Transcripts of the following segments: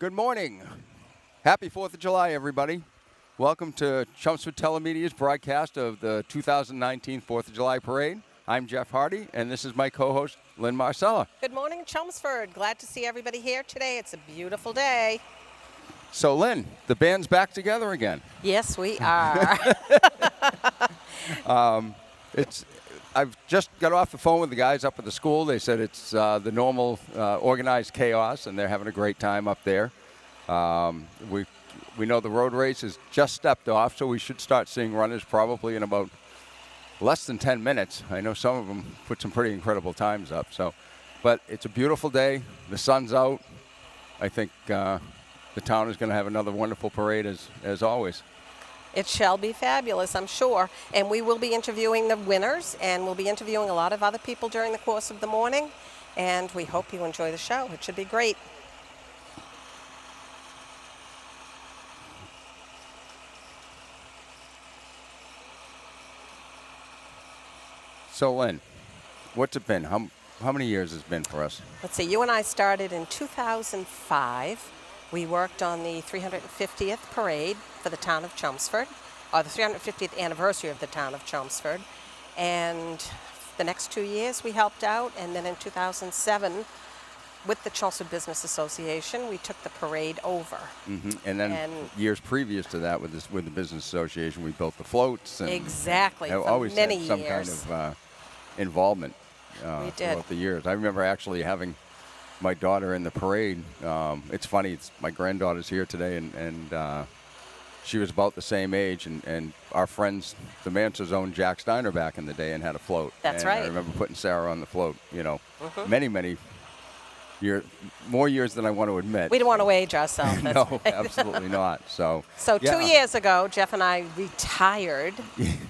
Good morning. Happy 4th of July, everybody. Welcome to Chelmsford Telemedia's broadcast of the 2019 4th of July Parade. I'm Jeff Hardy, and this is my co-host, Lynn Marcella. Good morning, Chelmsford. Glad to see everybody here today. It's a beautiful day. So, Lynn, the band's back together again. Yes, we are. I've just got off the phone with the guys up at the school. They said it's the normal organized chaos, and they're having a great time up there. We know the road race has just stepped off, so we should start seeing runners probably in about less than 10 minutes. I know some of them put some pretty incredible times up. But it's a beautiful day. The sun's out. I think the town is going to have another wonderful parade as always. It shall be fabulous, I'm sure. And we will be interviewing the winners, and we'll be interviewing a lot of other people during the course of the morning. And we hope you enjoy the show. It should be great. So, Lynn, what's it been? How many years has it been for us? Let's see, you and I started in 2005. We worked on the 350th parade for the town of Chelmsford, or the 350th anniversary of the town of Chelmsford. And the next 2 years we helped out, and then in 2007, with the Chelmsford Business Association, we took the parade over. Mm-hmm. And then years previous to that, with the Business Association, we built the floats. And exactly, for always many had some years. kind of involvement we did. Throughout the years. I remember actually having my daughter in the parade. It's funny, my granddaughter's here today, and she was about the same age, and our friends, the Mansers, owned Jack Steiner back in the day and had a float. That's and right. I remember putting Sarah on the float, many years, more years than I want to admit. We don't want to age ourselves. No, right. absolutely not. So yeah. 2 years ago, Jeff and I retired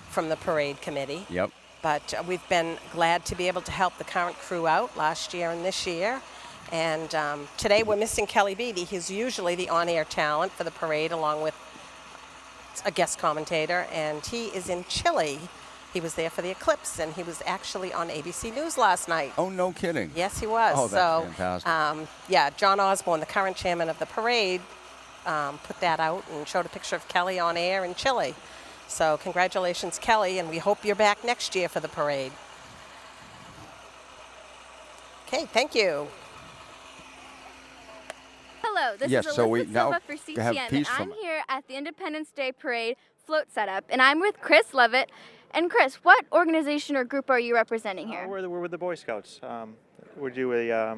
from the parade committee. Yep. But we've been glad to be able to help the current crew out last year and this year. And today we're missing Kelly Beatty. He's usually the on-air talent for the parade, along with a guest commentator. And he is in Chile. He was there for the eclipse, and he was actually on ABC News last night. Oh, no kidding. Yes, he was. Oh, that's fantastic. John Osborne, the current chairman of the parade, put that out and showed a picture of Kelly on air in Chile. So congratulations, Kelly, and we hope you're back next year for the parade. Okay, thank you. Hello, this Yes, is so we Elizabeth now Silva for have CTN, peace and I'm from- here at the Independence Day Parade float setup, and I'm with Chris Levitt. And Chris, what organization or group are you representing here? We're with the Boy Scouts. We do a,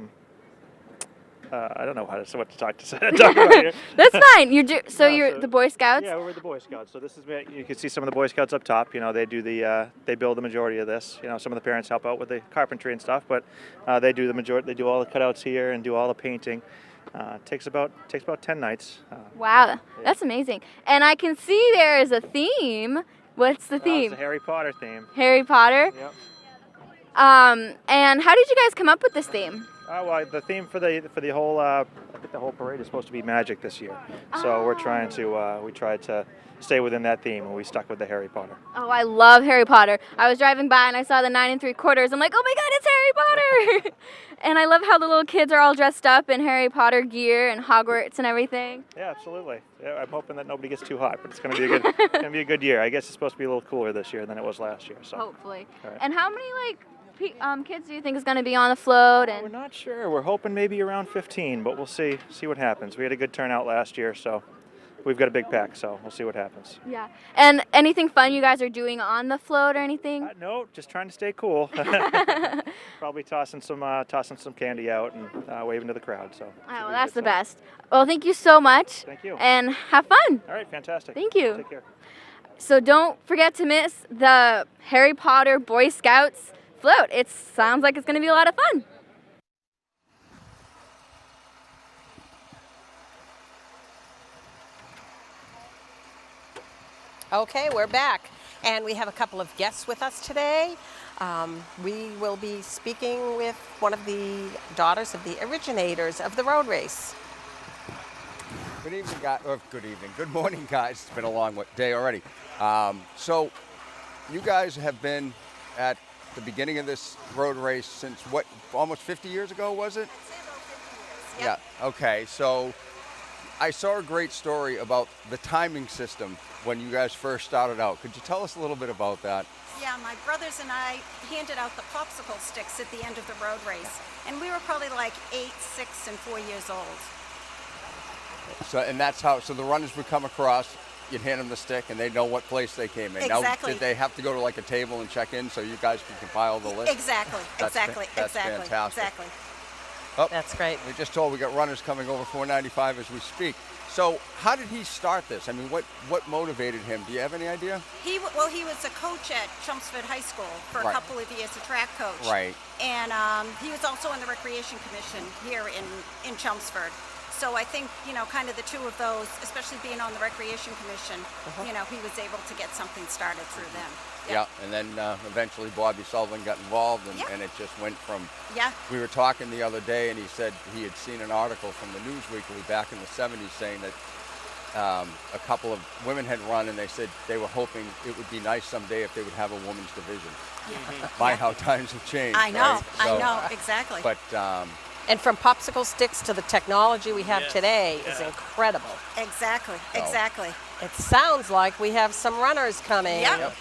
I don't know what to talk about here. That's fine. You're so the Boy Scouts? Yeah, we're with the Boy Scouts. So this is, you can see some of the Boy Scouts up top. They do they build the majority of this. Some of the parents help out with the carpentry and stuff, but they do the majority. They do all the cutouts here and do all the painting. Takes about 10 nights. Wow, that's amazing. And I can see there is a theme. What's the theme? It's a Harry Potter theme. Harry Potter? Yep. And how did you guys come up with this theme? Well, the theme for the whole I think the whole parade is supposed to be magic this year. So we tried to stay within that theme, and we stuck with the Harry Potter. Oh, I love Harry Potter. I was driving by and I saw the 9 3/4. I'm like, oh my God, it's Harry Potter! And I love how the little kids are all dressed up in Harry Potter gear and Hogwarts and everything. Yeah, absolutely. Yeah, I'm hoping that nobody gets too hot, but it's going to be a good year. I guess it's supposed to be a little cooler this year than it was last year. So hopefully. Right. And how many kids do you think is going to be on the float? We're not sure. We're hoping maybe around 15, but we'll see what happens. We had a good turnout last year, so we've got a big pack, so we'll see what happens. Yeah. And anything fun you guys are doing on the float or anything? No, just trying to stay cool. Probably tossing some candy out and waving to the crowd. So. Oh, well, that's the best. Well, thank you so much. Thank you. And have fun. All right, fantastic. Thank you. Take care. So don't forget to miss the Harry Potter Boy Scouts float. It sounds like it's going to be a lot of fun. Okay, we're back, and we have a couple of guests with us today. We will be speaking with one of the daughters of the originators of the road race. Good evening, guys. Good evening. Good morning, guys. It's been a long day already. So you guys have been at the beginning of this road race since, almost 50 years ago, was it? I'd say about 50 years. Yep. Yeah. Okay. So I saw a great story about the timing system when you guys first started out. Could you tell us a little bit about that? Yeah, my brothers and I handed out the popsicle sticks at the end of the road race, and we were probably like 8, 6, and 4 years old. So, and that's how. So the runners would come across. You'd hand them the stick, and they'd know what place they came in. Exactly. Now, did they have to go to like a table and check in so you guys could compile the list? Exactly. That's fantastic. Exactly. Oh, That's great. we just told we got runners coming over 495 as we speak. So how did he start this? I mean, what motivated him? Do you have any idea? He was a coach at Chelmsford High School for a Right. couple of years, a track coach. Right. And he was also on the Recreation Commission here in Chelmsford. So I think, kind of the two of those, especially being on the Recreation Commission, he was able to get something started through them. Yeah. And then eventually Bobby Sullivan got involved, and, Yeah. and it just went from. Yeah. We were talking the other day, and he said he had seen an article from the News Weekly back in the 70s saying that a couple of women had run, and they said they were hoping it would be nice someday if they would have a women's division. My, how times have changed. I know, right? I know, exactly. But And from popsicle sticks to the technology we have today is incredible. Exactly. It sounds like we have some runners coming. Yep.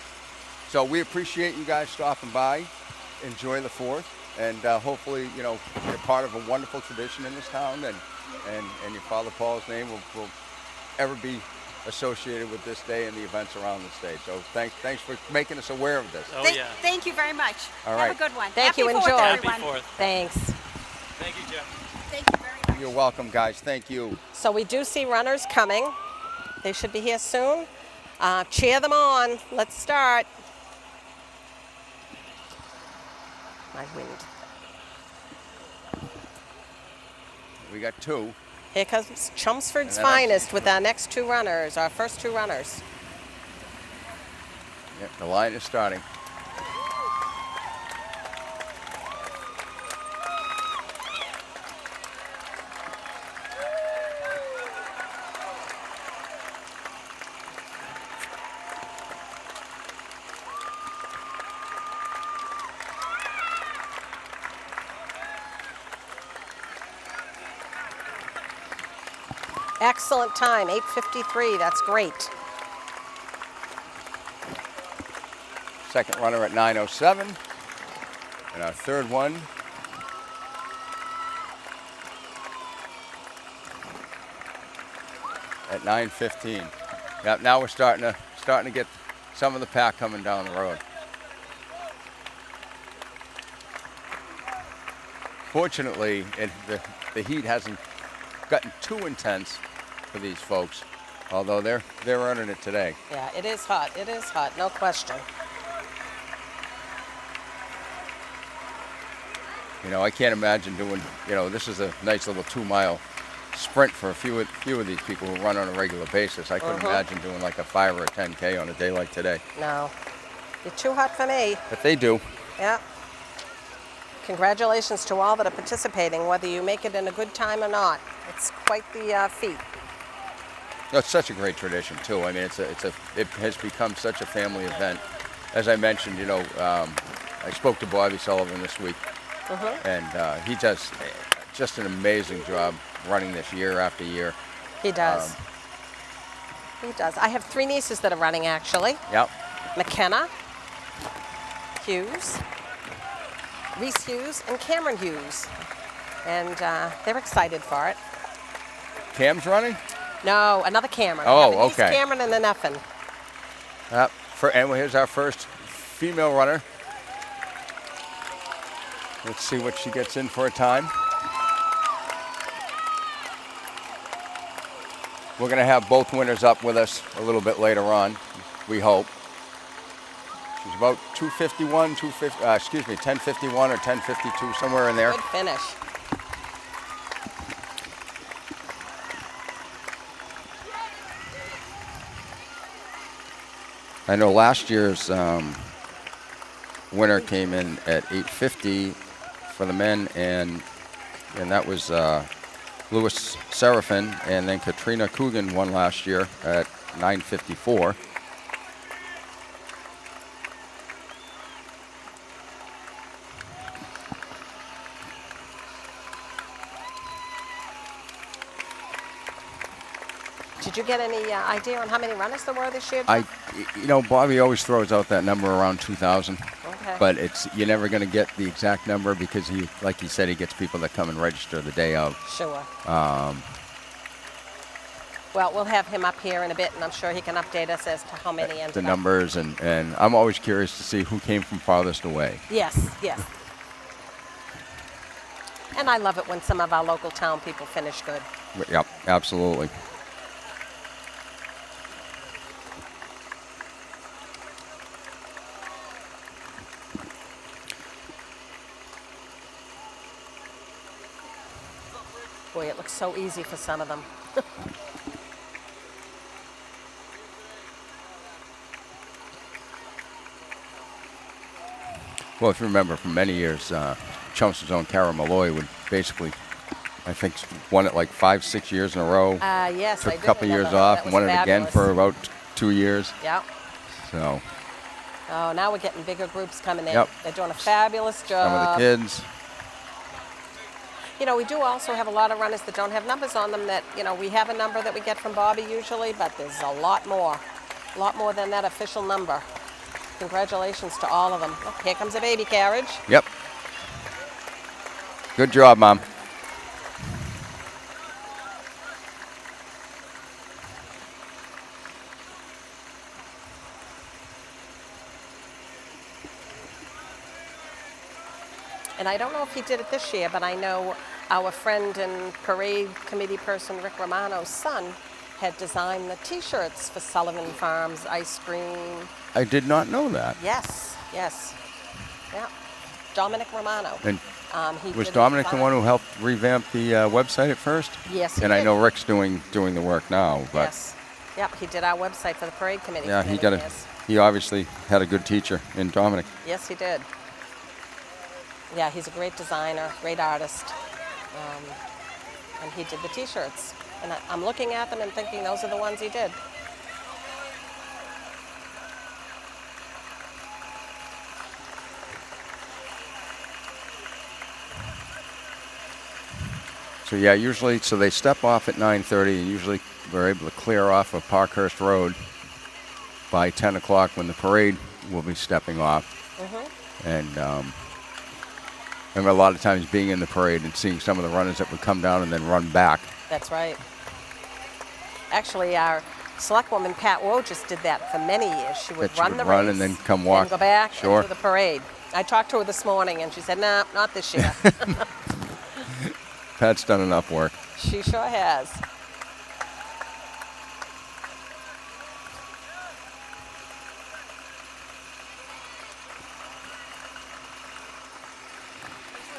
so we appreciate you guys stopping by. Enjoy the 4th, and hopefully, you're part of a wonderful tradition in this town, and your Father Paul's name will ever be associated with this day and the events around the state. So thanks for making us aware of this. Oh, yeah. Thank you very much. All Have right. a good one. Thank Happy you. 4th, Enjoy. Happy everyone. 4th. Thanks. Thank you, Jeff. Thank you very much. You're welcome, guys. Thank you. So we do see runners coming. They should be here soon. Cheer them on. Let's start. My wind. We got 2. Here comes Chelmsford's And then finest with our next 2 runners, our first 2 runners. Yeah, the line is starting. Excellent time, 8:53. That's great. Second runner at 9:07, and our third one at 9:15. Yep, now we're starting to get some of the pack coming down the road. Fortunately, the heat hasn't gotten too intense for these folks, although they're earning it today. Yeah, it is hot. It is hot, no question. I can't imagine doing. This is a nice little 2-mile sprint for a few of these people who run on a regular basis. I couldn't imagine doing like a 5 or a 10K on a day like today. No, you're too hot for me. But they do. Yeah. Congratulations to all that are participating, whether you make it in a good time or not. It's quite the feat. It's such a great tradition too. I mean, it has become such a family event. As I mentioned, I spoke to Bobby Sullivan this week, and he does just an amazing job running this year after year. He does. He does. I have 3 nieces that are running, actually. Yep. McKenna, Hughes, Reese Hughes, and Cameron Hughes. And they're excited for it. Cam's running? No, another Cameron. Oh, I have a niece okay. Cameron and a Neffin. Yep. And here's our first female runner. Let's see what she gets in for a time. We're going to have both winners up with us a little bit later on, we hope. She's about 251, 1051 or 1052, somewhere in there. Good finish. I know last year's winner came in at 850 for the men, and that was Louis Seraphin, and then Katrina Coogan won last year at 954. Did you get any idea on how many runners there were this year? Bobby always throws out that number around 2,000. Okay. But you're never going to get the exact number because like he said, he gets people that come and register the day of. Sure. Well, we'll have him up here in a bit, and I'm sure he can update us as to how many ended The up. numbers, and I'm always curious to see who came from farthest away. Yes, yes. And I love it when some of our local town people finish good. Yep, absolutely. Boy, it looks so easy for some of them. Well, if you remember, for many years, Chelmsford's own Kara Malloy would basically, I think, won it like 5-6 years in a row. Yes, Took I a did couple remember years her. off That and was won it again fabulous. for about 2 years. Yep. So Oh, now we're getting bigger groups coming in. Yep. They're doing a fabulous job. some of the kids. You know, we do also have a lot of runners that don't have numbers on them that, we have a number that we get from Bobby usually, but there's a lot more than that official number. Congratulations to all of them. Oh, here comes a baby carriage. Yep. Good job, Mom. And I don't know if he did it this year, but I know our friend and parade committee person, Rick Romano's son, had designed the T-shirts for Sullivan Farms ice cream. I did not know that. Yes, yes. Yeah. Dominic Romano. And He was did Dominic the design. one who helped revamp the website at first? Yes, he And I did. know Rick's doing the work now. But Yes. Yep, he did our website for the parade committee. yeah, for he many years. he obviously had a good teacher in Dominic. Yes, he did. Yeah, he's a great designer, great artist. And he did the T-shirts. And I'm looking at them and thinking those are the ones he did. So yeah, usually they step off at 9:30, and usually we're able to clear off of Parkhurst Road by 10 o'clock when the parade will be stepping off. And I remember a lot of times being in the parade and seeing some of the runners that would come down and then run back. That's right. Actually, our selectwoman, Pat Woe, just did that for many years. She would That she run would the run race and then come walk. and go back Sure. and do the parade. I talked to her this morning, and she said, "No, not this year." Pat's done enough work. She sure has.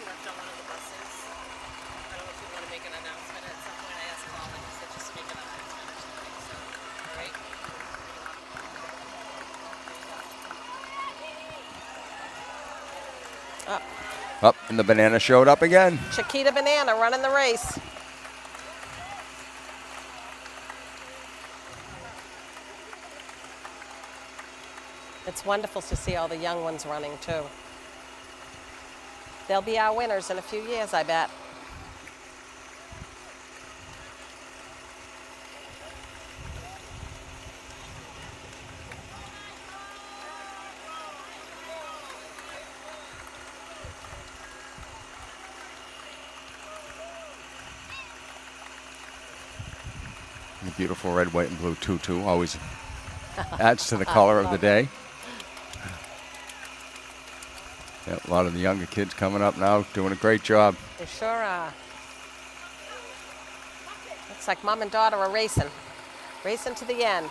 left on one of the buses. I don't know if you want to make an announcement at some point. I asked Colin, he said just make an announcement or something. So, all right. Up, and the banana showed up again. Chiquita Banana running the race. It's wonderful to see all the young ones running too. They'll be our winners in a few years, I bet. The beautiful red, white, and blue tutu always adds to the color of the day. Yeah, a lot of the younger kids coming up now, doing a great job. They sure are. Looks like mom and daughter are racing. Racing to the end.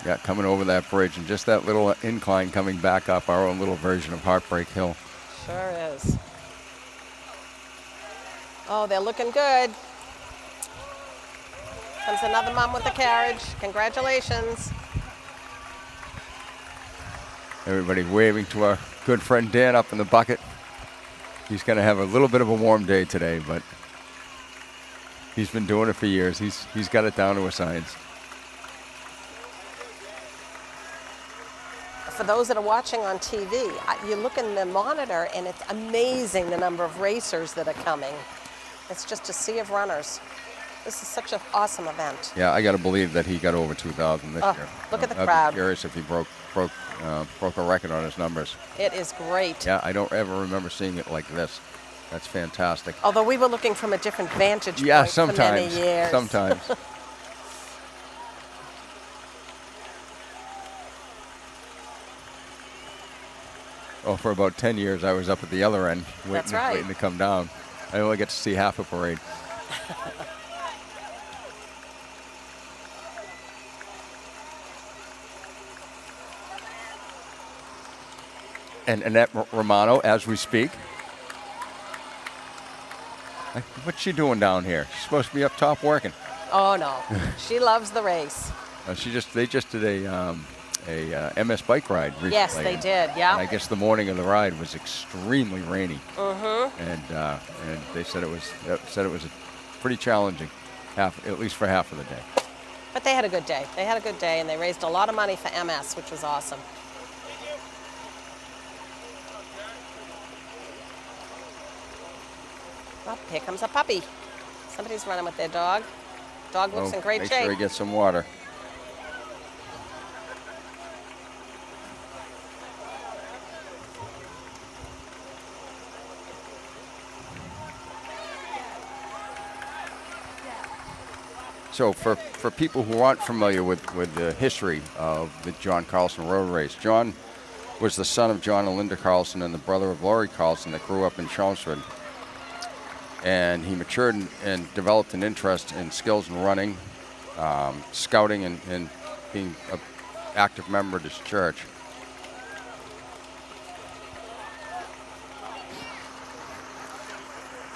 Yeah, coming over that bridge and just that little incline coming back up, our own little version of Heartbreak Hill. Sure is. Oh, they're looking good. Comes another mom with the carriage. Congratulations. Everybody waving to our good friend Dan up in the bucket. He's going to have a little bit of a warm day today, but he's been doing it for years. He's got it down to a science. for those that are watching on TV, you look in the monitor and it's amazing the number of racers that are coming. It's just a sea of runners. This is such an awesome event. Yeah, I got to believe that he got over 2,000 this year. Look at the I'd crowd. be curious if he broke a record on his numbers. It is great. Yeah, I don't ever remember seeing it like this. That's fantastic. Although we were looking from a different vantage Yeah, point sometimes. for many years. Sometimes. Oh, for about 10 years, I was up at the other end That's right. waiting to come down. I only get to see half a parade. And Annette Romano, as we speak. What's she doing down here? She's supposed to be up top working. Oh no, she loves the race. They just did a MS bike ride recently. Yes, they did. Yeah. And I guess the morning of the ride was extremely rainy. Mm-hmm. And they said it was pretty challenging, at least for half of the day. But they had a good day. They had a good day, and they raised a lot of money for MS, which was awesome. Oh, here comes a puppy. Somebody's running with their dog. Dog looks in great make shape. sure he gets some water. So for people who aren't familiar with the history of the John Carlson Road Race, John was the son of John and Linda Carlson and the brother of Laurie Carlson that grew up in Chelmsford. And he matured and developed an interest in skills in running, scouting, and being an active member of his church.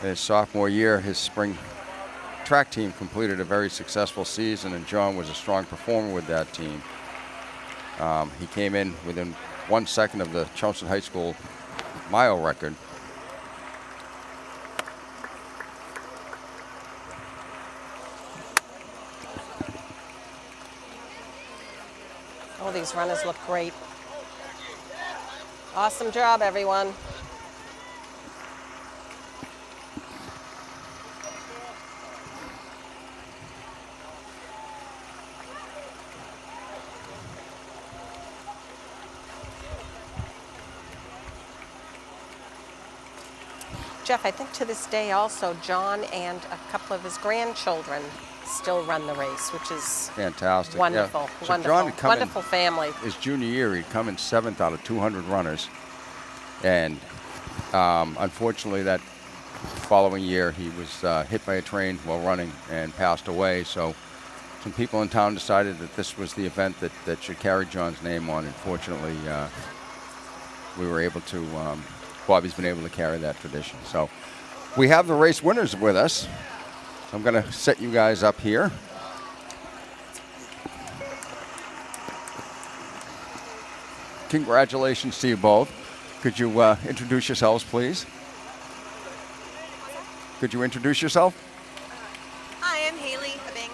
In his sophomore year, his spring track team completed a very successful season, and John was a strong performer with that team. He came in within 1 second of the Chelmsford High School mile record. Oh, these runners look great. Awesome job, everyone. Jeff, I think to this day also, John and a couple of his grandchildren still run the race, which is fantastic. Wonderful, Yeah. So wonderful, John had come wonderful family. His junior year, he'd come in 7th out of 200 runners, and unfortunately, that following year, he was hit by a train while running and passed away. So some people in town decided that this was the event that should carry John's name on. And fortunately, we were able to. Bobby's been able to carry that tradition. So we have the race winners with us. I'm going to set you guys up here. Congratulations to you both. Could you introduce yourselves, please? Could you introduce yourself? Hi, I'm Haley Abing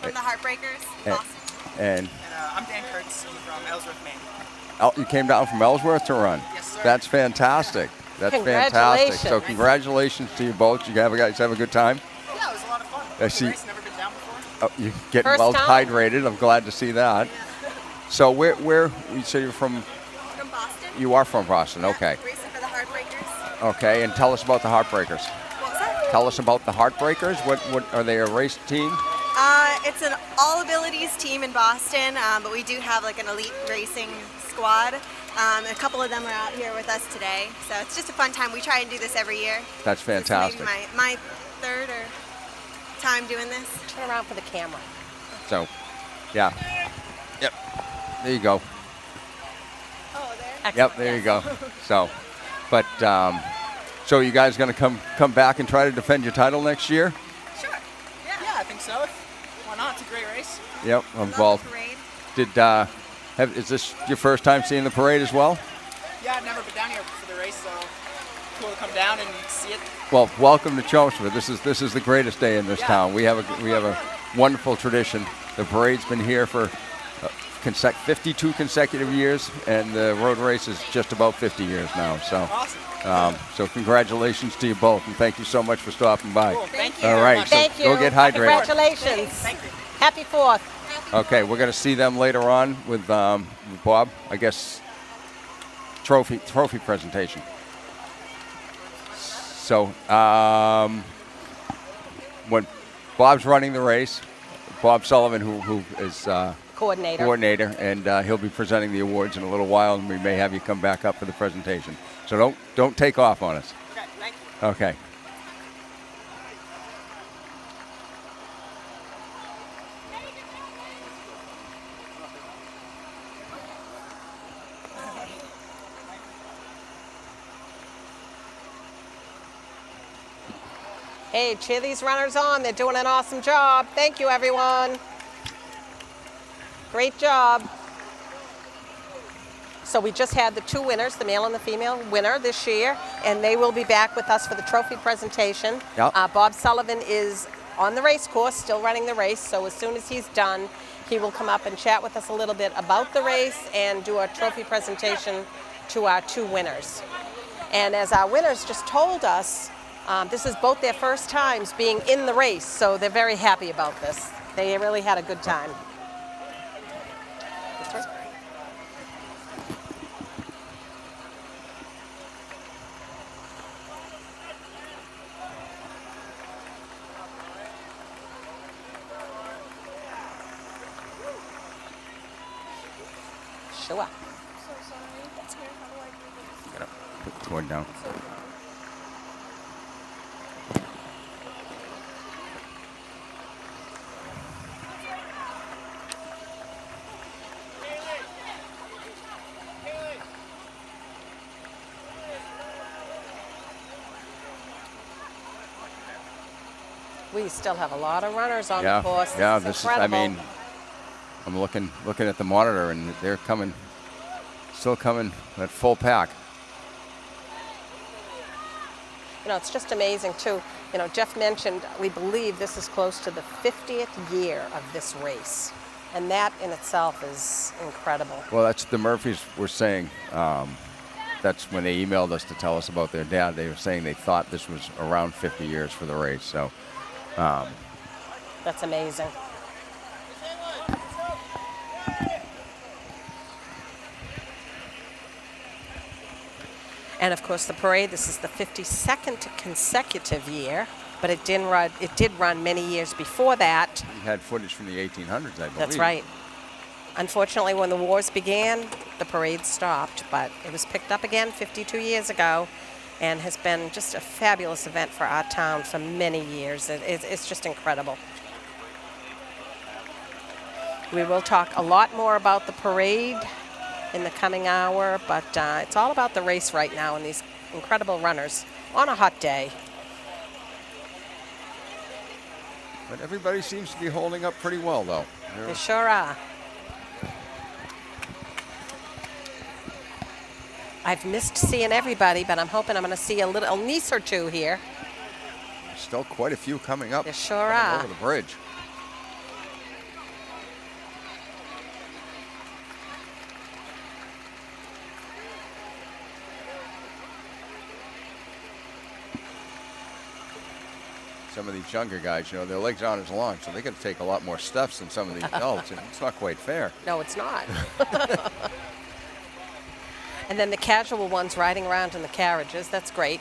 from the Heartbreakers, Boston. And I'm Dan Kurtz from Ellsworth, Maine. You came down from Ellsworth to run? Yes, sir. That's fantastic. That's fantastic. Congratulations. So congratulations to you both. You guys have a good time? Yeah, it was a lot of fun. I see. Race, never been down before. Oh, you're getting First well time? hydrated. I'm glad to see that. So where you say you're from? From Boston. You are from Boston. Okay. Racing for the Heartbreakers. Okay. And tell us about the Heartbreakers. What was that? Tell us about the Heartbreakers. What are they, a race team? It's an all-abilities team in Boston, but we do have like an elite racing squad. A couple of them are out here with us today, so it's just a fun time. We try and do this every year. That's This is fantastic. maybe my third or time doing this. Turn around for the camera. So, yeah. Yep. There you go. Oh, there. Excellent. Yep, there you go. So, but so you guys going to come back and try to defend your title next year? Sure. Yeah, I think so. Why not? It's a great race. Yep. Love Well, the parade. is this your first time seeing the parade as well? Yeah, I've never been down here for the race, so cool to come down and see it. Well, welcome to Chelmsford. This is the greatest day in this Yeah. town. We have a wonderful tradition. The parade's been here for 52 consecutive years, and the road race is just about 50 years now. So, Awesome. so congratulations to you both, and thank you so much for stopping by. Cool. Thank All right, so Thank you. go get hydrated. Congratulations. Thank you. Happy 4th. Okay, we're going to see them later on with Bob, I guess, trophy presentation. So when Bob's running the race, Bob Sullivan, who is coordinator, and he'll be presenting the awards in a little while, and we may have you come back up for the presentation. So don't take off on us. Okay, thank you. Okay. Hey, cheer these runners on. They're doing an awesome job. Thank you, everyone. Great job. So we just had the 2 winners, the male and the female winner this year, and they will be back with us for the trophy presentation. Yep. Bob Sullivan is on the race course, still running the race, so as soon as he's done, he will come up and chat with us a little bit about the race and do a trophy presentation to our 2 winners. And as our winners just told us, this is both their first times being in the race, so they're very happy about this. They really had a good time. Sure. Gotta put the cord down. We still have a lot of runners on Yeah, the course. yeah. This This is is. I incredible. mean, I'm looking at the monitor, and they're coming, still coming at full pack. You know, it's just amazing too. You know, Jeff mentioned we believe this is close to the 50th year of this race, and that in itself is incredible. Well, that's the Murphys were saying. That's when they emailed us to tell us about their dad. They were saying they thought this was around 50 years for the race. So, That's amazing. And of course, the parade. This is the 52nd consecutive year, but it did run many years before that. we had footage from the 1800s, I believe. That's right. Unfortunately, when the wars began, the parade stopped, but it was picked up again 52 years ago and has been just a fabulous event for our town for many years. It's just incredible. We will talk a lot more about the parade in the coming hour, but it's all about the race right now and these incredible runners on a hot day. But everybody seems to be holding up pretty well, though. They sure are. I've missed seeing everybody, but I'm hoping I'm going to see a little niece or 2 here. There's still quite a few coming up. There sure coming are. over the bridge. Some of these younger guys, you know, their legs aren't as long, so they got to take a lot more steps than some of these adults, and it's not quite fair. No, it's not. And then the casual ones riding around in the carriages. That's great.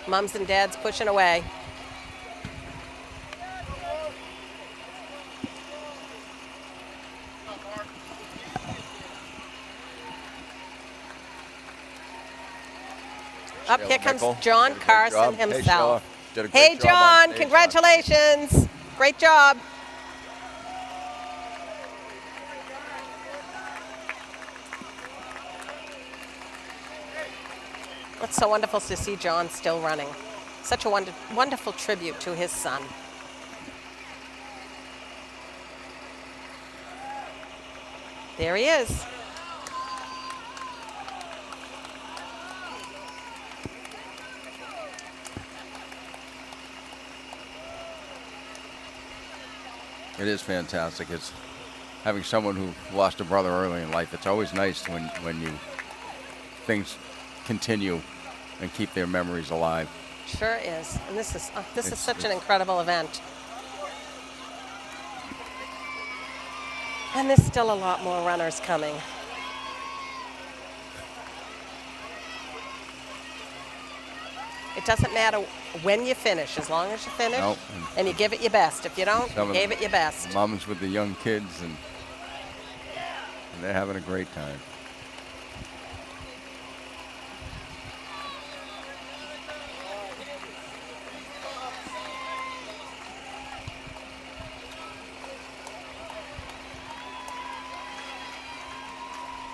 Mums and dads pushing away. Up here comes Nickel John did a great Carson job. Hey, himself. Sheila, did a great Hey, job on John, stage. congratulations. Great job. It's so wonderful to see John still running. Such a wonderful tribute to his son. There he is. It is fantastic. It's having someone who lost a brother early in life, it's always nice when things continue and keep their memories alive. Sure is. And this is such an incredible event. And there's still a lot more runners coming. It doesn't matter when you finish, as long as you finish Nope. and you give it your best. If you don't, Some you of gave the it your best. Moms with the young kids, and they're having a great time.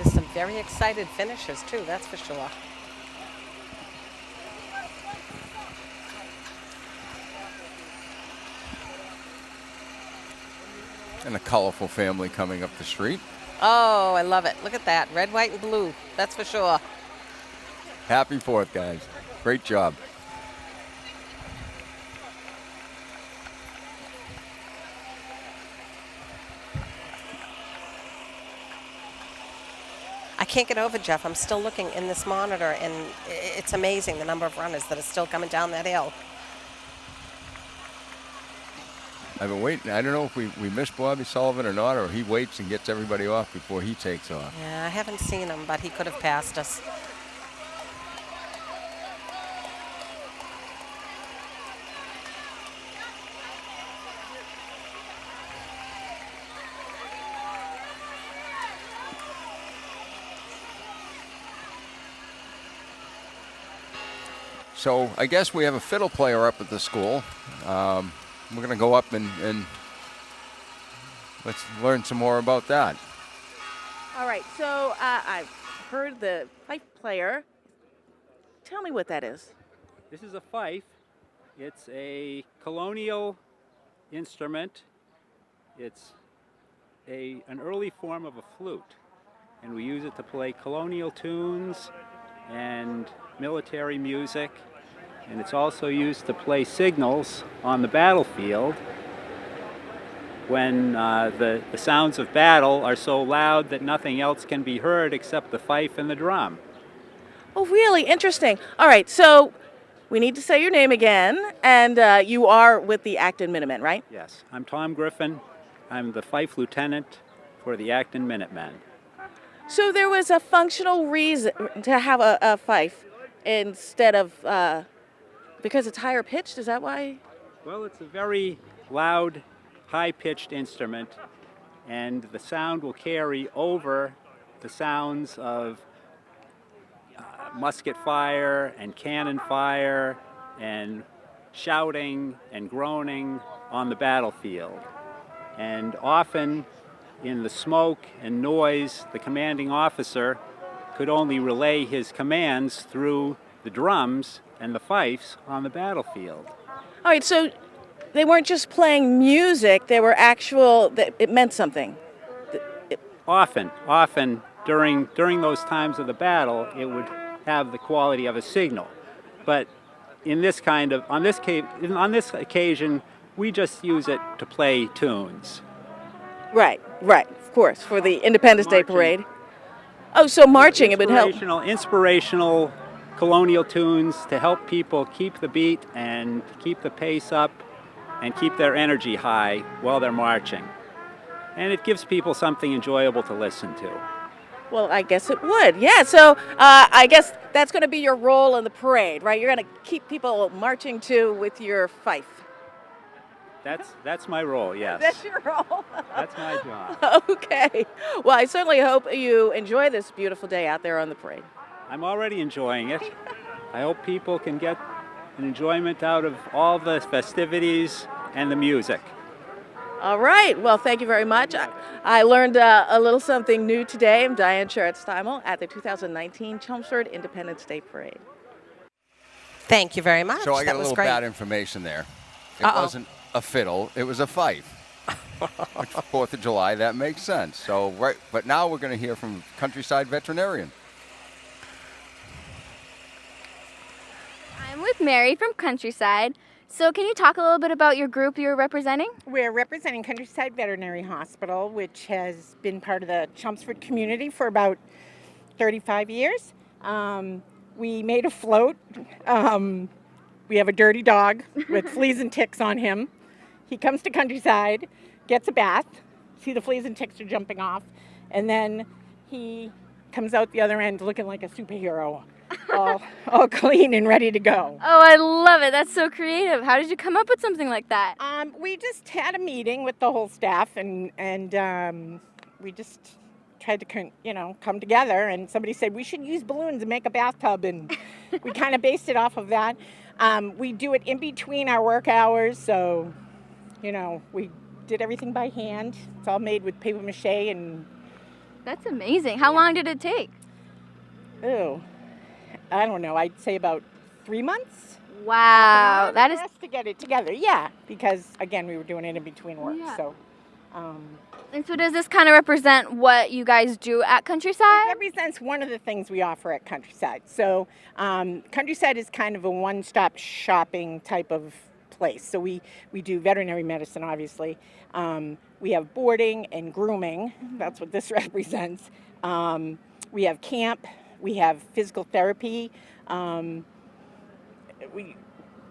There's some very excited finishers too, that's for sure. And a colorful family coming up the street. Oh, I love it. Look at that. Red, white, and blue. That's for sure. Happy 4th, guys. Great job. I can't get over, Jeff. I'm still looking in this monitor, and it's amazing the number of runners that are still coming down that hill. I've been waiting. I don't know if we missed Bobby Sullivan or not, or he waits and gets everybody off before he takes off. Yeah, I haven't seen him, but he could have passed us. So I guess we have a fiddle player up at the school. We're going to go up and let's learn some more about that. All right, so I've heard the fife player. Tell me what that is. This is a fife. It's a colonial instrument. It's an early form of a flute, and we use it to play colonial tunes and military music, and it's also used to play signals on the battlefield when the sounds of battle are so loud that nothing else can be heard except the fife and the drum. Oh, really? Interesting. All right, so we need to say your name again, and you are with the Acton Minutemen, right? Yes, I'm Tom Griffin. I'm the fife lieutenant for the Acton Minutemen. So there was a functional reason to have a fife instead of, because it's higher pitched, is that why? Well, it's a very loud, high-pitched instrument, and the sound will carry over the sounds of musket fire and cannon fire and shouting and groaning on the battlefield. And often in the smoke and noise, the commanding officer could only relay his commands through the drums and the fifes on the battlefield. All right, so they weren't just playing music, they were actual, it meant something. Often during those times of the battle, it would have the quality of a signal. But on this occasion, we just use it to play tunes. Right, of course, for the Independence Day parade. Oh, so marching, it would help. Inspirational colonial tunes to help people keep the beat and keep the pace up and keep their energy high while they're marching. And it gives people something enjoyable to listen to. Well, I guess it would. Yeah, so I guess that's going to be your role in the parade, right? You're going to keep people marching to with your fife. That's my role, yes. That's your role. That's my job. Okay. Well, I certainly hope you enjoy this beautiful day out there on the parade. I'm already enjoying it. I hope people can get an enjoyment out of all the festivities and the music. All right. Well, thank you very much. I learned a little something new today. I'm Diane Sherritt-Steimel at the 2019 Chelmsford Independence Day Parade. Thank you very much. So I got That a was little great. bad information there. It wasn't a fiddle, it was a fife. Which, 4th of July, that makes sense. So, right, but now we're going to hear from Countryside Veterinarian. I'm with Mary from Countryside. So can you talk a little bit about your group you're representing? We're representing Countryside Veterinary Hospital, which has been part of the Chelmsford community for about 35 years. We made a float. We have a dirty dog with fleas and ticks on him. He comes to Countryside, gets a bath, see the fleas and ticks are jumping off, and then he comes out the other end looking like a superhero, all clean and ready to go. Oh, I love it. That's so creative. How did you come up with something like that? We just had a meeting with the whole staff, and we just tried to come together, and somebody said we should use balloons and make a bathtub, and we kind of based it off of that. We do it in between our work hours, so we did everything by hand. It's all made with paper mache and... That's amazing. How long did it take? Oh, I don't know. I'd say about 3 months. Wow, that is... For us to get it together, yeah, because again, we were doing it in between work, Yeah. so... And so does this kind of represent what you guys do at Countryside? It represents one of the things we offer at Countryside. So Countryside is kind of a one-stop shopping type of place. So we do veterinary medicine, obviously. We have boarding and grooming. That's what this represents. We have camp. We have physical therapy. We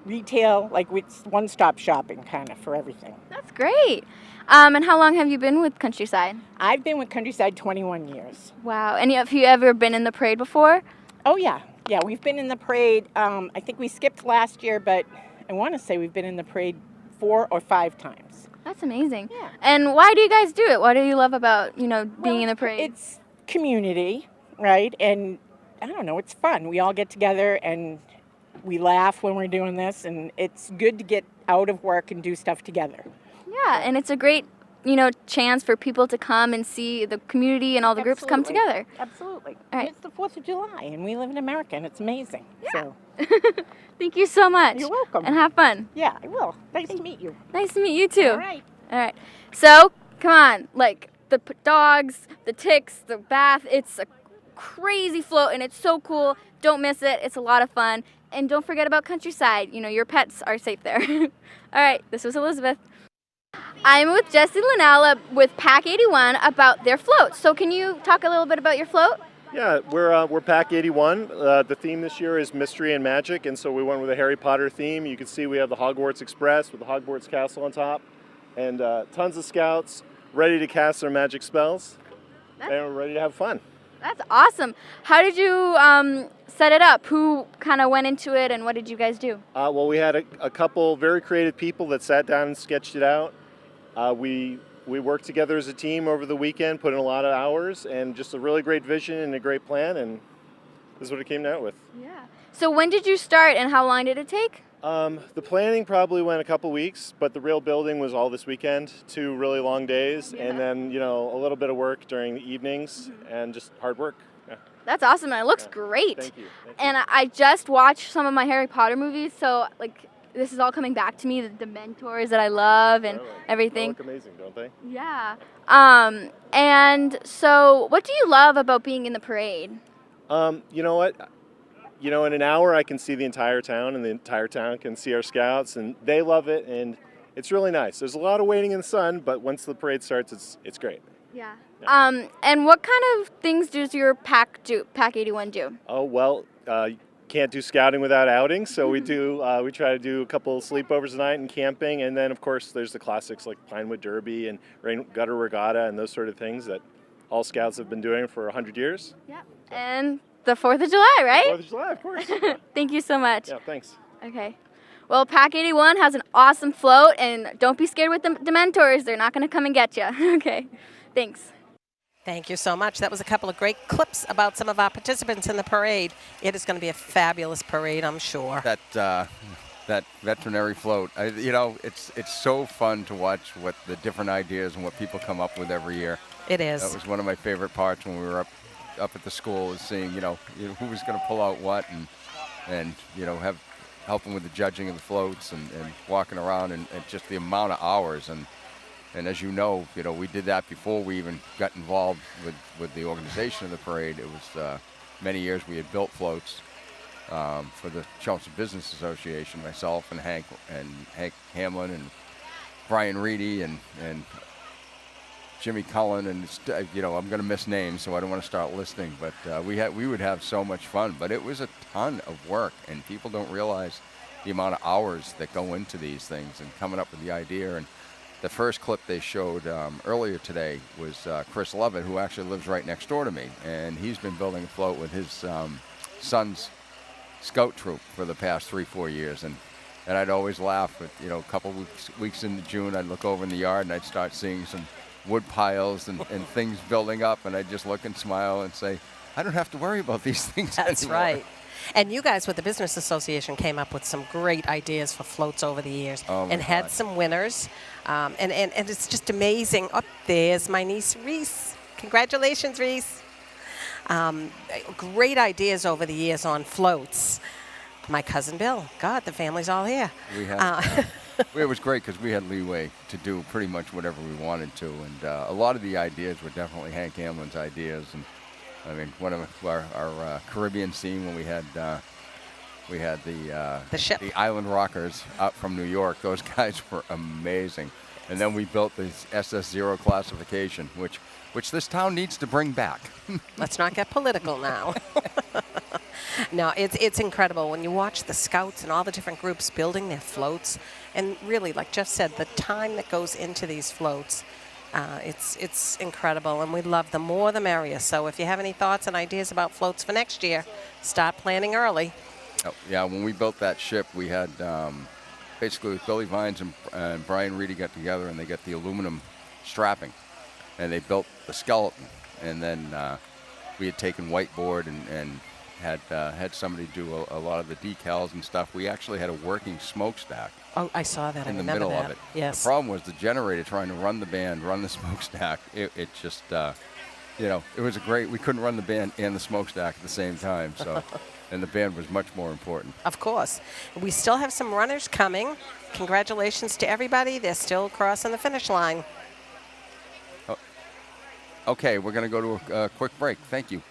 retail, like it's one-stop shopping kind of for everything. That's great. And how long have you been with Countryside? I've been with Countryside 21 years. Wow. And have you ever been in the parade before? Oh, yeah. Yeah, we've been in the parade. I think we skipped last year, but I want to say we've been in the parade 4 or 5 times. That's amazing. Yeah. And why do you guys do it? What do you love about, being in the parade? It's community, right? And I don't know, it's fun. We all get together and we laugh when we're doing this, and it's good to get out of work and do stuff together. Yeah, and it's a great, chance for people to come and see the community and all the groups come together. Absolutely. All right. And it's the 4th of July, and we live in America, and it's amazing. Yeah. So. Thank you so much. You're welcome. And have fun. Yeah, I will. Nice to meet you. Nice to meet you too. All right. All right. So, come on, the dogs, the ticks, the bath, it's a crazy float, and it's so cool. Don't miss it. It's a lot of fun. And don't forget about Countryside. Your pets are safe there. All right, this was Elizabeth. I'm with Jesse Linnell with Pack 81 about their float. So can you talk a little bit about your float? Yeah, we're Pack 81. The theme this year is mystery and magic, and so we went with a Harry Potter theme. You can see we have the Hogwarts Express with the Hogwarts Castle on top, and tons of scouts ready to cast their magic spells, and we're ready to have fun. That's awesome. How did you set it up? Who kind of went into it, and what did you guys do? Well, we had a couple very creative people that sat down and sketched it out. We worked together as a team over the weekend, put in a lot of hours, and just a really great vision and a great plan, and this is what it came out with. Yeah. So when did you start, and how long did it take? The planning probably went a couple weeks, but the real building was all this weekend, 2 really long days, and then, a little bit of work during the evenings, and just hard work. Yeah. That's awesome, and it looks great. Thank you. And I just watched some of my Harry Potter movies, so, this is all coming back to me, the mentors that I love and everything. They look amazing, don't they? Yeah. And so what do you love about being in the parade? You know what? In an hour I can see the entire town, and the entire town can see our scouts, and they love it, and it's really nice. There's a lot of waiting in the sun, but once the parade starts, it's great. Yeah. And what kind of things does your Pack 81 do? Oh, well, can't do scouting without outings, so we try to do a couple sleepovers tonight and camping, and then of course there's the classics like Pinewood Derby and Gutter Regatta and those sort of things that all scouts have been doing for 100 years. Yeah. And the 4th of July, right? 4th of July, of course. Thank you so much. Yeah, thanks. Okay. Well, Pack 81 has an awesome float, and don't be scared with the Dementors. They're not going to come and get you. Okay. Thanks. Thank you so much. That was a couple of great clips about some of our participants in the parade. It is going to be a fabulous parade, I'm sure. That veterinary float, it's so fun to watch what the different ideas and what people come up with every year. It is. That was one of my favorite parts when we were up at the school, is seeing who was going to pull out what and helping with the judging of the floats and walking around and just the amount of hours and as you know, we did that before we even got involved with the organization of the parade. It was many years we had built floats, for the Chelmsford Business Association. Myself and Hank Hamlin and Brian Reedy and Jimmy Cullen, and I'm going to miss names, so I don't want to start listing. But we would have so much fun. But it was a ton of work, and people don't realize the amount of hours that go into these things and coming up with the idea. And the first clip they showed earlier today was Chris Lovett, who actually lives right next door to me, and he's been building a float with his son's scout troop for the past 3-4 years. And I'd always laugh. But a couple weeks into June, I'd look over in the yard and I'd start seeing some wood piles and things building up, and I'd just look and smile and say, I don't have to worry about these things That's anymore. right. And you guys with the Business Association came up with some great ideas for floats over the years and had some winners. And it's just amazing. Oh, there's my niece, Reese. Congratulations, Reese. Great ideas over the years on floats. My cousin Bill. God, the family's all here. We had, it was great because we had leeway to do pretty much whatever we wanted to. And a lot of the ideas were definitely Hank Hamlin's ideas. And I mean, one of our Caribbean scene when we had the ship, the Island Rockers out from New York. Those guys were amazing. And then we built this SS0 classification, which this town needs to bring back. Let's not get political now. No, it's incredible when you watch the scouts and all the different groups building their floats, and really, like Jeff said, the time that goes into these floats. It's incredible, and we love them. More the merrier. So if you have any thoughts and ideas about floats for next year, start planning early. Oh, yeah, when we built that ship, we had basically Billy Vines and Brian Reedy got together, and they got the aluminum strapping, and they built the skeleton. And then we had taken whiteboard and had somebody do a lot of the decals and stuff. We actually had a working smokestack. Oh, I saw that. In the remember middle that. of it. Yes. The problem was the generator trying to run the band, run the smokestack. It just, it was we couldn't run the band and the smokestack at the same time. So, and the band was much more important. Of course. We still have some runners coming. Congratulations to everybody. They're still crossing the finish line. Oh, okay, we're going to go to a quick break. Thank you.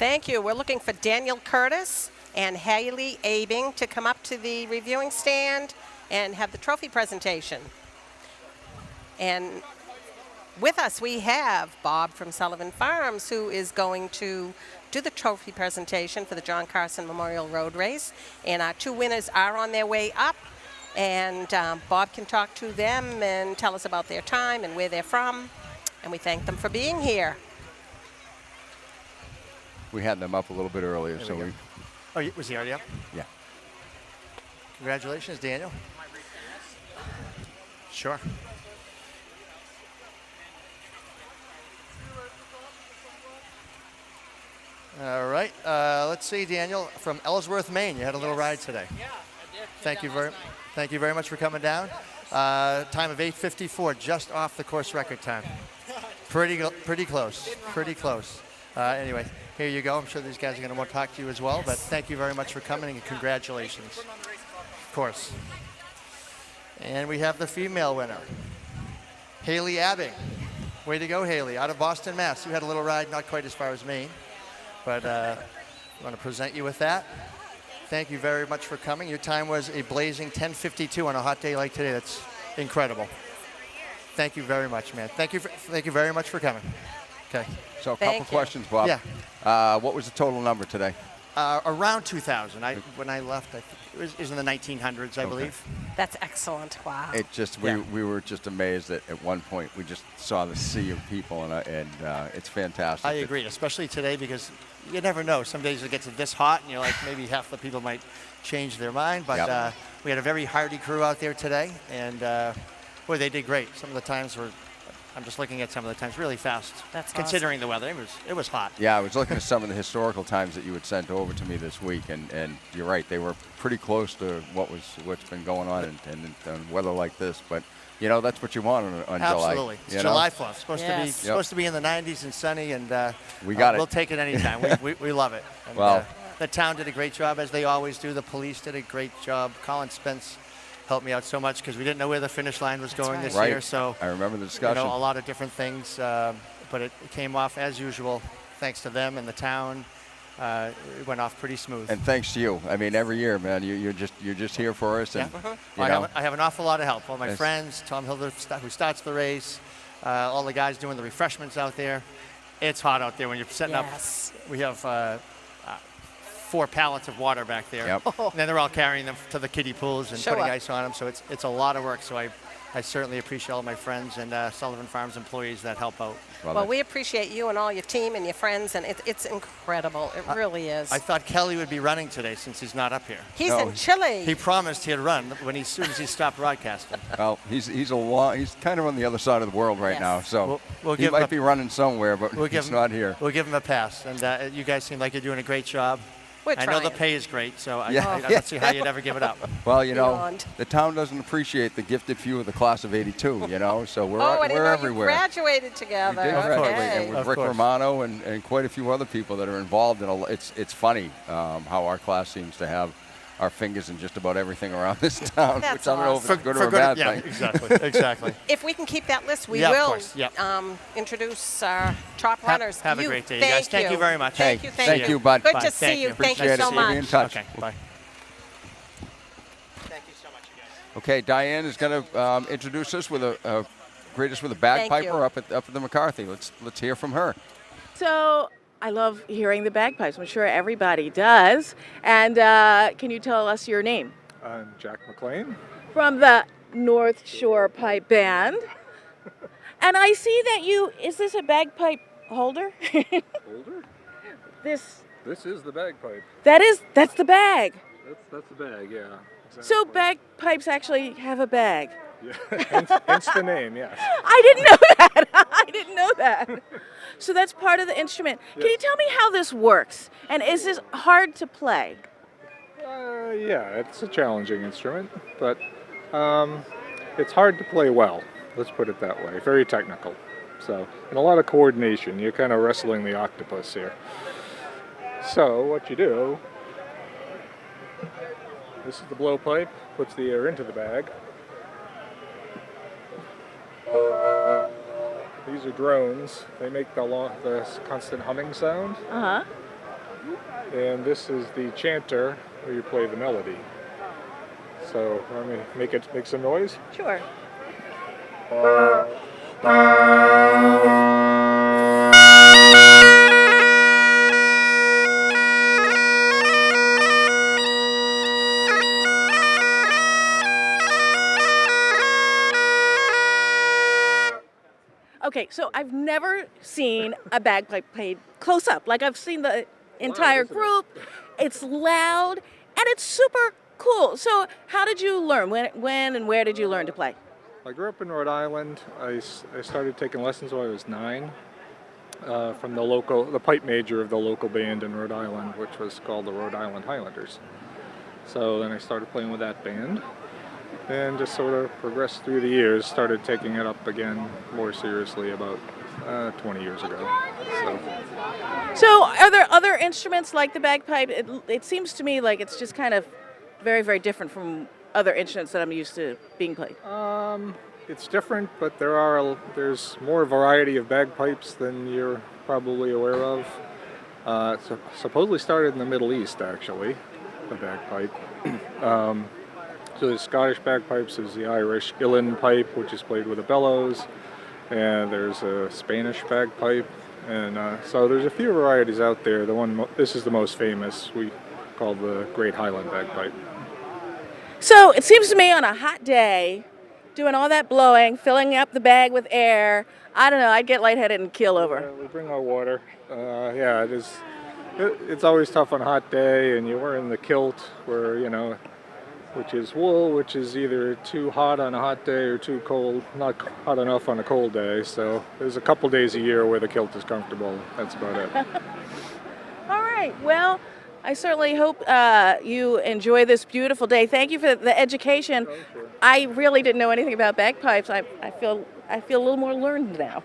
Thank you. We're looking for Daniel Curtis and Haley Abing to come up to the reviewing stand and have the trophy presentation. And with us, we have Bob from Sullivan Farms, who is going to do the trophy presentation for the John Carson Memorial Road Race. And our 2 winners are on their way up. And Bob can talk to them and tell us about their time and where they're from. And we thank them for being here. We had them up a little bit earlier, There so we go. Oh, was he already up? yeah. Congratulations, Daniel. Sure. All right. Let's see, Daniel, from Ellsworth, Maine. You had a little ride today. Yeah, I did. Thank you very much for coming down. Time of 8:54, just off the course record time. Pretty close. Pretty close. Anyway, here you go. I'm sure these guys are going to want to talk to you as well. But thank you very much for coming and congratulations. Of course. And we have the female winner, Haley Abing. Way to go, Haley, out of Boston, Mass. You had a little ride, not quite as far as Maine, but I want to present you with that. Thank you very much for coming. Your time was a blazing 10:52 on a hot day like today. That's incredible. Thank you very much, man. Thank you very much for coming. Okay. So a couple questions, Bob. Yeah. What was the total number today? Around 2,000. When I left, it was in the 1900s, I believe. That's excellent. Wow. It just we were just amazed that at one point we just saw the sea of people, and it's fantastic. I agree, especially today, because you never know. Some days it gets this hot, and you're like, maybe half the people might change their mind. But we had a very hardy crew out there today, and boy, they did great. Some of the times were, I'm just looking at some of the times, really fast. That's considering the weather. It was hot. Yeah, I was looking at some of the historical times that you had sent over to me this week, and you're right, they were pretty close to what's been going on in weather like this. But you know, that's what you want on July. Absolutely. It's July 4th. Supposed to be in the 90s and sunny, and we got it. We'll take it anytime. we love it. And, well, the town did a great job, as they always do. The police did a great job. Colin Spence helped me out so much because we didn't know where the finish line was going this year. So I remember the discussion. You know, a lot of different things, but it came off as usual, thanks to them and the town. It went off pretty smooth. And thanks to you. I mean, every year, man, you're just here for us. And, you know. I have an awful lot of help. All my friends, Tom Hilder, who starts the race, all the guys doing the refreshments out there. It's hot out there when you're setting up. We have 4 pallets of water back there. Yep. And then they're all carrying them to the kiddie pools and putting ice on them. So it's a lot of work. So I certainly appreciate all my friends and Sullivan Farms employees that help out. Well, we appreciate you and all your team and your friends, and it's incredible. It really is. I thought Kelly would be running today since he's not up here. He's in Chile. He promised he'd run as soon as he stopped broadcasting. Well, he's kind of on the other side of the world right now, so we'll he might be running somewhere, but he's not here. We'll give him a pass, and you guys seem like you're doing a great job. I know the pay is great, so I don't see how you'd ever give it up. Well, you know, the town doesn't appreciate the gifted few of the class of '82. You know, so we're everywhere. You graduated together. We did Okay. and with Rick Romano and quite a few other people that are involved. It's funny how our class seems to have our fingers in just about everything around this town, which I don't know if it's good or a bad thing. Exactly. If we can keep that list, we will introduce our top runners. Have a great day, you guys. Thank you very much. Thank you, thank you, bud. Good to see you. Thank you so much. Be in touch. Okay, bye. Thank you so much, you guys. Okay, Diane is going to introduce us with greet us with a bagpiper up at the McCarthy. Let's hear from her. So I love hearing the bagpipes. I'm sure everybody does. And can you tell us your name? I'm Jack McLean. From the North Shore Pipe Band. And I see that is this a bagpipe holder? Holder? This is the bagpipe. That's the bag. That's the bag, yeah. Exactly. So bagpipes actually have a bag. Yeah, hence the name, yes. I didn't know that. I didn't know that. So that's part of the instrument. Can you tell me how this works? And is this hard to play? Yeah, it's a challenging instrument, but it's hard to play well. Let's put it that way. Very technical. So, and a lot of coordination. You're kind of wrestling the octopus here. So, what you do, this is the blowpipe, puts the air into the bag. These are drones. They make the constant humming sound. And this is the chanter, where you play the melody. So let me make some noise. Sure. Okay, so I've never seen a bagpipe played close up. Like I've seen the entire group. It's loud and it's super cool. So how did you learn? When and where did you learn to play? I grew up in Rhode Island. I started taking lessons when I was 9 from the pipe major of the local band in Rhode Island, which was called the Rhode Island Highlanders. So then I started playing with that band and just sort of progressed through the years, started taking it up again more seriously about 20 years ago. So are there other instruments like the bagpipe? It seems to me like it's just kind of very, very different from other instruments that I'm used to being played. It's different, but there's more variety of bagpipes than you're probably aware of. It supposedly started in the Middle East, actually, the bagpipe. So the Scottish bagpipes is the Irish uilleann pipe, which is played with a bellows, and there's a Spanish bagpipe, and so there's a few varieties out there. This is the most famous, we call the Great Highland bagpipe. So it seems to me on a hot day, doing all that blowing, filling up the bag with air, I don't know, I'd get lightheaded and keel over. We bring our water. Yeah, it's always tough on a hot day, and you're wearing the kilt where, which is wool, which is either too hot on a hot day or too cold, not hot enough on a cold day. So there's a couple days a year where the kilt is comfortable. That's about it. All right, well, I certainly hope you enjoy this beautiful day. Thank you for the education. Oh, sure. I really didn't know anything about bagpipes. I feel a little more learned now.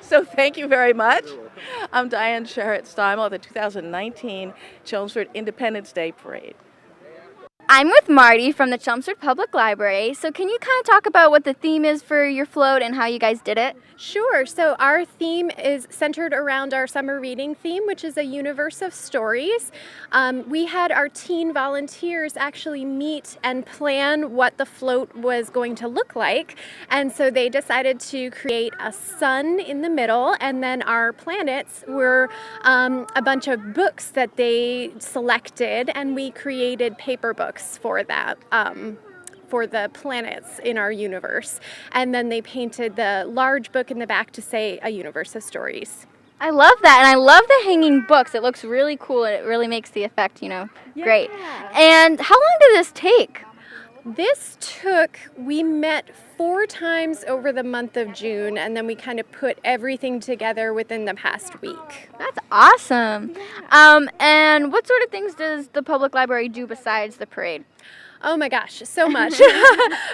So thank you very much. I'm Diane Sherritt-Steimel at the 2019 Chelmsford Independence Day Parade. I'm with Marty from the Chelmsford Public Library. So can you kind of talk about what the theme is for your float and how you guys did it? Sure. So our theme is centered around our summer reading theme, which is a universe of stories. We had our teen volunteers actually meet and plan what the float was going to look like. And so they decided to create a sun in the middle, and then our planets were a bunch of books that they selected, and we created paper books for that. For the planets in our universe. And then they painted the large book in the back to say a universe of stories. I love that, and I love the hanging books. It looks really cool, and it really makes the effect, great. And how long did this take? We met 4 times over the month of June, and then we kind of put everything together within the past week. That's awesome. And what sort of things does the public library do besides the parade? Oh my gosh, so much.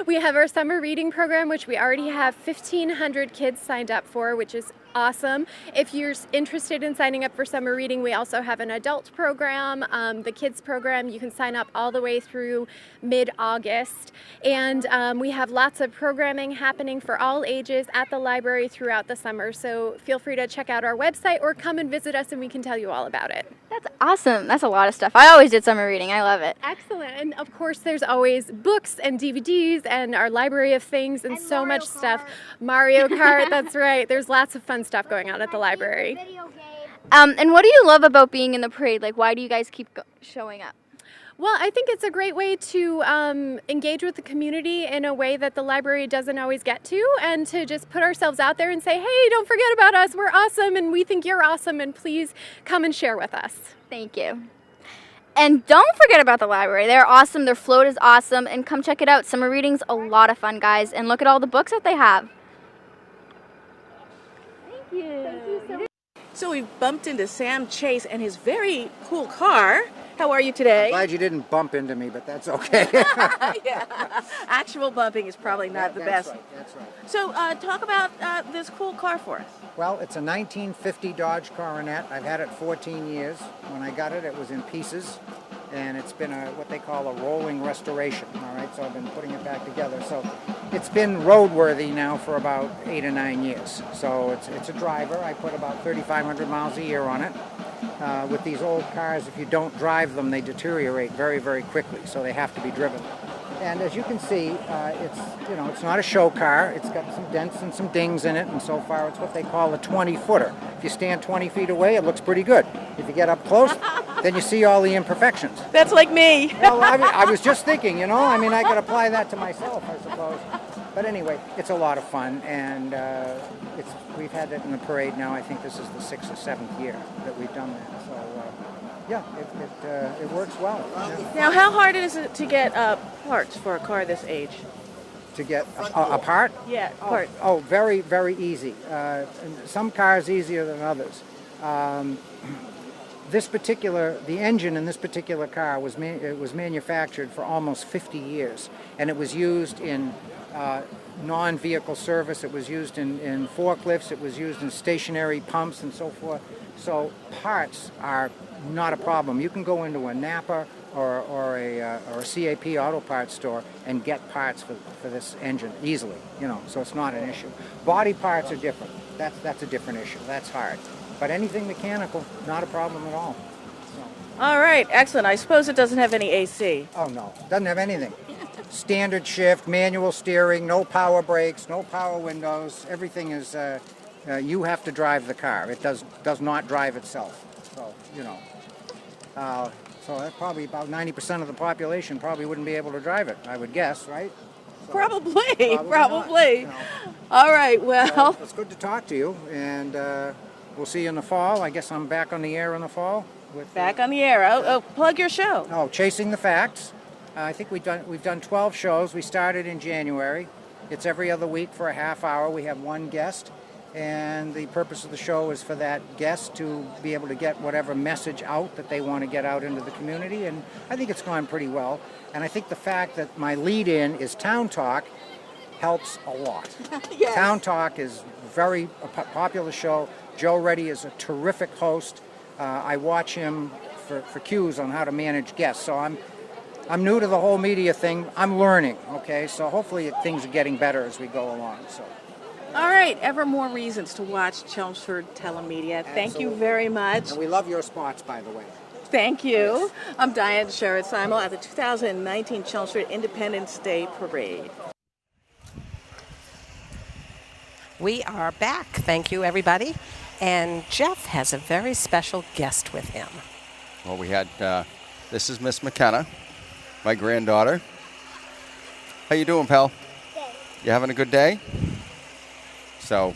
We have our summer reading program, which we already have 1,500 kids signed up for, which is awesome. If you're interested in signing up for summer reading, we also have an adult program, the kids program. You can sign up all the way through mid-August. And we have lots of programming happening for all ages at the library throughout the summer. So feel free to check out our website or come and visit us and we can tell you all about it. That's awesome. That's a lot of stuff. I always did summer reading. I love it. Excellent. And of course, there's always books and DVDs and our library of things and so much stuff. Mario Kart, that's right. There's lots of fun stuff going on at the library. And what do you love about being in the parade? Like, why do you guys keep showing up? Well, I think it's a great way to engage with the community in a way that the library doesn't always get to, and to just put ourselves out there and say, hey, don't forget about us. We're awesome, and we think you're awesome, and please come and share with us. Thank you. And don't forget about the library. They're awesome. Their float is awesome, and come check it out. Summer reading's a lot of fun, guys, and look at all the books that they have. Thank you. Thank you so much. So we bumped into Sam Chase and his very cool car. How are you today? I'm glad you didn't bump into me, but that's okay. Yeah. Actual bumping is probably not the best. Right, that's right. So talk about this cool car for us. Well, it's a 1950 Dodge Coronet. I've had it 14 years. When I got it, it was in pieces, and it's been what they call a rolling restoration. All right, so I've been putting it back together. So it's been roadworthy now for about 8 or 9 years. So it's a driver. I put about 3,500 miles a year on it. with these old cars, if you don't drive them, they deteriorate very, very quickly, so they have to be driven. And as you can see, it's not a show car. It's got some dents and some dings in it, and so far it's what they call a 20-footer. If you stand 20 feet away, it looks pretty good. If you get up close, then you see all the imperfections. That's like me. Well, I was just thinking, I could apply that to myself, I suppose. But anyway, it's a lot of fun, and we've had it in the parade now. I think this is the 6th or 7th year that we've done that. So, it works well. Now, how hard is it to get parts for a car this age? To get a part? Yeah, parts. Oh, very, very easy. Some cars easier than others. The engine in this particular car was manufactured for almost 50 years, and it was used in non-vehicle service. It was used in forklifts. It was used in stationary pumps and so forth. So parts are not a problem. You can go into a Napa or a CAP auto parts store and get parts for this engine easily. So it's not an issue. Body parts are different. That's a different issue. That's hard. But anything mechanical, not a problem at all. All right, excellent. I suppose it doesn't have any AC. Oh, no. Doesn't have anything. Standard shift, manual steering, no power brakes, no power windows. Everything is, you have to drive the car. It does not drive itself. So, so that's probably about 90% of the population probably wouldn't be able to drive it, I would guess, right? So, Probably. All right, well. It's good to talk to you, and we'll see you in the fall. I guess I'm back on the air in the fall. Back on the air. Oh, plug your show. Oh, Chasing the Facts. I think we've done 12 shows. We started in January. It's every other week for a half hour. We have one guest, and the purpose of the show is for that guest to be able to get whatever message out that they want to get out into the community, and I think it's gone pretty well. And I think the fact that my lead-in is Town Talk helps a lot. Yes. Town Talk is a very popular show. Joe Reddy is a terrific host. I watch him for cues on how to manage guests. So I'm new to the whole media thing. I'm learning, okay? So hopefully things are getting better as we go along. So. All right, ever more reasons to watch Chelmsford Telemedia. Thank you very much. And we love your spots, by the way. Thank you. I'm Diane Sherritt-Simel at the 2019 Chelmsford Independence Day Parade. We are back. Thank you, everybody. And Jeff has a very special guest with him. Well, we had, this is Miss McKenna, my granddaughter. How you doing, pal? Good. You having a good day? So,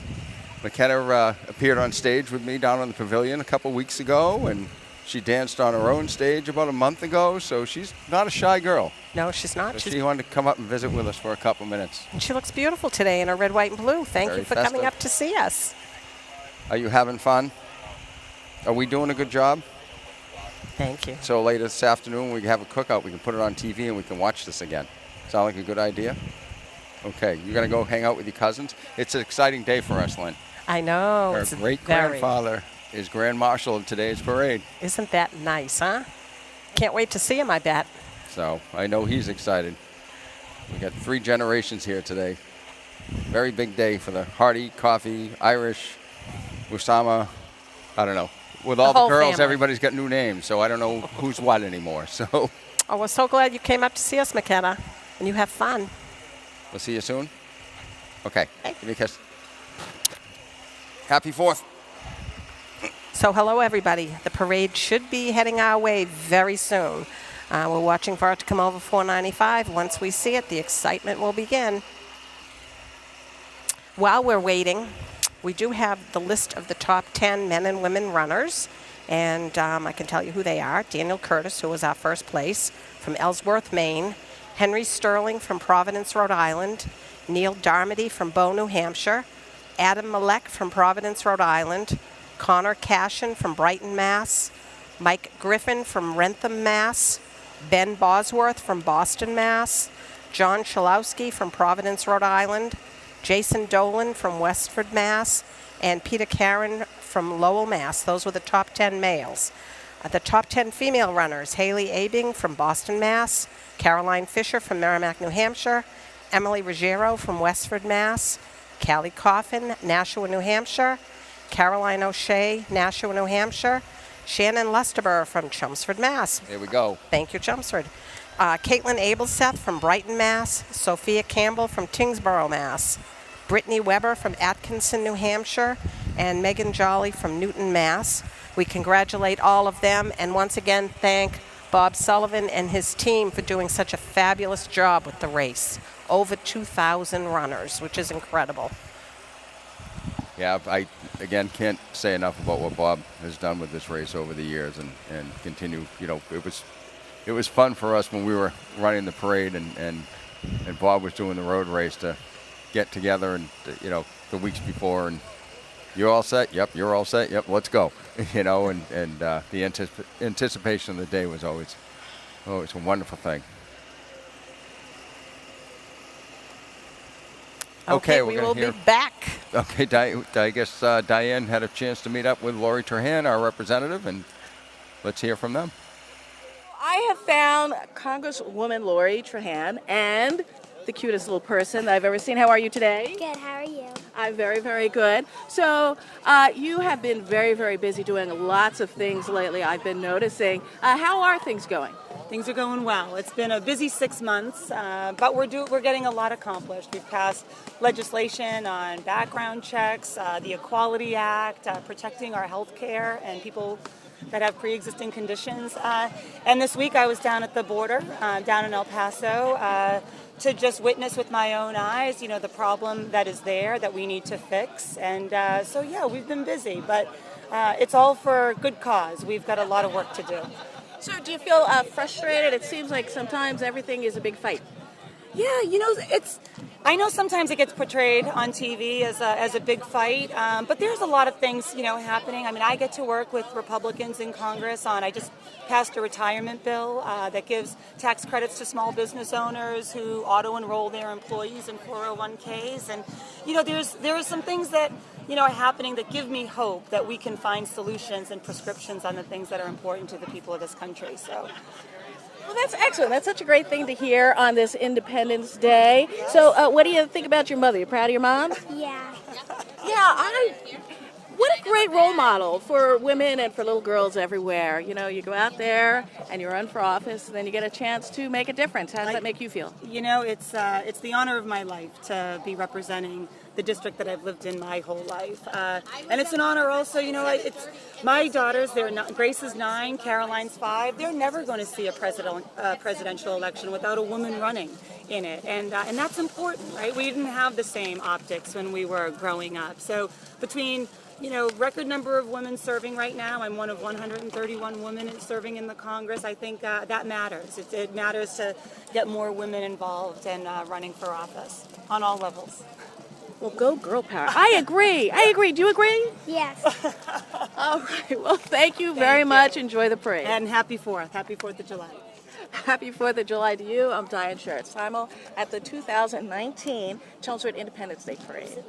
McKenna appeared on stage with me down on the pavilion a couple weeks ago, and she danced on her own stage about a month ago, so she's not a shy girl. No, she's not. So she wanted to come up and visit with us for a couple minutes. And she looks beautiful today in her red, white, and blue. Thank Very you for festive. coming up to see us. Are you having fun? Are we doing a good job? Thank you. So later this afternoon, we can have a cookout. We can put it on TV and we can watch this again. Sound like a good idea? Okay, you're going to go hang out with your cousins? It's an exciting day for us, Lynn. I know. Her great-grandfather is Grand Marshal of today's parade. Isn't that nice, huh? Can't wait to see him, I bet. So I know he's excited. We got 3 generations here today. Very big day for the Hardy, Coffee, Irish, Usama, I don't know. With all the girls, family. everybody's got new names, so I don't know who's what anymore. So Oh, we're so glad you came up to see us, McKenna. And you have fun. we'll see you soon. Okay, give me a kiss. Happy 4th. So hello, everybody. The parade should be heading our way very soon. We're watching for it to come over 495. Once we see it, the excitement will begin. While we're waiting, we do have the list of the top 10 men and women runners, and I can tell you who they are. Daniel Curtis, who was our first place, from Ellsworth, Maine. Henry Sterling from Providence, Rhode Island. Neil Darmody from Bow, New Hampshire. Adam Malek from Providence, Rhode Island. Connor Cashin from Brighton, Mass. Mike Griffin from Rentham, Mass. Ben Bosworth from Boston, Mass. John Chalowski from Providence, Rhode Island. Jason Dolan from Westford, Mass. And Peter Karen from Lowell, Mass. Those were the top 10 males. The top 10 female runners: Haley Abing from Boston, Mass. Caroline Fisher from Merrimack, New Hampshire. Emily Ruggiero from Westford, Mass. Callie Coffin, Nashua, New Hampshire. Caroline O'Shea, Nashua, New Hampshire. Shannon Lesteber from Chelmsford, Mass. There we go. Thank you, Chelmsford. Caitlin Abelseth from Brighton, Mass. Sophia Campbell from Tingsboro, Mass. Brittany Weber from Atkinson, New Hampshire. And Megan Jolly from Newton, Mass. We congratulate all of them and once again thank Bob Sullivan and his team for doing such a fabulous job with the race. Over 2,000 runners, which is incredible. Yeah, I, again, can't say enough about what Bob has done with this race over the years and continue. You know, it was fun for us when we were running the parade and Bob was doing the road race to get together and, you know, the weeks before and you're all set? Yep, you're all set? Yep, let's go. You know, and the anticipation of the day was always a wonderful thing. Okay, we're we gonna will hear. be back. Okay, I guess Diane had a chance to meet up with Lori Trahan, our representative, and let's hear from them. I have found Congresswoman Lori Trahan and the cutest little person that I've ever seen. How are you today? Good, how are you? I'm very, very good. So you have been very, very busy doing lots of things lately, I've been noticing. How are things going? Things are going well. It's been a busy 6 months, but we're getting a lot accomplished. We've passed legislation on background checks, the Equality Act, protecting our health care and people that have pre-existing conditions. And this week I was down at the border, down in El Paso, to just witness with my own eyes, you know, the problem that is there that we need to fix. And so, yeah, we've been busy, but it's all for good cause. We've got a lot of work to do. So do you feel frustrated? It seems like sometimes everything is a big fight. Yeah, you know, I know sometimes it gets portrayed on TV as a big fight, but there's a lot of things, you know, happening. I mean, I get to work with Republicans in Congress I just passed a retirement bill that gives tax credits to small business owners who auto-enroll their employees in 401ks. And, you know, there are some things that, you know, are happening that give me hope that we can find solutions and prescriptions on the things that are important to the people of this country. So. Well, that's excellent. That's such a great thing to hear on this Independence Day. So what do you think about your mother? You proud of your mom? Yeah. What a great role model for women and for little girls everywhere. You know, you go out there and you run for office and then you get a chance to make a difference. How does that make you feel? You know, it's the honor of my life to be representing the district that I've lived in my whole life. And it's an honor also, you know, it's my daughters, Grace is 9, Caroline's 5. They're never going to see a presidential election without a woman running in it. And that's important, right? We didn't have the same optics when we were growing up. So between, you know, record number of women serving right now, I'm one of 131 women serving in the Congress. I think that matters. It matters to get more women involved and running for office on all levels. Well, go girl power. I agree. Do you agree? Yes. All right. Well, thank you very much. Enjoy the parade. And happy 4th. Happy 4th of July. Happy 4th of July to you. I'm Diane Sherritt-Simel at the 2019 Chelmsford Independence Day Parade.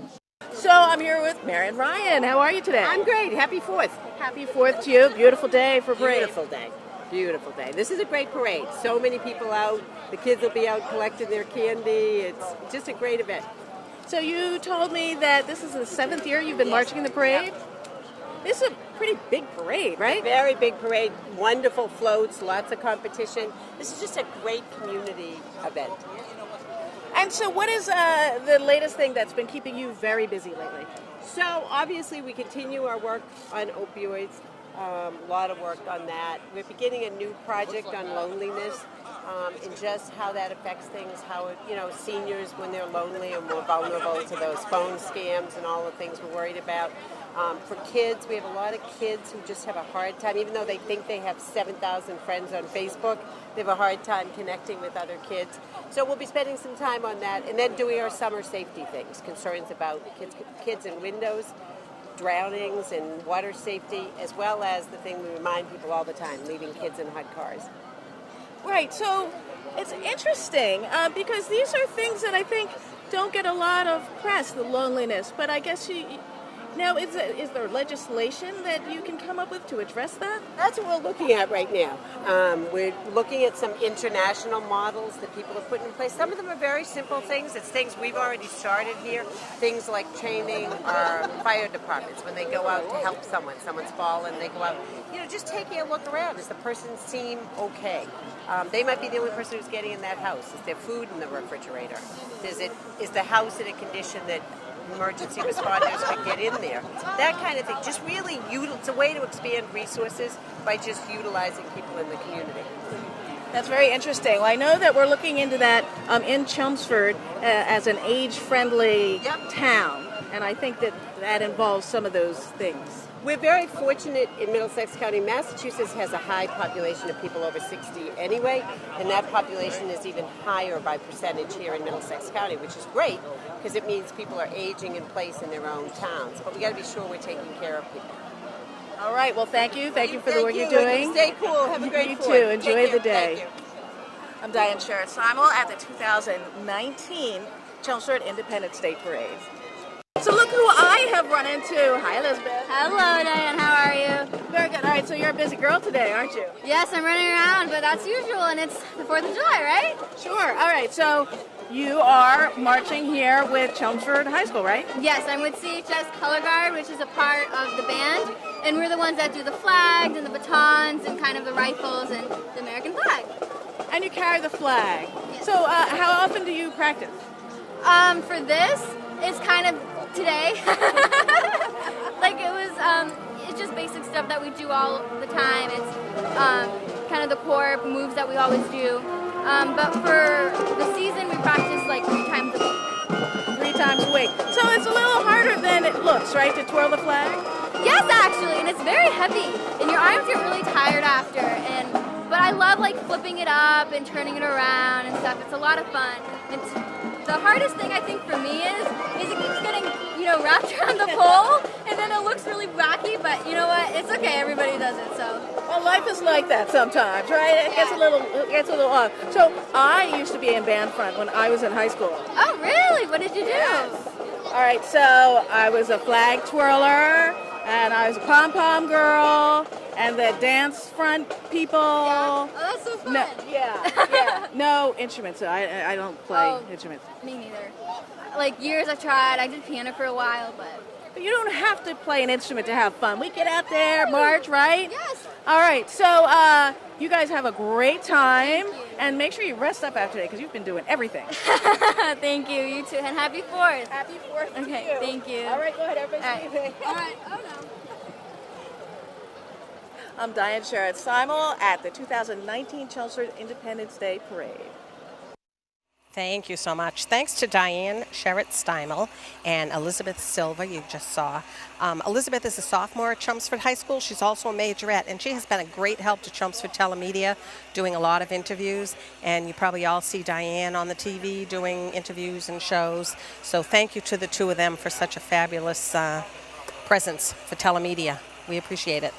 So I'm here with Marion Ryan. How are you today? I'm great. Happy 4th. Happy 4th to you. Beautiful day for parade. Beautiful day. Beautiful day. This is a great parade. So many people out. The kids will be out collecting their candy. It's just a great event. So you told me that this is the 7th year you've been marching in the parade? Yep. This is a pretty big parade, right? Very big parade. Wonderful floats, lots of competition. This is just a great community event. And so what is the latest thing that's been keeping you very busy lately? So obviously we continue our work on opioids. A lot of work on that. We're beginning a new project on loneliness and just how that affects things, how, you know, seniors when they're lonely and more vulnerable to those phone scams and all the things we're worried about. For kids, we have a lot of kids who just have a hard time, even though they think they have 7,000 friends on Facebook, they have a hard time connecting with other kids. So we'll be spending some time on that and then doing our summer safety things, concerns about kids in windows, drownings and water safety, as well as the thing we remind people all the time, leaving kids in hot cars. Right, so it's interesting because these are things that I think don't get a lot of press, the loneliness, but I guess Now, is there legislation that you can come up with to address that? That's what we're looking at right now. We're looking at some international models that people have put in place. Some of them are very simple things. It's things we've already started here. Things like training our fire departments when they go out to help someone's fallen, they go out, just taking a look around. Does the person seem okay? They might be the only person who's getting in that house. Is there food in the refrigerator? Is the house in a condition that emergency responders could get in there? That kind of thing. Just really, it's a way to expand resources by just utilizing people in the community. That's very interesting. Well, I know that we're looking into that in Chelmsford as an age-friendly town, and I think that involves some of those things. We're very fortunate in Middlesex County. Massachusetts has a high population of people over 60 anyway, and that population is even higher by percentage here in Middlesex County, which is great because it means people are aging in place in their own towns. But we got to be sure we're taking care of people. All right. Well, thank you. Thank you for the work you're doing. Stay cool. Have a great You Fourth. too. Enjoy Take the care. day. Thank you. I'm Diane Sherritt-Simel at the 2019 Chelmsford Independence Day Parade. So look who I have run into. Hi, Elizabeth. Hello, Diane. How are you? Very good. All right, so you're a busy girl today, aren't you? Yes, I'm running around, but that's usual, and it's the 4th of July, right? Sure. All right, so you are marching here with Chelmsford High School, right? Yes, I'm with CHS Color Guard, which is a part of the band, and we're the ones that do the flags and the batons and kind of the rifles and the American flag. And you carry the flag. Yes. So how often do you practice? For this, it's kind of today. Like it's just basic stuff that we do all the time. It's kind of the core moves that we always do. But for the season, we practice like 3 times a week. 3 times a week. So it's a little harder than it looks, right, to twirl the flag? Yes, actually, and it's very heavy, and your arms get really tired after. But I love like flipping it up and turning it around and stuff. It's a lot of fun. The hardest thing I think for me is it keeps getting wrapped around the pole, and then it looks really wacky. But you know what? It's okay. Everybody does it. So. Well, life is like that sometimes, right? It gets a little odd. So I used to be in band front when I was in high school. Oh, really? What did you do? Yes. All right, so I was a flag twirler, and I was a pom-pom girl, and the dance front people. Yeah. Oh, that's so fun. No, yeah. No instruments. I don't play instruments. Me neither. Like years I tried. I did piano for a while, but you don't have to play an instrument to have fun. We get out there, march, right? Yes. All right, so you guys have a great time, and make sure you rest up after today because you've been doing everything. Thank you. You too, and happy 4th. Happy 4th. Okay. To you. Thank you. All right, go ahead, everybody. All right. All right. Oh no. I'm Diane Sherritt-Simel at the 2019 Chelmsford Independence Day Parade. Thank you so much. Thanks to Diane Sherritt-Simel and Elizabeth Silva, you just saw. Elizabeth is a sophomore at Chelmsford High School. She's also a majorette, and she has been a great help to Chelmsford Telemedia, doing a lot of interviews. And you probably all see Diane on the TV doing interviews and shows. So thank you to the two of them for such a fabulous presence for Telemedia. We appreciate it.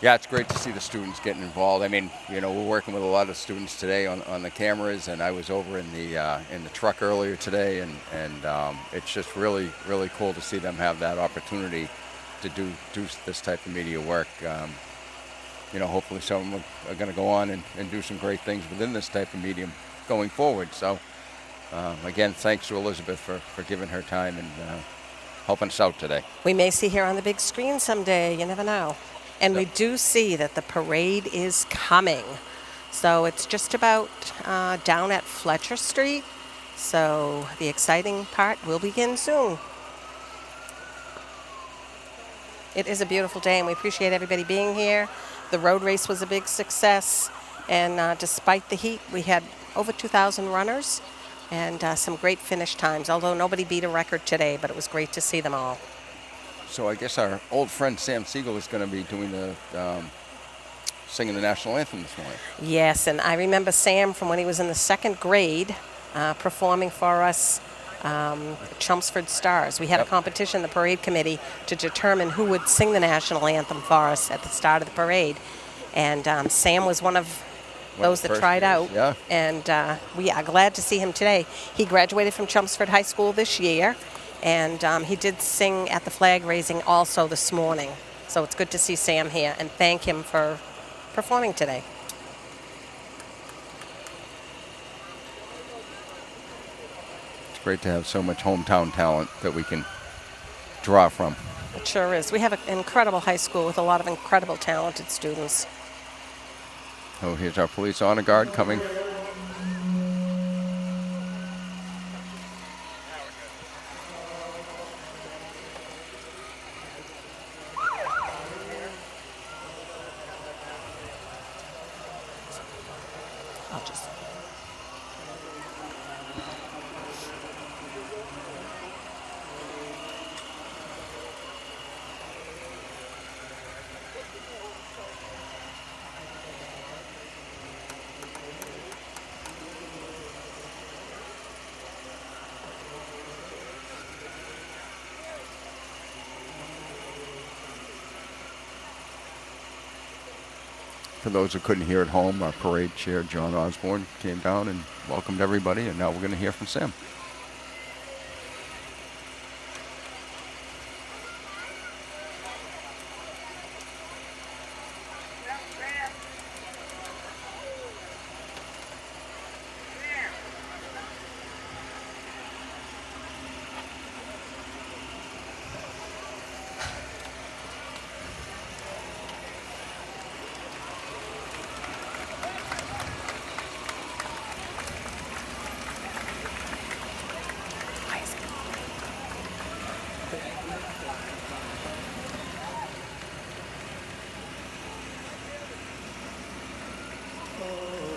Yeah, it's great to see the students getting involved. I mean, we're working with a lot of students today on the cameras, and I was over in the truck earlier today, and it's just really, really cool to see them have that opportunity to do this type of media work. Hopefully some of them are going to go on and do some great things within this type of medium going forward. So, again, thanks to Elizabeth for giving her time and helping us out today. We may see her on the big screen someday. You never know. And we do see that the parade is coming. So it's just about down at Fletcher Street. So the exciting part will begin soon. It is a beautiful day, and we appreciate everybody being here. The road race was a big success. And despite the heat, we had over 2,000 runners and some great finish times, although nobody beat a record today, but it was great to see them all. So I guess our old friend Sam Siegel is going to be doing the singing the national anthem this morning. Yes, and I remember Sam from when he was in the 2nd grade performing for us Chelmsford Stars. We had a competition, the parade committee, to determine who would sing the national anthem for us at the start of the parade. And Sam was one of those that tried out. Yeah. And we are glad to see him today. He graduated from Chelmsford High School this year. And he did sing at the flag raising also this morning. So it's good to see Sam here and thank him for performing today. It's great to have so much hometown talent that we can draw from. It sure is. We have an incredible high school with a lot of incredible talented students. Oh, here's our police honor guard coming. I'll just... For those who couldn't hear at home, our parade chair, John Osborne, came down and welcomed everybody, and now we're going to hear from Sam.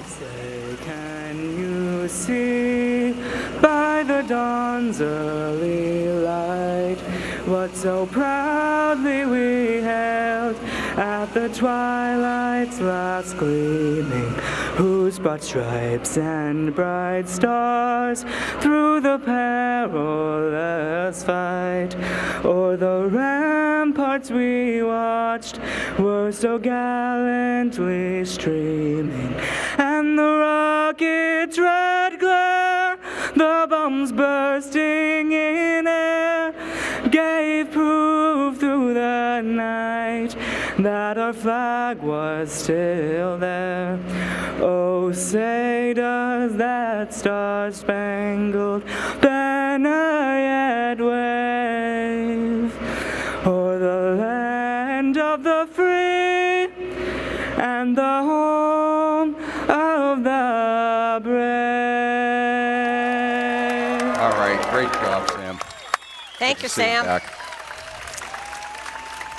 Say, can you see by the dawn's early light what so proudly we held at the twilight's last gleaming, whose broad stripes and bright stars through the perilous fight o'er the ramparts we watched were so gallantly streaming, and the rocket's red glare, the bombs bursting in air, gave proof through the night that our flag was still there. Oh, say does that star-spangled banner yet wave o'er the land of the free and the home of the brave. All right, great job, Sam. Thank Good you, to see you Sam. back.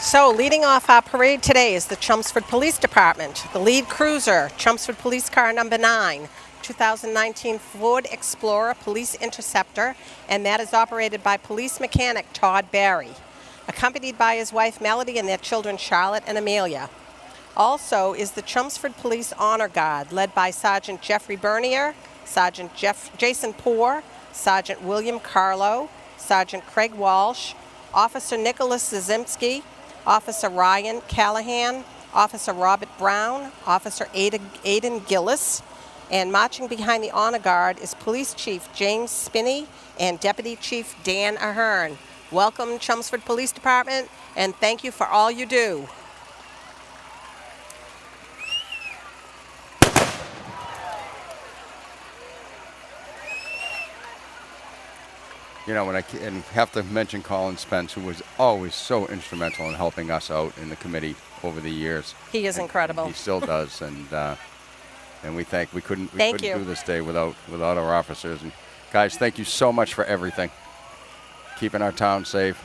So, leading off our parade today is the Chelmsford Police Department. The lead cruiser, Chelmsford Police Car Number 9, 2019 Ford Explorer Police Interceptor, and that is operated by police mechanic Todd Barry, accompanied by his wife Melody and their children Charlotte and Amelia. Also is the Chelmsford Police Honor Guard, led by Sergeant Jeffrey Bernier, Sergeant Jason Poore, Sergeant William Carlo, Sergeant Craig Walsh, Officer Nicholas Zimsky, Officer Ryan Callahan, Officer Robert Brown, Officer Aidan Gillis, and marching behind the Honor Guard is Police Chief James Spinney and Deputy Chief Dan Ahern. Welcome, Chelmsford Police Department, and thank you for all you do. You know, and have to mention Colin Spence, who was always so instrumental in helping us out in the committee over the years. He is incredible. He still does, and we couldn't Thank you. do this day without our officers. And guys, thank you so much for everything, keeping our town safe.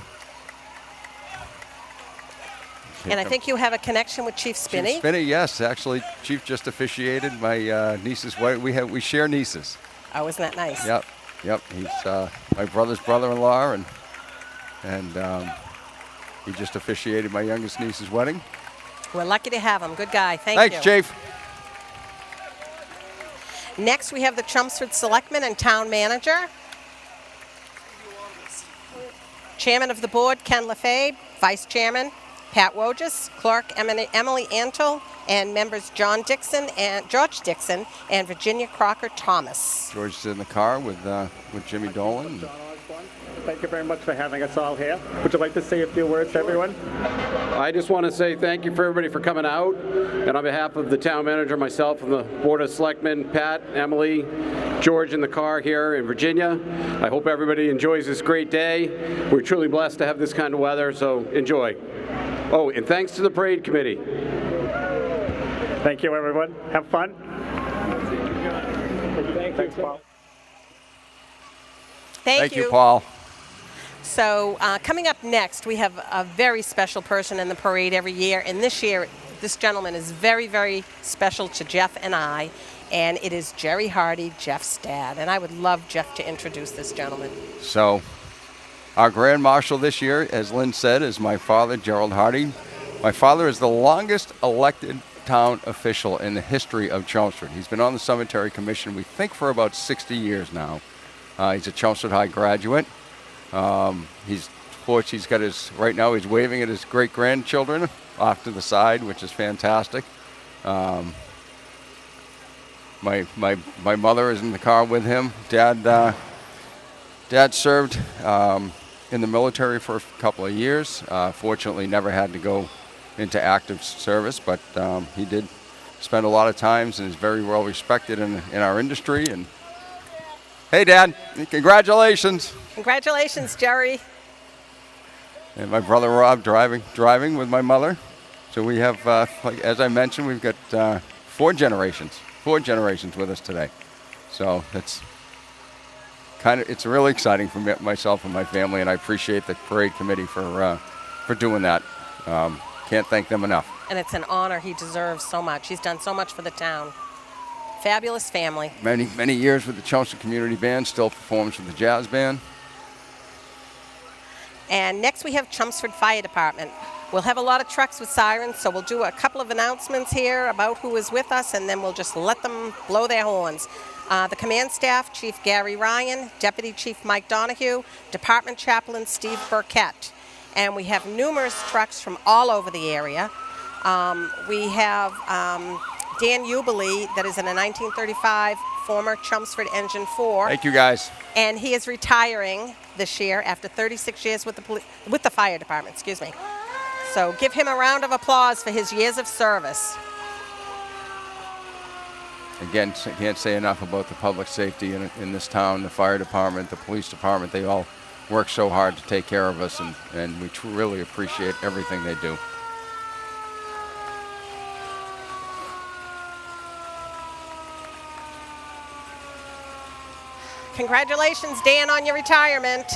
And I think you have a connection with Chief Spinney. Chief Spinney, yes, actually, Chief just officiated my niece's wedding. We share nieces. Oh, isn't that nice? Yep. He's my brother's brother-in-law, and he just officiated my youngest niece's wedding. We're lucky to have him. Good guy. Thanks, Chief. Next, we have the Chelmsford Selectman and Town Manager. Chairman of the Board, Ken Lefebvre. Vice Chairman, Pat Wojcik. Clerk, Emily Antle. And members George Dixon and Virginia Crocker Thomas. George is in the car with Jimmy Dolan. Thank you very much for having us all here. Would you like to say a few words to everyone? I just want to say thank you for everybody for coming out. And on behalf of the town manager, myself, and the Board of Selectmen, Pat, Emily, George in the car here in Virginia, I hope everybody enjoys this great day. We're truly blessed to have this kind of weather, so enjoy. Oh, and thanks to the parade committee. Thank you, everyone. Have fun. Thanks, Paul. Thank you, Paul. So coming up next, we have a very special person in the parade every year. And this year, this gentleman is very, very special to Jeff and I. And it is Jerry Hardy, Jeff's dad. And I would love Jeff to introduce this gentleman. So our Grand Marshal this year, as Lynn said, is my father, Gerald Hardy. My father is the longest elected town official in the history of Chelmsford. He's been on the Cemetery Commission, we think, for about 60 years now. He's a Chelmsford High graduate. He's got his, right now he's waving at his great-grandchildren off to the side, which is fantastic. My mother is in the car with him. Dad served in the military for a couple of years. Fortunately, never had to go into active service, but he did spend a lot of times and is very well respected in our industry. And hey, Dad, congratulations. Congratulations, Jerry. And my brother Rob driving with my mother. So we have, like, as I mentioned, we've got four generations with us today. So it's really exciting for myself and my family, and I appreciate the parade committee for doing that. Can't thank them enough. And it's an honor. He deserves so much. He's done so much for the town. Fabulous family. Many years with the Chelmsford Community Band, still performs with the jazz band. And next we have Chelmsford Fire Department. We'll have a lot of trucks with sirens, so we'll do a couple of announcements here about who is with us, and then we'll just let them blow their horns. The command staff, Chief Gary Ryan, Deputy Chief Mike Donahue, Department Chaplain Steve Burkett. And we have numerous trucks from all over the area. We have Dan Jubilee, that is in a 1935 former Chelmsford Engine 4. Thank you, guys. And he is retiring this year after 36 years with the fire department, excuse me. So give him a round of applause for his years of service. Again, can't say enough about the public safety in this town, the fire department, the police department. They all work so hard to take care of us, and we really appreciate everything they do. Congratulations, Dan, on your retirement.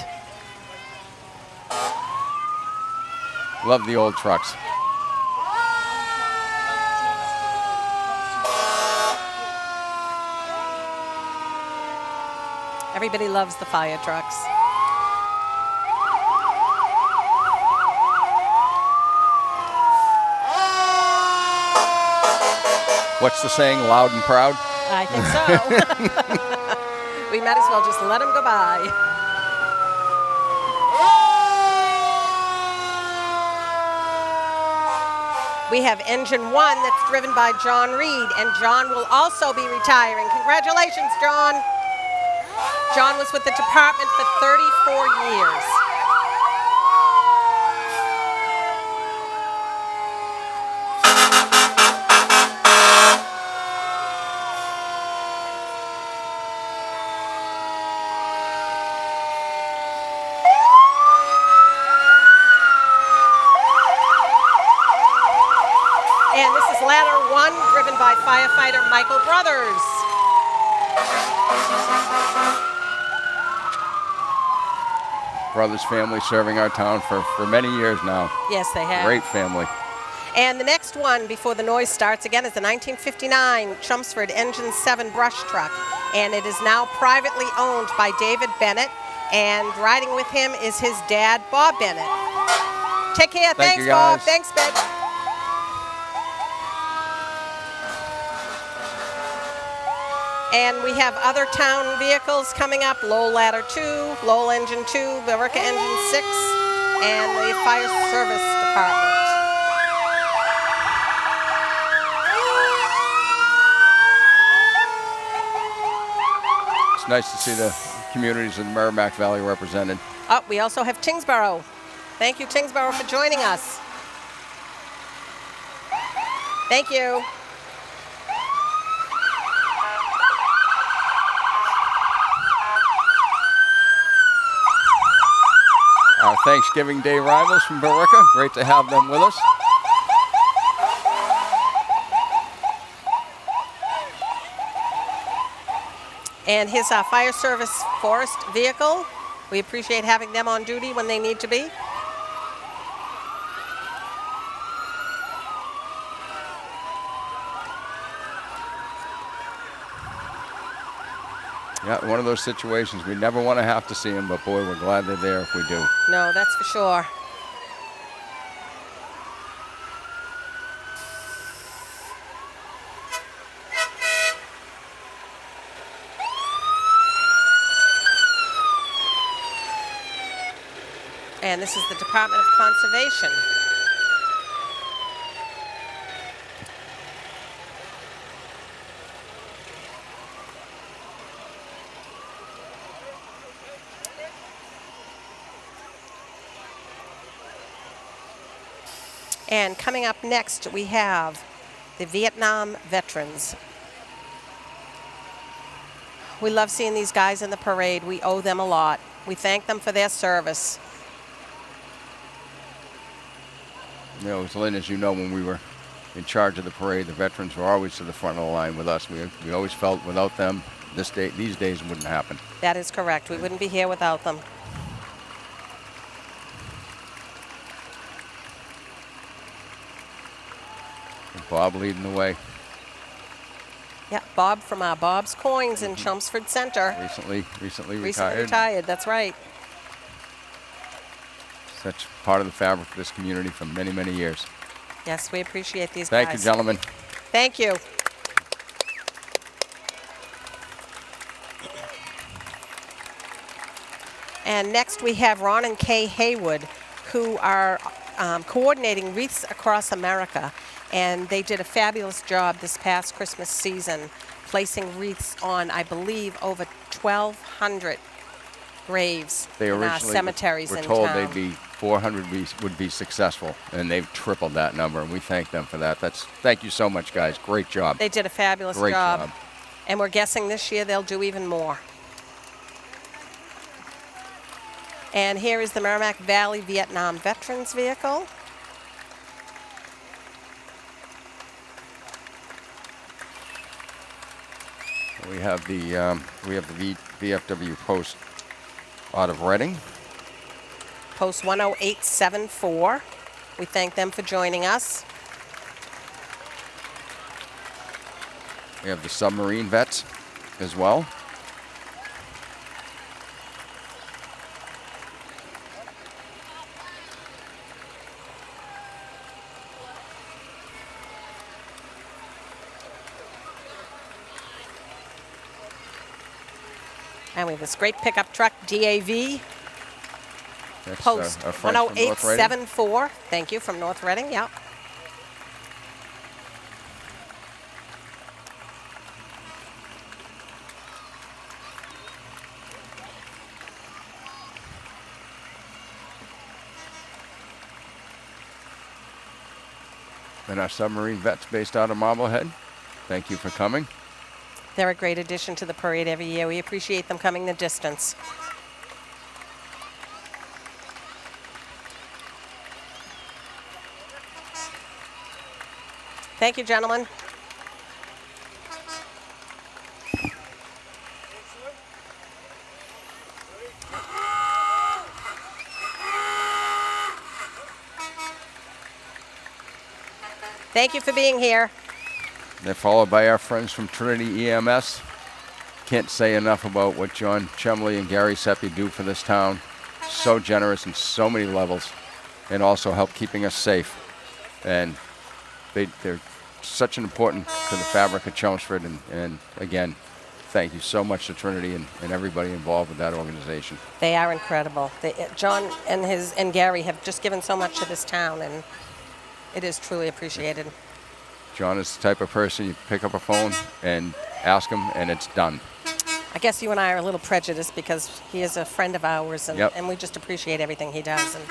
Love the old trucks. Everybody loves the fire trucks. What's the saying, loud and proud? I think so. We might as well just let them go by. We have Engine 1 that's driven by John Reed, and John will also be retiring. Congratulations, John. John was with the department for 34 years. And this is Ladder 1, driven by firefighter Michael Brothers. Brothers family serving our town for many years now. Yes, they have. Great family. And the next one before the noise starts again is the 1959 Chelmsford Engine 7 brush truck. And it is now privately owned by David Bennett. And riding with him is his dad, Bob Bennett. Take care. Thank Thanks, you, Bob. guys. Thanks, Ben. And we have other town vehicles coming up, Lowell Ladder 2, Lowell Engine 2, Billerica Engine 6, and the Fire Service Department. It's nice to see the communities in the Merrimack Valley represented. Oh, we also have Tingsboro. Thank you, Tingsboro, for joining us. Thank you. Our Thanksgiving Day rivals from Billerica. Great to have them with us. And his fire service forest vehicle. We appreciate having them on duty when they need to be. Yeah, one of those situations we never want to have to see them, but boy, we're glad they're there if we do. No, that's for sure. And this is the Department of Conservation. And coming up next, we have the Vietnam veterans. We love seeing these guys in the parade. We owe them a lot. We thank them for their service. You know, Lynn, as you know, when we were in charge of the parade, the veterans were always to the front of the line with us. We always felt without them, these days wouldn't happen. That is correct. We wouldn't be here without them. And Bob leading the way. Yeah, Bob from Bob's Coins in Chelmsford Center. Recently Recently retired. retired, that's right. Such part of the fabric of this community for many, many years. Yes, we appreciate these Thank guys. you, gentlemen. Thank you. And next we have Ron and Kay Haywood, who are coordinating Wreaths Across America. And they did a fabulous job this past Christmas season, placing wreaths on, I believe, over 1,200 graves They in our originally cemeteries were in told town. they'd be 400 would be successful, and they've tripled that number, and we thank them for that. Thank you so much, guys. Great job. They did a fabulous Great job. And we're guessing this year they'll do even more. And here is the Merrimack Valley Vietnam Veterans Vehicle. We have the VFW post out of Reading. Post 10874. We thank them for joining us. We have the submarine vets as well. And we have this great pickup truck, DAV. That's Post our friends from North Reading. 10874. Thank you, from North Reading, yep. And our submarine vets based out of Marblehead. Thank you for coming. They're a great addition to the parade every year. We appreciate them coming the distance. Thank you, gentlemen. Thank you for being here. They're followed by our friends from Trinity EMS. Can't say enough about what John Chumley and Gary Seppi do for this town. So generous in so many levels, and also help keeping us safe. And they're such an important to the fabric of Chelmsford. And again, thank you so much to Trinity and everybody involved with that organization. They are incredible. John and Gary have just given so much to this town, and it is truly appreciated. John is the type of person you pick up a phone and ask him, and it's done. I guess you and I are a little prejudiced because he is a friend of ours, and, Yep. and we just appreciate everything he does. And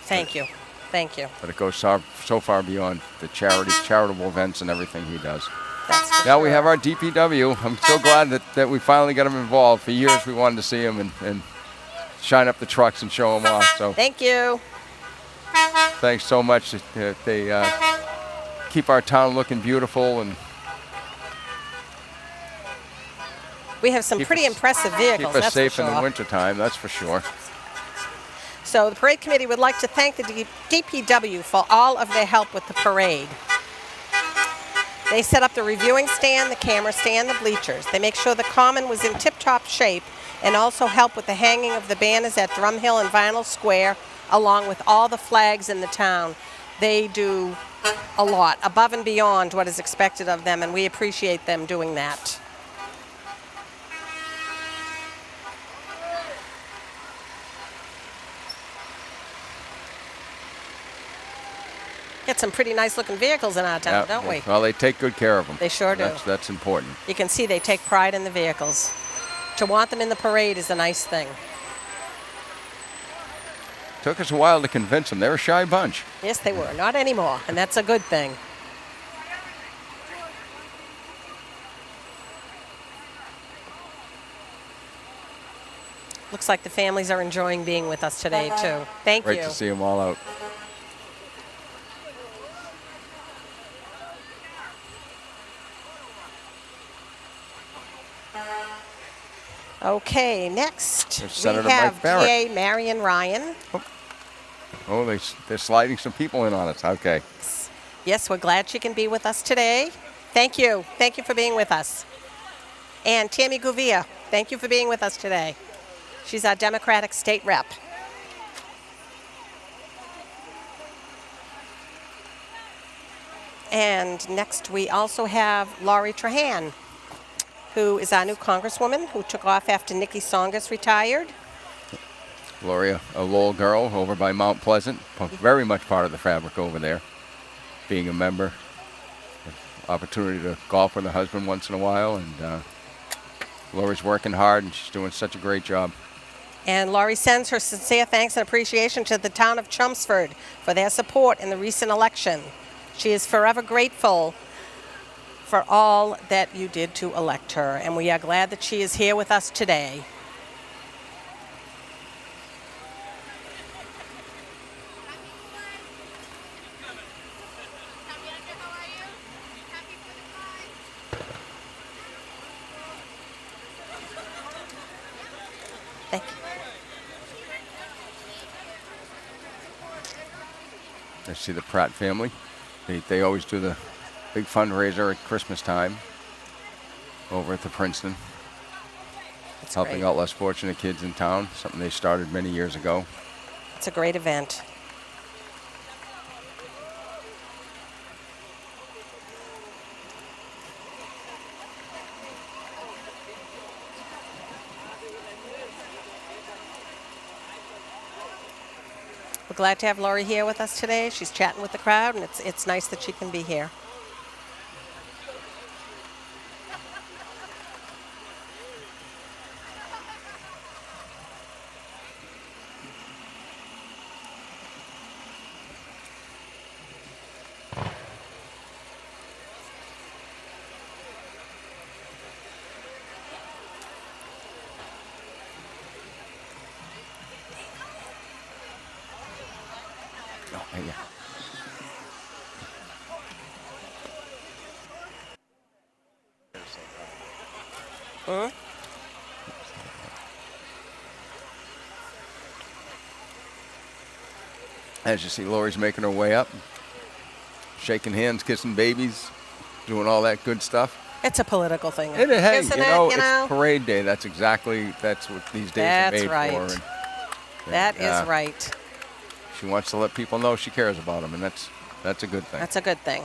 thank you. Thank you. But it goes so far beyond the charitable events and everything he does. That's for Now sure. we have our DPW. I'm so glad that we finally got him involved. For years we wanted to see him and shine up the trucks and show them off. So Thank you. thanks so much. They keep our town looking beautiful and We have some pretty impressive vehicles, keep us that's safe for in the sure. wintertime, that's for sure. So the parade committee would like to thank the DPW for all of their help with the parade. They set up the reviewing stand, the camera stand, the bleachers. They make sure the common was in tip-top shape and also help with the hanging of the banners at Drum Hill and Vinyl Square, along with all the flags in the town. They do a lot, above and beyond what is expected of them, and we appreciate them doing that. Get some pretty nice looking vehicles in our town, Yeah, don't we? Well, they take good care of them. They sure do. That's important. You can see they take pride in the vehicles. To want them in the parade is a nice thing. Took us a while to convince them. They're a shy bunch. Yes, they were. Not anymore, and that's a good thing. Looks like the families are enjoying being with us today, too. Thank Great you. to see them all out. Okay, next There's we Senator have Mike Barrett. GA Marion Ryan. Oh, they're sliding some people in on us. Okay. Yes, we're glad she can be with us today. Thank you. Thank you for being with us. And Tammy Gouveia, thank you for being with us today. She's our Democratic state rep. And next we also have Laurie Trahan, who is our new congresswoman who took off after Nikki Songus retired. Gloria, a Lowell girl over by Mount Pleasant, very much part of the fabric over there, being a member. Opportunity to golf with her husband once in a while, and Lori's working hard, and she's doing such a great job. And Laurie sends her sincere thanks and appreciation to the town of Chelmsford for their support in the recent election. She is forever grateful for all that you did to elect her, and we are glad that she is here with us today. Thank you. I see the Pratt family. They always do the big fundraiser at Christmas time over at the Princeton. That's helping great. out less fortunate kids in town, something they started many years ago. It's a great event. We're glad to have Laurie here with us today. She's chatting with the crowd, and it's nice that she can be here. Oh, yeah. Huh? As you see, Lori's making her way up, shaking hands, kissing babies, doing all that good stuff. It's a political thing. Hey, Isn't you it, know, you know? it's parade day. That's what these days That's are made right. for. And, That is right. She wants to let people know she cares about them, and that's a good thing. That's a good thing.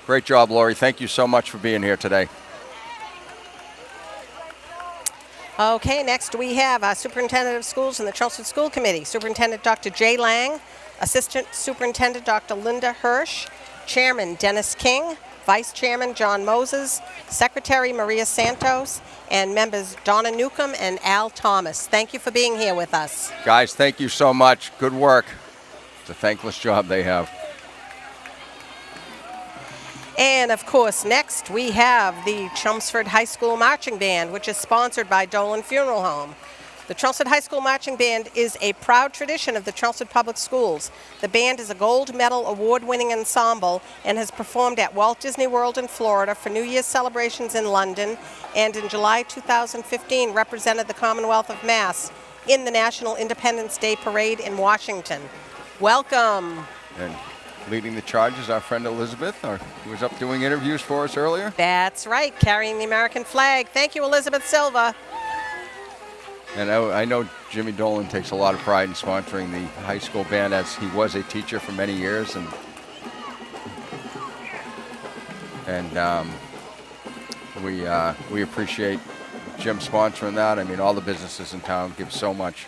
Great job, Lori. Thank you so much for being here today. Okay, next we have our Superintendent of Schools and the Chelmsford School Committee. Superintendent Dr. Jay Lang, Assistant Superintendent Dr. Linda Hirsch, Chairman Dennis King, Vice Chairman John Moses, Secretary Maria Santos, and members Donna Newcomb and Al Thomas. Thank you for being here with us. Guys, thank you so much. Good work. It's a thankless job they have. And of course, next we have the Chelmsford High School Marching Band, which is sponsored by Dolan Funeral Home. The Chelmsford High School Marching Band is a proud tradition of the Chelmsford Public Schools. The band is a gold medal award-winning ensemble and has performed at Walt Disney World in Florida for New Year's celebrations in London, and in July 2015 represented the Commonwealth of Mass in the National Independence Day Parade in Washington. Welcome. And leading the charge is our friend Elizabeth, who was up doing interviews for us earlier. That's right, carrying the American flag. Thank you, Elizabeth Silva. And I know Jimmy Dolan takes a lot of pride in sponsoring the high school band, as he was a teacher for many years, and we appreciate Jim sponsoring that. I mean, all the businesses in town give so much.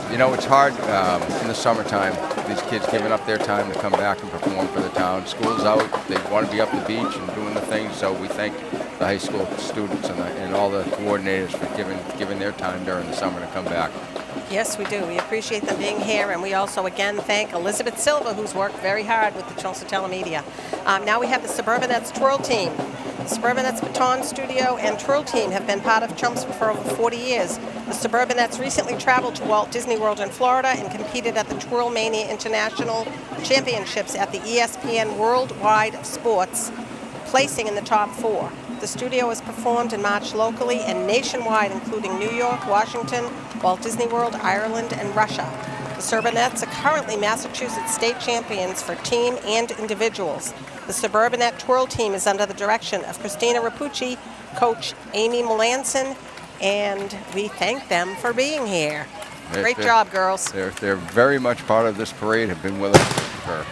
You know, it's hard in the summertime, these kids giving up their time to come back and perform for the town. School's out, they want to be up the beach and doing the things, so we thank the high school students and all the coordinators for giving their time during the summer to come back. Yes, we do. We appreciate them being here, and we also, again, thank Elizabeth Silva, who's worked very hard with the Chelmsford Telemedia. Now we have the Suburbanettes Twirl Team. The Suburbanettes Baton Studio and Twirl Team have been part of Chelmsford for over 40 years. The Suburbanettes recently traveled to Walt Disney World in Florida and competed at the Twirl Mania International Championships at the ESPN Worldwide of Sports, placing in the top 4. The studio has performed and marched locally and nationwide, including New York, Washington, Walt Disney World, Ireland, and Russia. The Suburbanettes are currently Massachusetts state champions for team and individuals. The Suburbanette Twirl Team is under the direction of Christina Rapucci, Coach Amy Melanson, and we thank them for being here. Great job, girls. They're very much part of this parade, have been with us for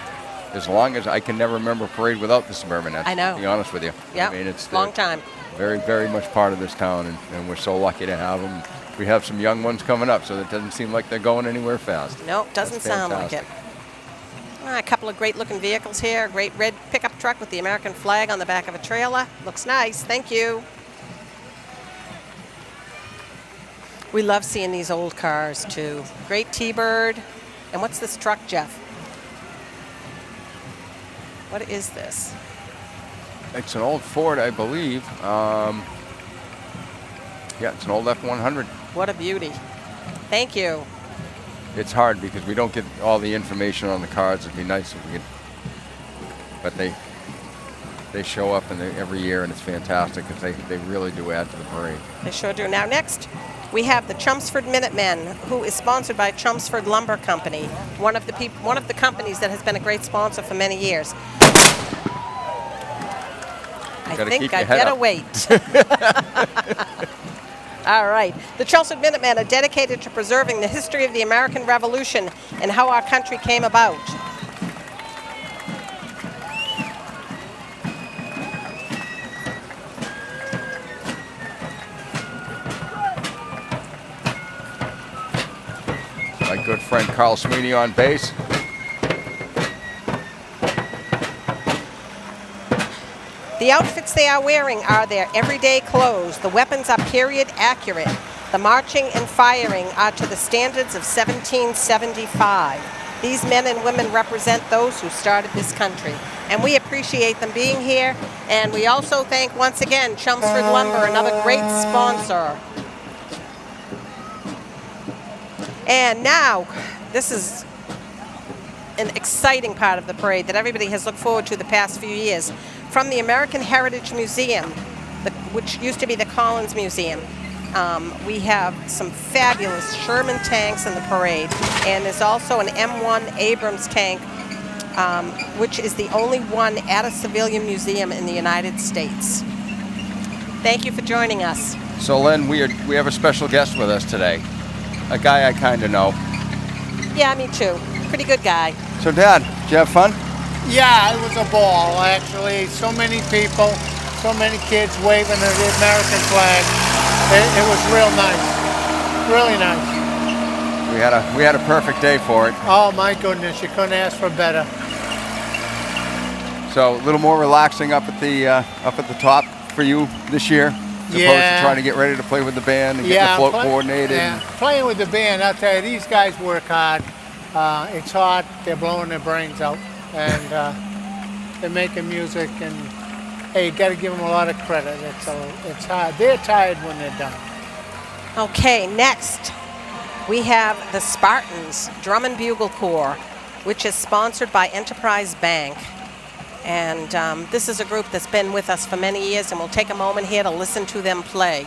as long as I can never remember a parade without the Suburbanettes. I know. To be honest with you. Yeah, I mean, it's long time. Very, very much part of this town, and we're so lucky to have them. We have some young ones coming up, so it doesn't seem like they're going anywhere fast. Nope, doesn't sound like it. A couple of great-looking vehicles here. A great red pickup truck with the American flag on the back of a trailer. Looks nice. Thank you. We love seeing these old cars, too. Great T-Bird. And what's this truck, Jeff? What is this? It's an old Ford, I believe. Yeah, it's an old F-100. What a beauty. Thank you. It's hard because we don't get all the information on the cars. It'd be nice if we could, but they show up every year, and it's fantastic because they really do add to the parade. They sure do. Now next, we have the Chelmsford Minutemen, who is sponsored by Chelmsford Lumber Company, one of the companies that has been a great sponsor for many years. I think I better wait. All right. The Chelmsford Minutemen are dedicated to preserving the history of the American Revolution and how our country came about. My good friend Carl Sweeney on bass. The outfits they are wearing are their everyday clothes. The weapons are period accurate. The marching and firing are to the standards of 1775. These men and women represent those who started this country, and we appreciate them being here. And we also thank, once again, Chelmsford Lumber, another great sponsor. And now, this is an exciting part of the parade that everybody has looked forward to the past few years. From the American Heritage Museum, which used to be the Collins Museum, we have some fabulous Sherman tanks in the parade, and there's also an M1 Abrams tank, which is the only one at a civilian museum in the United States. Thank you for joining us. So, Lynn, we have a special guest with us today, a guy I kind of know. Yeah, me too. Pretty good guy. So, Dad, did you have fun? Yeah, it was a ball, actually. So many people, so many kids waving the American flag. It was real nice. Really nice. We had a perfect day for it. Oh, my goodness. You couldn't ask for better. So, a little more relaxing up at the top for you this year, as opposed to trying to get ready to play with the band and get the float coordinated. Yeah, playing with the band, I'll tell you, these guys work hard. It's hard. They're blowing their brains out. And they're making music, and hey, you got to give them a lot of credit. It's hard. They're tired when they're done. Okay, next we have the Spartans Drum and Bugle Corps, which is sponsored by Enterprise Bank. And this is a group that's been with us for many years, and we'll take a moment here to listen to them play.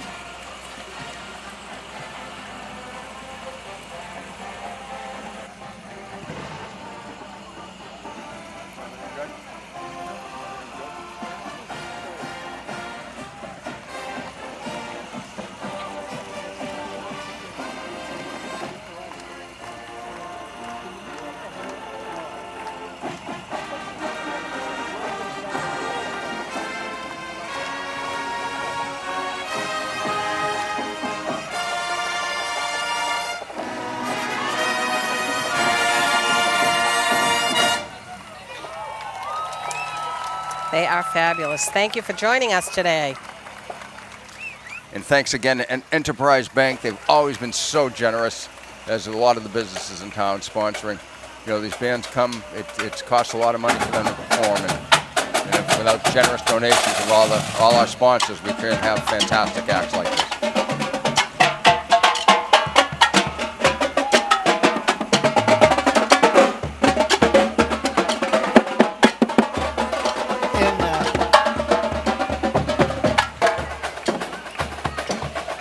They are fabulous. Thank you for joining us today. And thanks again to Enterprise Bank. They've always been so generous, as a lot of the businesses in town sponsoring. You know, these bands come, it costs a lot of money for them to perform, and without generous donations of all our sponsors, we couldn't have fantastic acts like this.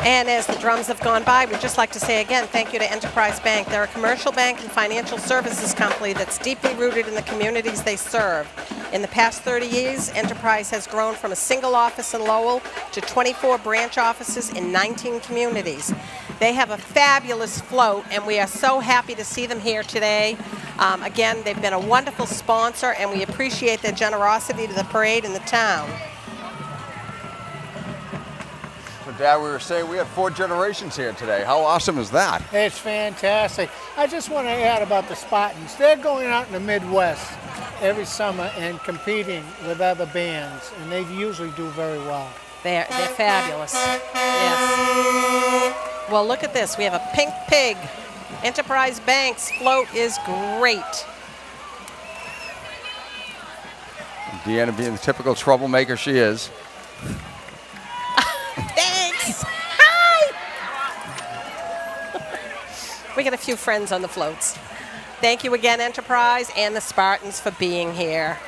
And as the drums have gone by, we'd just like to say again, thank you to Enterprise Bank. They're a commercial bank and financial services company that's deeply rooted in the communities they serve. In the past 30 years, Enterprise has grown from a single office in Lowell to 24 branch offices in 19 communities. They have a fabulous float, and we are so happy to see them here today. Again, they've been a wonderful sponsor, and we appreciate their generosity to the parade and the town. Dad, we were saying we had 4 generations here today. How awesome is that? It's fantastic. I just want to add about the Spartans. They're going out in the Midwest every summer and competing with other bands, and they usually do very well. They're fabulous. Yes. Well, look at this. We have a pink pig. Enterprise Bank's float is great. Deanna being the typical troublemaker she is. Thanks. Hi. We got a few friends on the floats. Thank you again, Enterprise and the Spartans, for being here.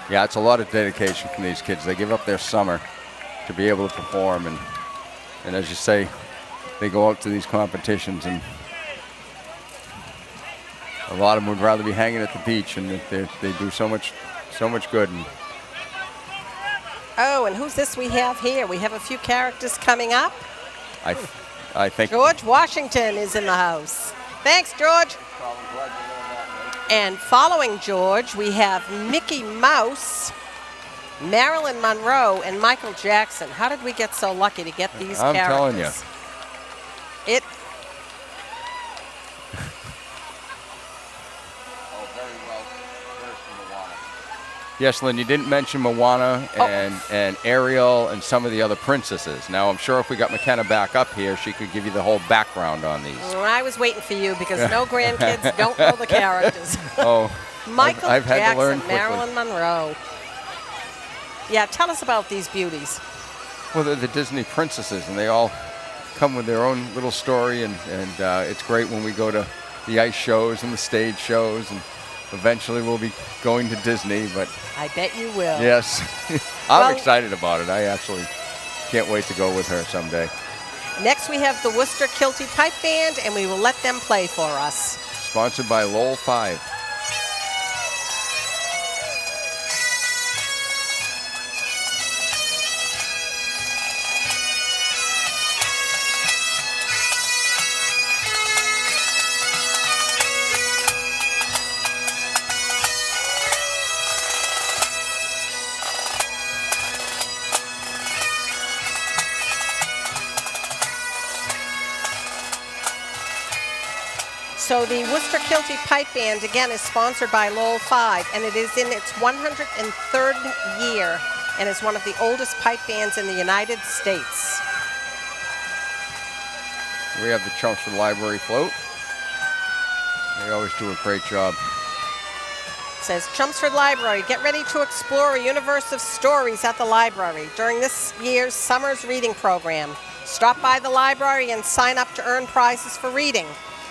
Yeah, it's a lot of dedication from these kids. They give up their summer to be able to perform, and as you say, they go out to these competitions, and a lot of them would rather be hanging at the beach, and they do so much good. And oh, and who's this we have here? We have a few characters coming up. I think George Washington is in the house. Thanks, George. And following George, we have Mickey Mouse, Marilyn Monroe, and Michael Jackson. How did we get so lucky to get these I'm characters? telling you. It. Yes, Lynn, you didn't mention Moana and Ariel and some of the other princesses. Now, I'm sure if we got McKenna back up here, she could give you the whole background on these. Well, I was waiting for you because no grandkids don't know the characters. Oh, Michael I've had Jackson, to learn quickly. Marilyn Monroe. Yeah, tell us about these beauties. Well, they're the Disney princesses, and they all come with their own little story, and it's great when we go to the ice shows and the stage shows, and eventually we'll be going to Disney, but... I bet you will. Yes. I'm excited about it. I actually can't wait to go with her someday. Next, we have the Worcester Kilty Pipe Band, and we will let them play for us. Sponsored by Lowell 5. So the Worcester Kilty Pipe Band, again, is sponsored by Lowell 5, and it is in its 103rd year and is one of the oldest pipe bands in the United States. We have the Chelmsford Library float. They always do a great job. It says, Chelmsford Library, get ready to explore a universe of stories at the library during this year's Summer's Reading Program. Stop by the library and sign up to earn prizes for reading.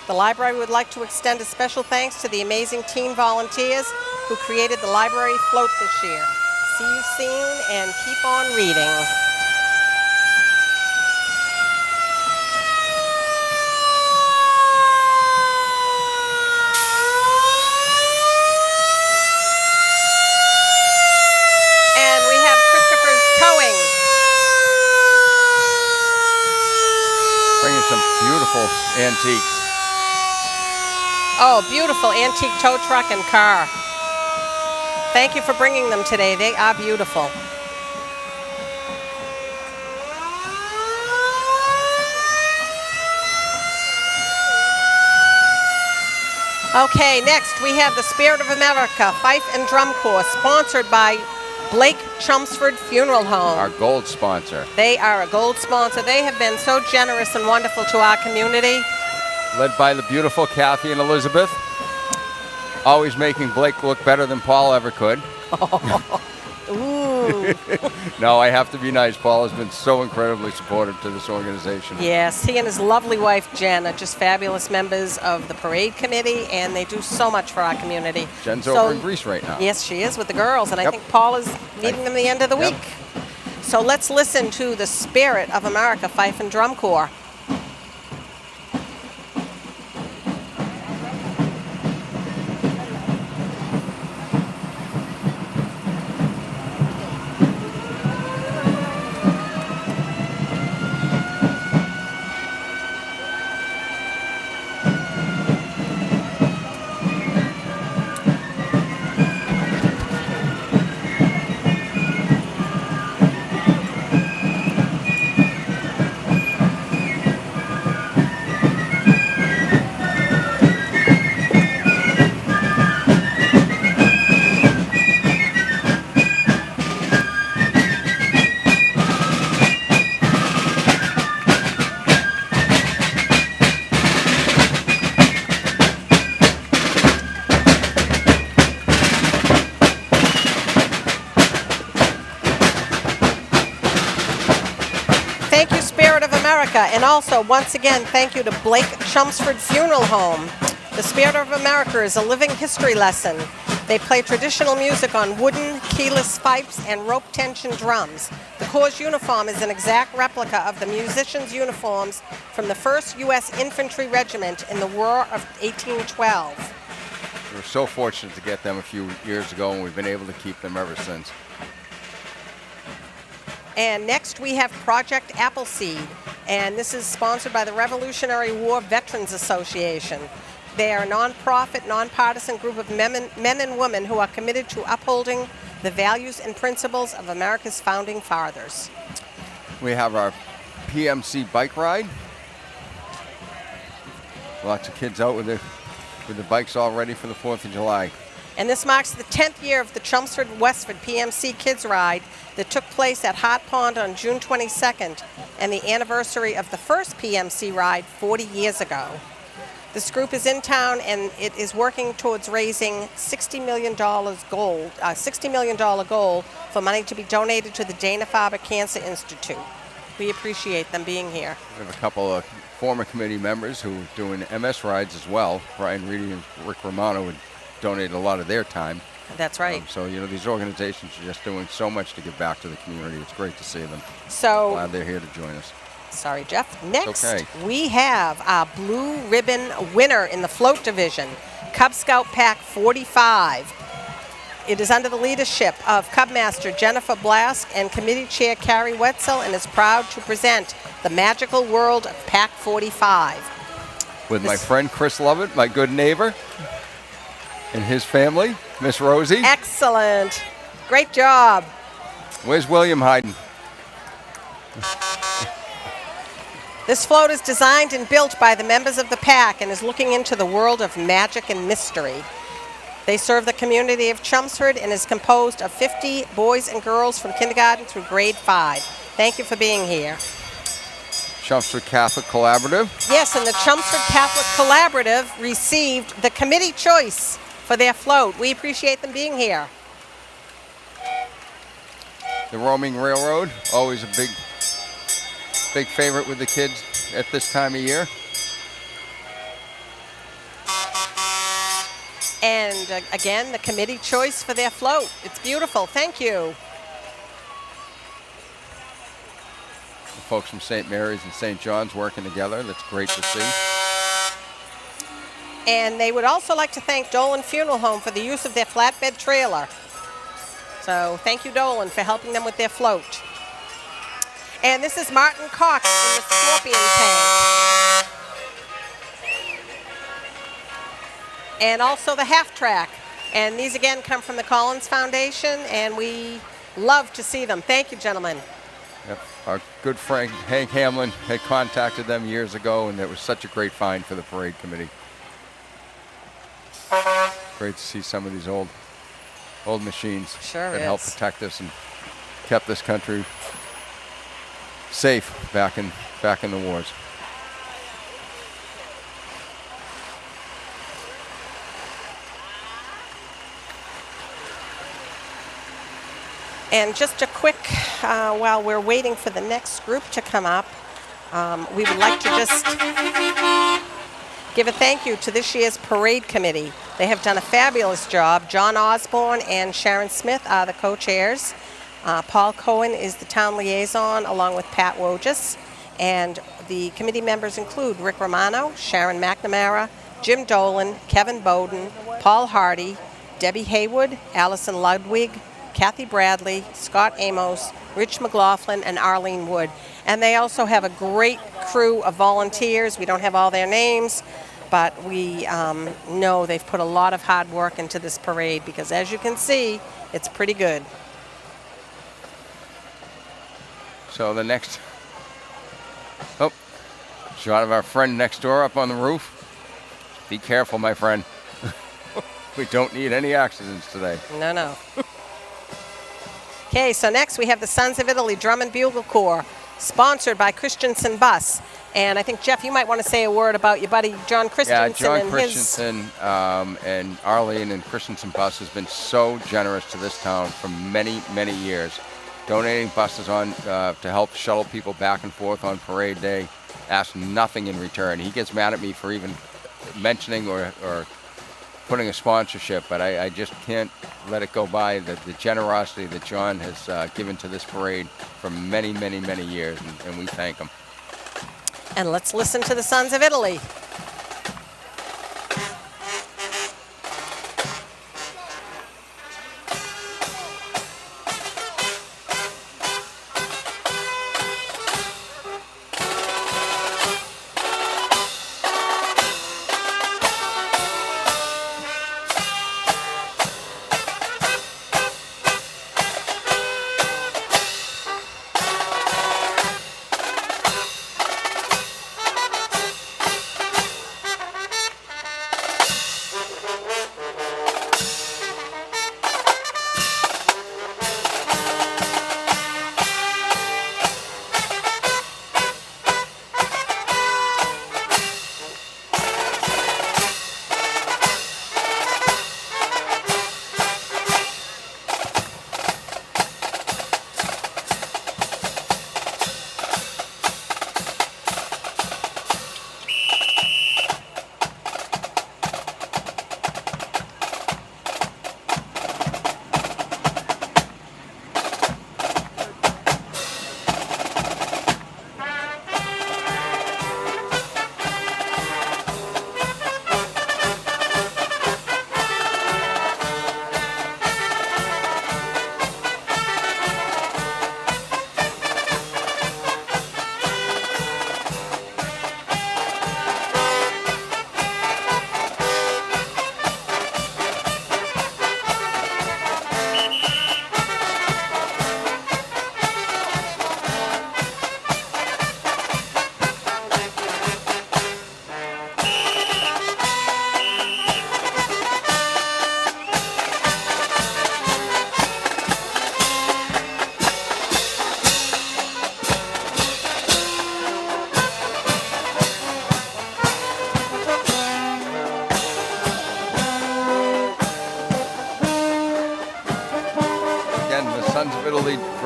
The library would like to extend a special thanks to the amazing teen volunteers who created the library float this year. See you soon and keep on reading. And we have Christopher's Towing. Bringing some beautiful antiques. Oh, beautiful antique tow truck and car. Thank you for bringing them today. They are beautiful. Okay, next we have the Spirit of America Fife and Drum Corps, sponsored by Blake Chelmsford Funeral Home. Our gold sponsor. They are a gold sponsor. They have been so generous and wonderful to our community. Led by the beautiful Kathy and Elizabeth. Always making Blake look better than Paul ever could. Ooh. No, I have to be nice. Paul has been so incredibly supportive to this organization. Yes, he and his lovely wife, Jen, are just fabulous members of the parade committee, and they do so much for our community. Jen's over in Greece right now. Yes, she is with the girls, and I think Paul is meeting them the end of the week. So let's listen to the Spirit of America Fife and Drum Corps. Thank you, Spirit of America. And also, once again, thank you to Blake Chelmsford Funeral Home. The Spirit of America is a living history lesson. They play traditional music on wooden, keyless pipes and rope tension drums. The Corps' uniform is an exact replica of the musicians' uniforms from the 1st U.S. Infantry Regiment in the War of 1812. We were so fortunate to get them a few years ago, and we've been able to keep them ever since. And next we have Project Appleseed, and this is sponsored by the Revolutionary War Veterans Association. They are a nonprofit, nonpartisan group of men and women who are committed to upholding the values and principles of America's founding fathers. We have our PMC bike ride. Lots of kids out with their bikes all ready for the 4th of July. And this marks the 10th year of the Chelmsford-Westford PMC Kids Ride that took place at Hart Pond on June 22nd, and the anniversary of the first PMC ride 40 years ago. This group is in town, and it is working towards raising $60 million goal for money to be donated to the Dana-Farber Cancer Institute. We appreciate them being here. We have a couple of former committee members who are doing MS rides as well. Brian Reedy and Rick Romano would donate a lot of their time. That's right. So, these organizations are just doing so much to give back to the community. It's great to see them. So, glad they're here to join us. Sorry, Jeff. Next, okay. We have our blue ribbon winner in the float division, Cub Scout Pack 45. It is under the leadership of Cub Master Jennifer Blask and Committee Chair Carrie Wetzel, and is proud to present the magical world of Pack 45. With my friend Chris Lovett, my good neighbor, and his family, Miss Rosie. Excellent. Great job. Where's William Hayden? This float is designed and built by the members of the pack and is looking into the world of magic and mystery. They serve the community of Chelmsford and is composed of 50 boys and girls from kindergarten through grade 5. Thank you for being here. Chelmsford Catholic Collaborative. Yes, and the Chelmsford Catholic Collaborative received the committee choice for their float. We appreciate them being here. The Roaming Railroad, always a big favorite with the kids at this time of year. And again, the committee choice for their float. It's beautiful. Thank you. The folks from St. Mary's and St. John's working together. That's great to see. And they would also like to thank Dolan Funeral Home for the use of their flatbed trailer. So thank you, Dolan, for helping them with their float. And this is Martin Cox in the Scorpion tank. And also the half track. And these again come from the Collins Foundation, and we love to see them. Thank you, gentlemen. Yep. Our good friend Hank Hamlin had contacted them years ago, and it was such a great find for the parade committee. Great to see some of these old machines that helped protect us and kept this country safe back in the wars. And just a quick, while we're waiting for the next group to come up, we would like to just give a thank you to this year's parade committee. They have done a fabulous job. John Osborne and Sharon Smith are the co-chairs. Paul Cohen is the town liaison, along with Pat Wojcik. And the committee members include Rick Romano, Sharon McNamara, Jim Dolan, Kevin Bowden, Paul Hardy, Debbie Haywood, Allison Ludwig, Kathy Bradley, Scott Amos, Rich McLaughlin, and Arlene Wood. And they also have a great crew of volunteers. We don't have all their names, but we know they've put a lot of hard work into this parade, because as you can see, it's pretty good. So the next, shot of our friend next door up on the roof. Be careful, my friend. We don't need any accidents today. No. Okay, so next we have the Sons of Italy Drum and Bugle Corps, sponsored by Christensen Bus. And I think, Jeff, you might want to say a word about your buddy John Christensen. Yeah, John Christensen and Arlene and Christensen Bus has been so generous to this town for many, many years, donating buses on to help shuttle people back and forth on parade day. Asks nothing in return. He gets mad at me for even mentioning or putting a sponsorship, but I just can't let it go by, the generosity that John has given to this parade for many, many, many years, and we thank him. And let's listen to the Sons of Italy.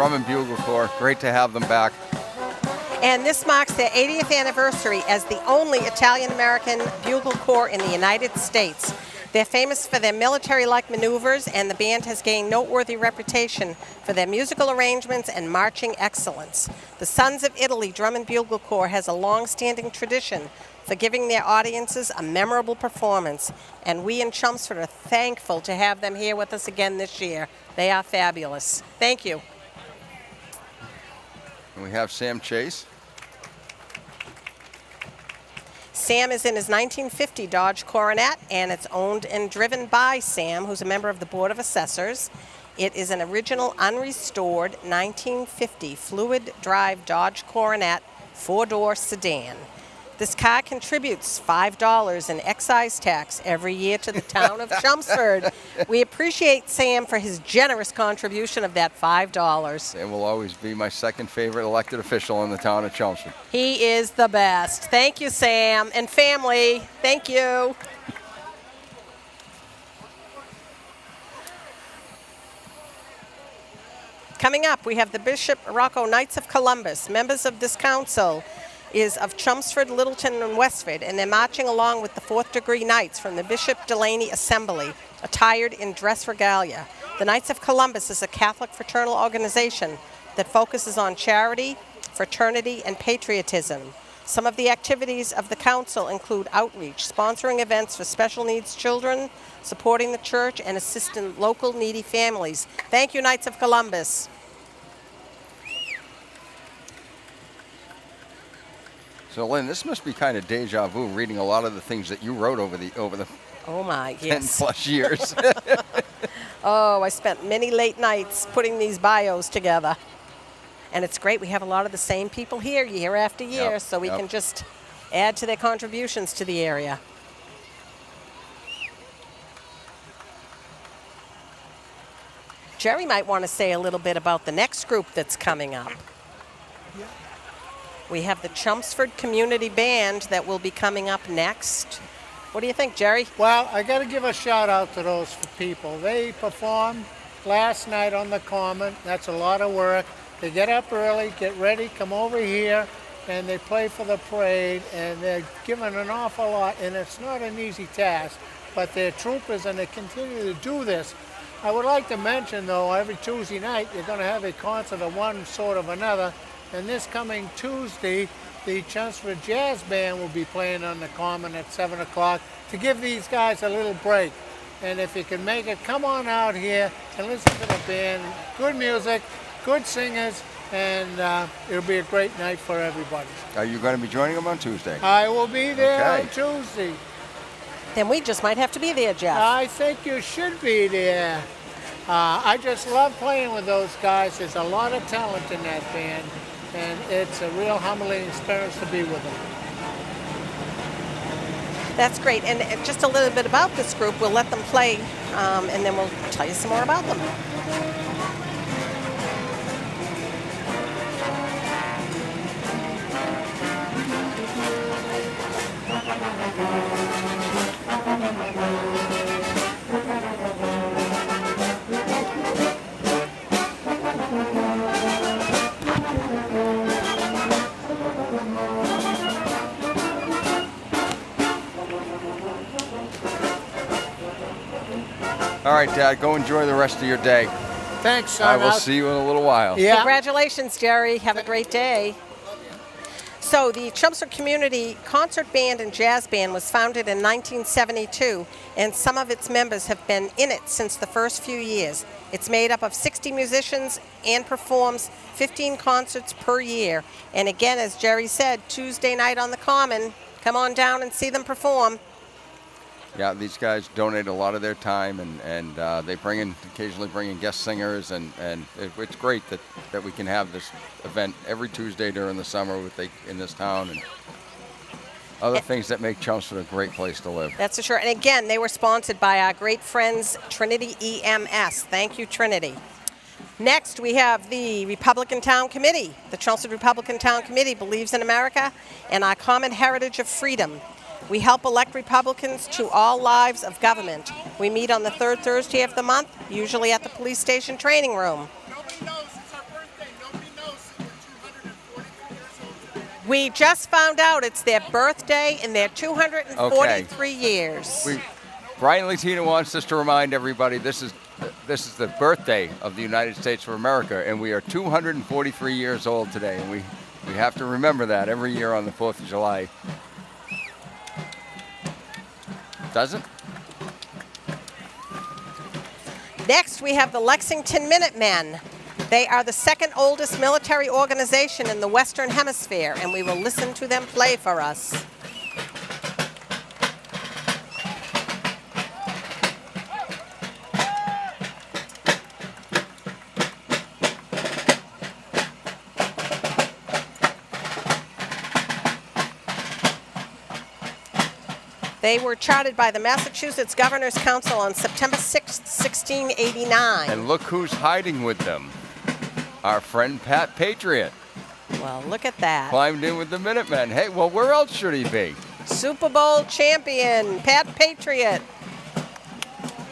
Drum and Bugle Corps. Great to have them back. And this marks their 80th anniversary as the only Italian-American bugle corps in the United States. They're famous for their military-like maneuvers, and the band has gained noteworthy reputation for their musical arrangements and marching excellence. The Sons of Italy Drum and Bugle Corps has a long-standing tradition for giving their audiences a memorable performance, and we in Chelmsford are thankful to have them here with us again this year. They are fabulous. Thank you. And we have Sam Chase. Sam is in his 1950 Dodge Coronet, and it's owned and driven by Sam, who's a member of the Board of Assessors. It is an original, unrestored 1950 fluid drive Dodge Coronet 4-door sedan. This car contributes $5 in excise tax every year to the town of Chelmsford. We appreciate Sam for his generous contribution of that $5. It will always be my second favorite elected official in the town of Chelmsford. He is the best. Thank you, Sam, and family. Thank you. Coming up, we have the Bishop Rocco Knights of Columbus. Members of this council is of Chelmsford, Littleton, and Westford, and they're marching along with the 4th Degree Knights from the Bishop Delaney Assembly, attired in dress regalia. The Knights of Columbus is a Catholic fraternal organization that focuses on charity, fraternity, and patriotism. Some of the activities of the council include outreach, sponsoring events for special needs children, supporting the church, and assisting local needy families. Thank you, Knights of Columbus. So, Lynn, this must be kind of deja vu, reading a lot of the things that you wrote over the Oh my, 10 yes. plus years. Oh, I spent many late nights putting these bios together. And it's great. We have a lot of the same people here year after year, Yep, so we yep. can just add to their contributions to the area. Jerry might want to say a little bit about the next group that's coming up. We have the Chelmsford Community Band that will be coming up next. What do you think, Jerry? Well, I got to give a shout out to those people. They performed last night on the Common. That's a lot of work. They get up early, get ready, come over here, and they play for the parade, and they're given an awful lot, and it's not an easy task, but they're troopers, and they continue to do this. I would like to mention, though, every Tuesday night, you're going to have a concert of one sort of another, and this coming Tuesday, the Chelmsford Jazz Band will be playing on the Common at 7 o'clock to give these guys a little break. And if you can make it, come on out here and listen to the band. Good music, good singers, and it'll be a great night for everybody. Are you going to be joining them on Tuesday? I will be there Okay. on Tuesday. Then we just might have to be there, Jeff. I think you should be there. I just love playing with those guys. There's a lot of talent in that band, and it's a real humbling experience to be with them. That's great. And just a little bit about this group. We'll let them play, and then we'll tell you some more about them. All right, Dad, go enjoy the rest of your day. Thanks, son. I will see you in a little while. Yeah. Congratulations, Jerry. Have a great day. So the Chelmsford Community Concert Band and Jazz Band was founded in 1972, and some of its members have been in it since the first few years. It's made up of 60 musicians and performs 15 concerts per year. And again, as Jerry said, Tuesday night on the Common, come on down and see them perform. Yeah, these guys donate a lot of their time, and they occasionally bring in guest singers, and it's great that we can have this event every Tuesday during the summer in this town, and other things that make Chelmsford a great place to live. That's for sure. And again, they were sponsored by our great friends, Trinity EMS. Thank you, Trinity. Next, we have the Republican Town Committee. The Chelmsford Republican Town Committee believes in America and our common heritage of freedom. We help elect Republicans to all lives of government. We meet on the third Thursday of the month, usually at the police station training room. We just found out it's their birthday in their 243 years. Brian Latina wants us to remind everybody this is the birthday of the United States of America, and we are 243 years old today, and we have to remember that every year on the 4th of July. Doesn't? Next, we have the Lexington Minutemen. They are the second oldest military organization in the Western Hemisphere, and we will listen to them play for us. They were chartered by the Massachusetts Governor's Council on September 6, 1689. And look who's hiding with them. Our friend Pat Patriot. Well, look at that. Climbed in with the Minutemen. Hey, well, where else should he be? Super Bowl champion, Pat Patriot.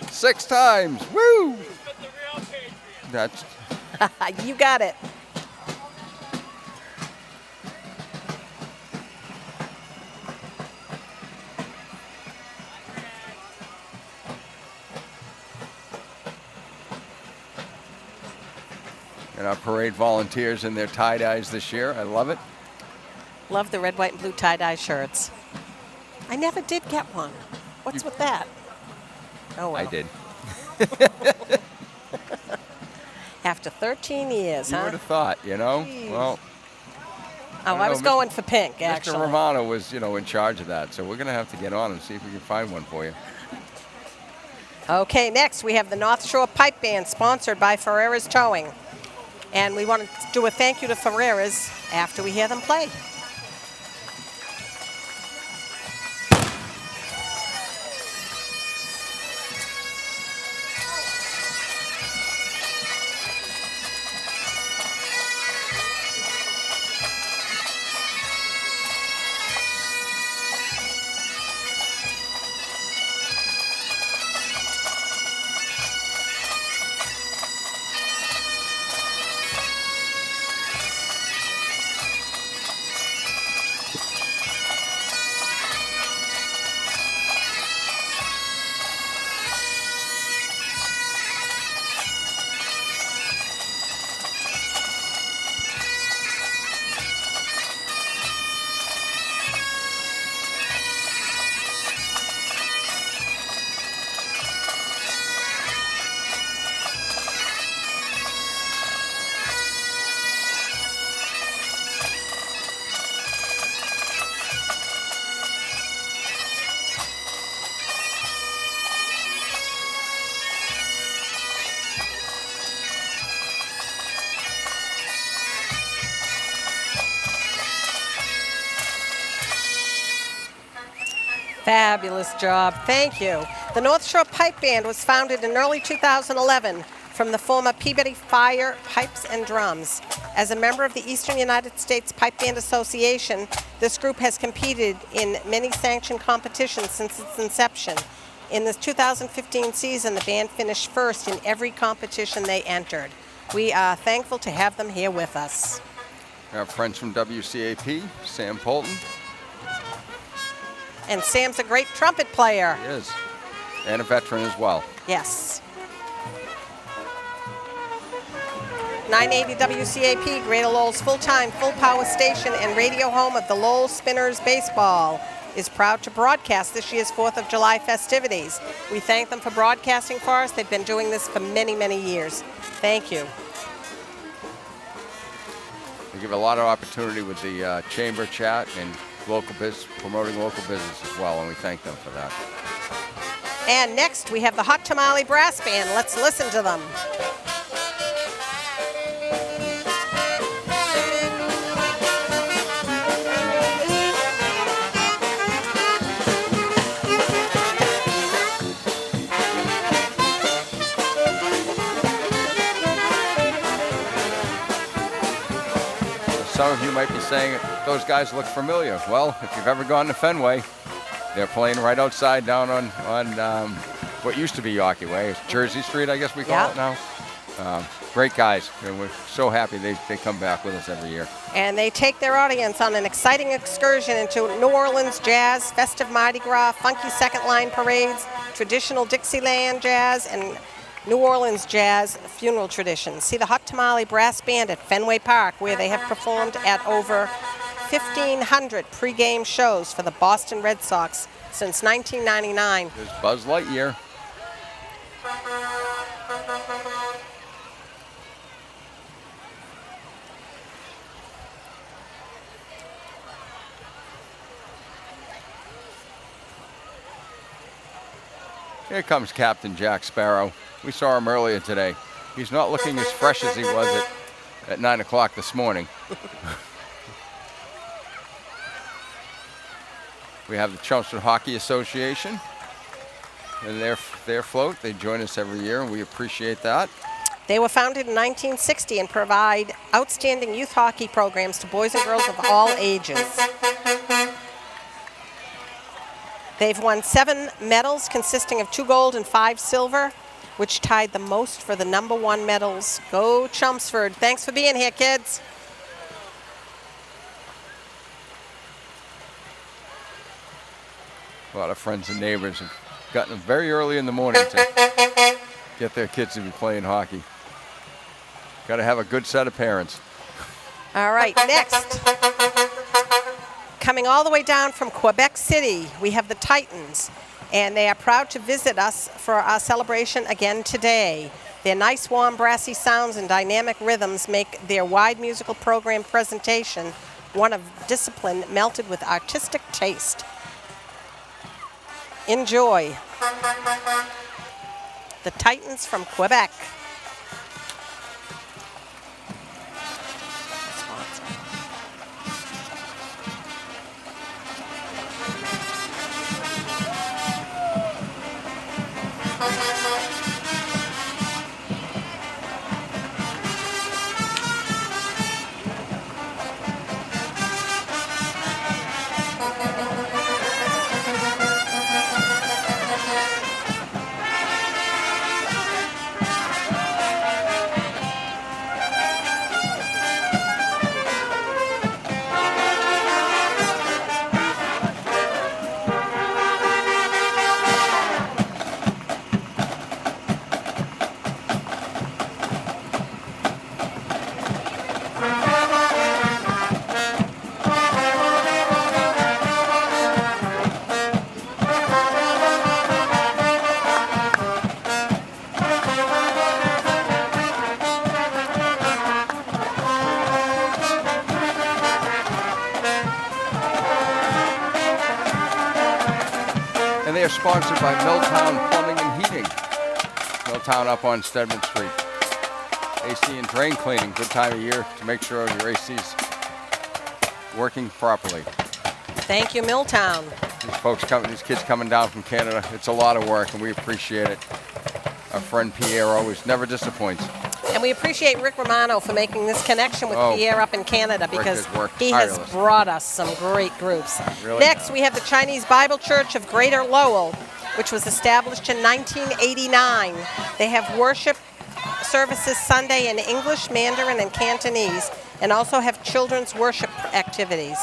6 times. Woo! That's... You got it. And our parade volunteers in their tie-dyes this year. I love it. Love the red, white, and blue tie-dye shirts. I never did get one. What's with that? Oh, well. I did. After 13 years, You huh? would have thought, you know? Jeez. Well, Oh, I was going for pink, actually. Mr. Romano was, in charge of that, so we're going to have to get on and see if we can find one for you. Okay, next we have the North Shore Pipe Band, sponsored by Ferreira's Towing. And we want to do a thank you to Ferreira's after we hear them play. Fabulous job. Thank you. The North Shore Pipe Band was founded in early 2011 from the former Peabody Fire Pipes and Drums. As a member of the Eastern United States Pipe Band Association, this group has competed in many sanctioned competitions since its inception. In this 2015 season, the band finished first in every competition they entered. We are thankful to have them here with us. Our friends from WCAP, Sam Polton. And Sam's a great trumpet player. He is. And a veteran as well. Yes. 980 WCAP, Greater Lowell's full-time, full-power station and radio home of the Lowell Spinners Baseball, is proud to broadcast this year's 4th of July festivities. We thank them for broadcasting for us. They've been doing this for many, many years. Thank you. They give a lot of opportunity with the chamber chat and local business, promoting local business as well, and we thank them for that. And next, we have the Hot Tamale Brass Band. Let's listen to them. Some of you might be saying those guys look familiar. Well, if you've ever gone to Fenway, they're playing right outside down on what used to be Yawkey Way. It's Jersey Street, I guess we call it now. Great guys, and we're so happy they come back with us every year. And they take their audience on an exciting excursion into New Orleans jazz, festive Mardi Gras, funky second line parades, traditional Dixieland jazz, and New Orleans jazz funeral traditions. See the Hot Tamale Brass Band at Fenway Park, where they have performed at over 1,500 pregame shows for the Boston Red Sox since 1999. There's Buzz Lightyear. Here comes Captain Jack Sparrow. We saw him earlier today. He's not looking as fresh as he was at 9 o'clock this morning. We have the Chelmsford Hockey Association and their float. They join us every year, and we appreciate that. They were founded in 1960 and provide outstanding youth hockey programs to boys and girls of all ages. They've won 7 medals consisting of 2 gold and 5 silver, which tied the most for the #1 medals. Go Chelmsford. Thanks for being here, kids. A lot of friends and neighbors have gotten them very early in the morning to get their kids to be playing hockey. Got to have a good set of parents. All right, next. Coming all the way down from Quebec City, we have the Titans, and they are proud to visit us for our celebration again today. Their nice, warm, brassy sounds and dynamic rhythms make their wide musical program presentation one of discipline melted with artistic taste. Enjoy. The Titans from Quebec. And they are sponsored by Milltown Plumbing and Heating. Milltown up on Stedman Street. AC and drain cleaning, good time of year to make sure your AC's working properly. Thank you, Milltown. These kids coming down from Canada, it's a lot of work and we appreciate it. Our friend Pierre always never disappoints. And we appreciate Rick Romano for making this connection with Pierre up in Canada, because he has brought us some great groups. Next, we have the Chinese Bible Church of Greater Lowell, which was established in 1989. They have worship services Sunday in English, Mandarin, and Cantonese, and also have children's worship activities.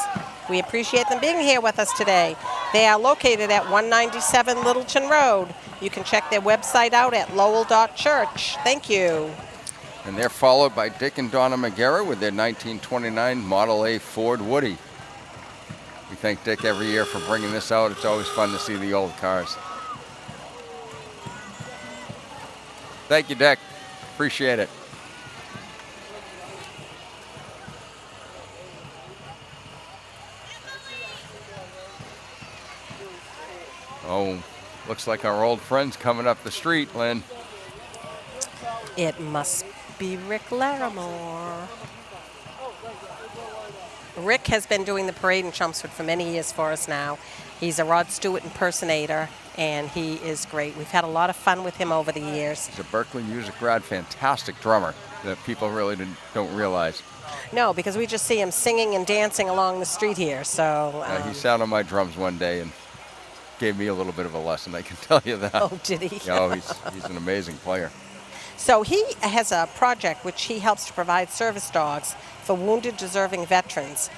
We appreciate them being here with us today. They are located at 197 Littleton Road. You can check their website out at lowell.church. Thank you. And they're followed by Dick and Donna McGarrett with their 1929 Model A Ford Woody. We thank Dick every year for bringing this out. It's always fun to see the old cars. Thank you, Dick. Appreciate it. Oh, looks like our old friend's coming up the street, Lynn. It must be Rick Larimore. Rick has been doing the parade in Chelmsford for many years for us now. He's a Rod Stewart impersonator, and he is great. We've had a lot of fun with him over the years. He's a Berkeley music grad, fantastic drummer that people really don't realize. No, because we just see him singing and dancing along the street here. So he sat on my drums one day and gave me a little bit of a lesson, I can tell you that. Oh, did he? Oh, he's an amazing player. So he has a project which he helps to provide service dogs for wounded, deserving veterans.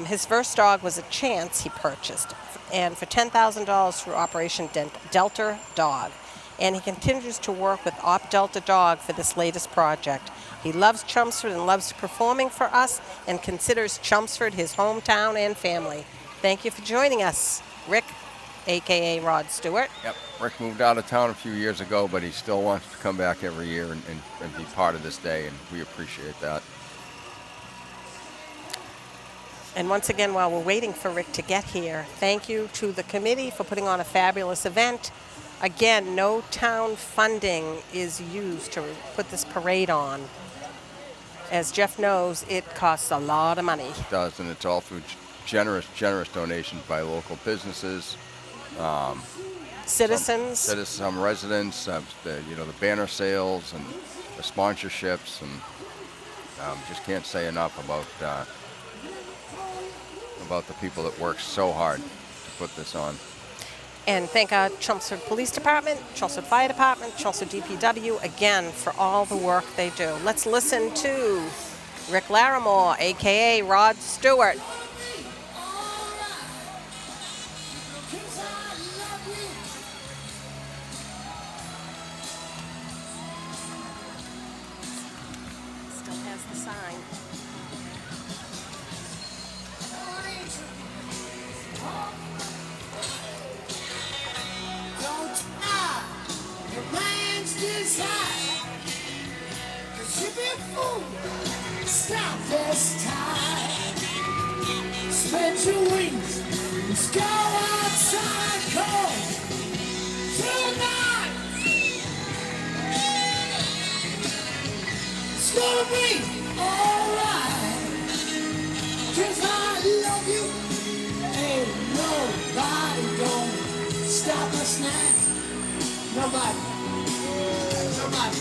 His first dog was a Chance he purchased, and for $10,000 through Operation Delta Dog. And he continues to work with Op Delta Dog for this latest project. He loves Chelmsford and loves performing for us and considers Chelmsford his hometown and family. Thank you for joining us, Rick, a.k.a. Rod Stewart. Yep. Rick moved out of town a few years ago, but he still wants to come back every year and be part of this day, and we appreciate that. And once again, while we're waiting for Rick to get here, thank you to the committee for putting on a fabulous event. Again, no town funding is used to put this parade on. As Jeff knows, it costs a lot of money. It does, and it's all through generous donations by local businesses, citizens, some residents, the banner sales and the sponsorships, and just can't say enough about the people that work so hard to put this on. And thank our Chelmsford Police Department, Chelmsford Fire Department, Chelmsford DPW, again, for all the work they do. Let's listen to Rick Larimore, a.k.a. Rod Stewart. Still has the sign. Stop this time. Spread your wings. Let's go outside. Go tonight. It's gonna be alright. 'Cause I love you. Ain't nobody gonna stop us now. Nobody. Nobody.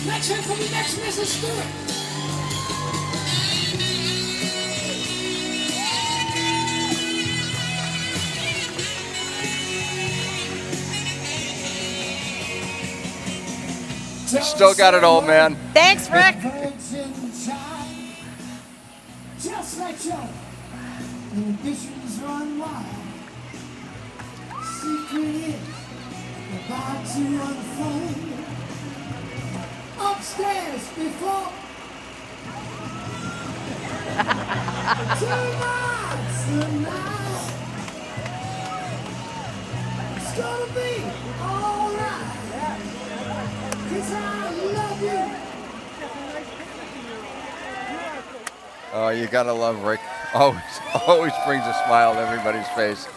Next one for the next Mrs. Stewart. Still got it, old man. Thanks, Rick. Just let your ambitions run wild. Secret is about to unfold. Upstairs before tonight. It's gonna be alright. 'Cause I love you. Oh, you gotta love Rick. Always brings a smile to everybody's face.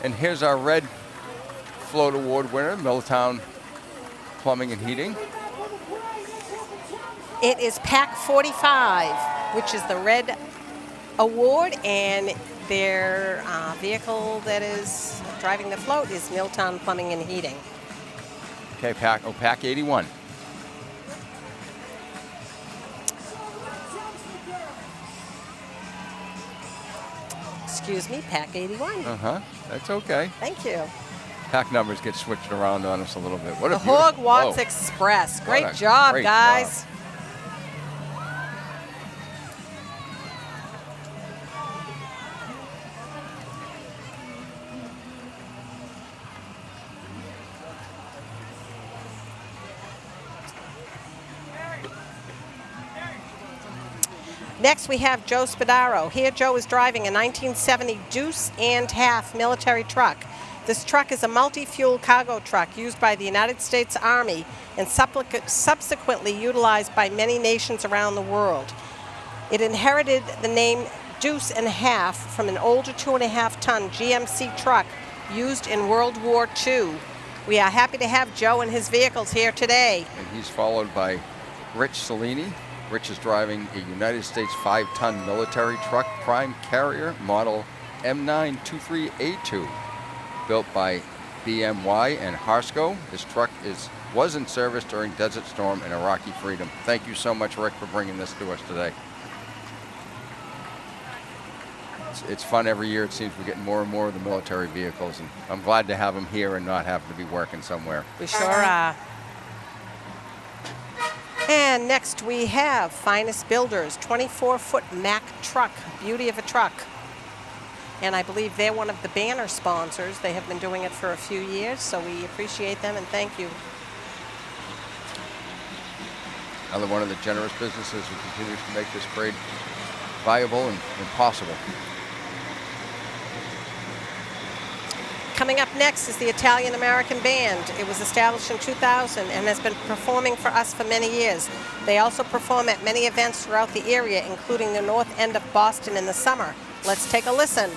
And here's our Red Float Award winner, Middletown Plumbing and Heating. It is Pack 45, which is the Red Award, and their vehicle that is driving the float is Middletown Plumbing and Heating. Okay, Pack 81. Excuse me, Pack 81. That's okay. Thank you. Pack numbers get switched around on us a little bit. What The a beautiful- Hogwarts whoa. Express. What Great a job, great guys. job. Next, we have Joe Spadaro. Here, Joe is driving a 1970 Deuce and Half military truck. This truck is a multi-fuel cargo truck used by the United States Army and subsequently utilized by many nations around the world. It inherited the name Deuce and Half from an older 2.5-ton GMC truck used in World War II. We are happy to have Joe and his vehicles here today. And he's followed by Rich Cellini. Rich is driving a United States 5-ton military truck prime carrier model M923A2, built by BMY and Harsco. This truck is was in service during Desert Storm and Iraqi freedom. Thank you so much, Rick, for bringing this to us today. It's fun every year. It seems we're getting more and more of the military vehicles, and I'm glad to have them here and not have to be working somewhere. We sure are. And next we have Finest Builders, 24-foot Mack truck, beauty of a truck. And I believe they're one of the banner sponsors. They have been doing it for a few years, so we appreciate them and thank you. Another one of the generous businesses who continues to make this parade viable and possible. Coming up next is the Italian-American Band. It was established in 2000 and has been performing for us for many years. They also perform at many events throughout the area, including the north end of Boston in the summer. Let's take a listen.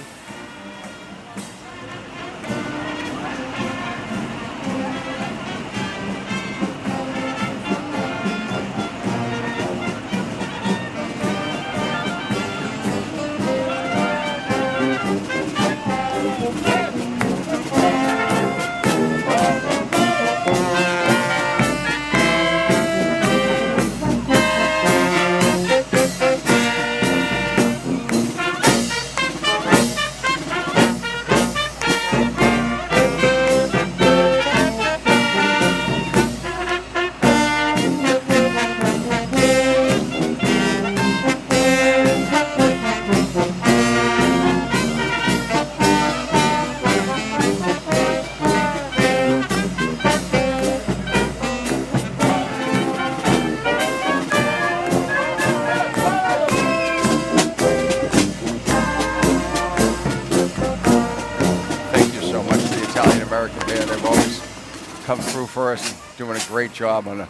For us, doing a great job on a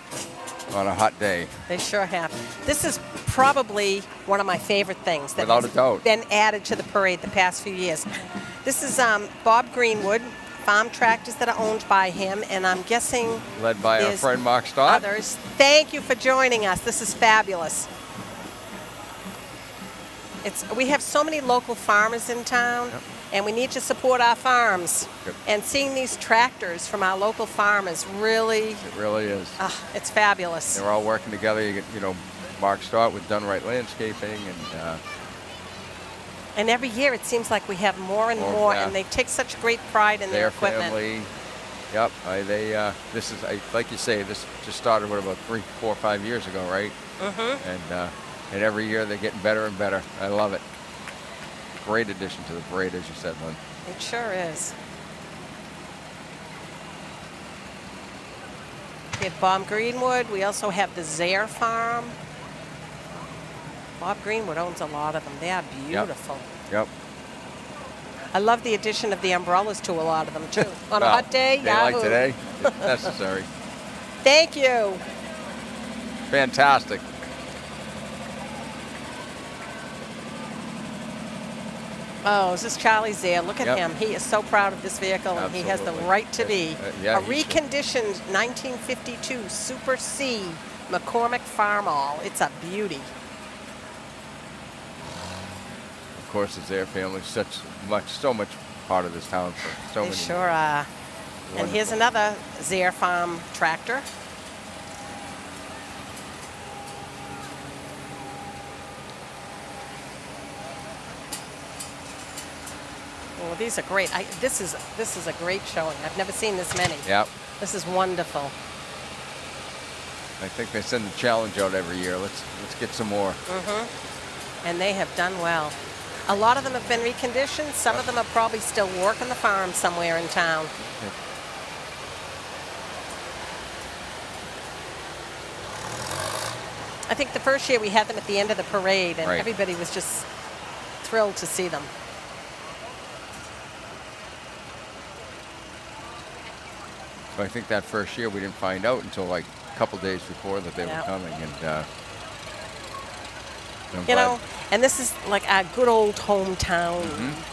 hot day. They sure have. This is probably one of my favorite things that Without has a doubt. been added to the parade the past few years. This is Bob Greenwood, farm tractors that are owned by him, and I'm guessing led by our there's friend Mark Stott. Others. Thank you for joining us. This is fabulous. We have so many local farmers in town. Yep. And we need to support our farms. Good. And seeing these tractors from our local farmers really... It really is. It's fabulous. They're all working together. You get, Mark Stott with Done Right Landscaping, and every year it seems like we have more and more, yeah. and they take such great pride in their equipment. Family. Yep. This is like you say. This just started about 3, 4, 5 years ago, right? Mm-hmm. And every year they're getting better and better. I love it. Great addition to the parade, as you said, Lynn. It sure is. We have Bob Greenwood. We also have the Zare Farm. Bob Greenwood owns a lot of them. They are beautiful. Yep. I love the addition of the umbrellas to a lot of them, too. On a hot day, day like today, it's necessary. Thank you. Fantastic. Oh, is this Charlie Zare? Look at Yep. him. He is so proud of this vehicle, and he has the Absolutely. right to be. Yeah, a reconditioned 1952 Super C McCormick Farmall. It's a beauty. Of course, it's their family. So much part of this town for so They many. sure are. And here's another Zare Farm tractor. Well, these are great. This is a great showing. I've never seen this many. Yep. This is wonderful. I think they send the challenge out every year. Let's get some more. Mm-hmm. And they have done well. A lot of them have been reconditioned. Some of them are probably still working the farm somewhere in town. I think the first year we had them at the end of the parade, and Right. everybody was just thrilled to see them. So I think that first year we didn't find out until like a couple days before that they were Yep. coming, and I'm You glad. know, and this is like a good old hometown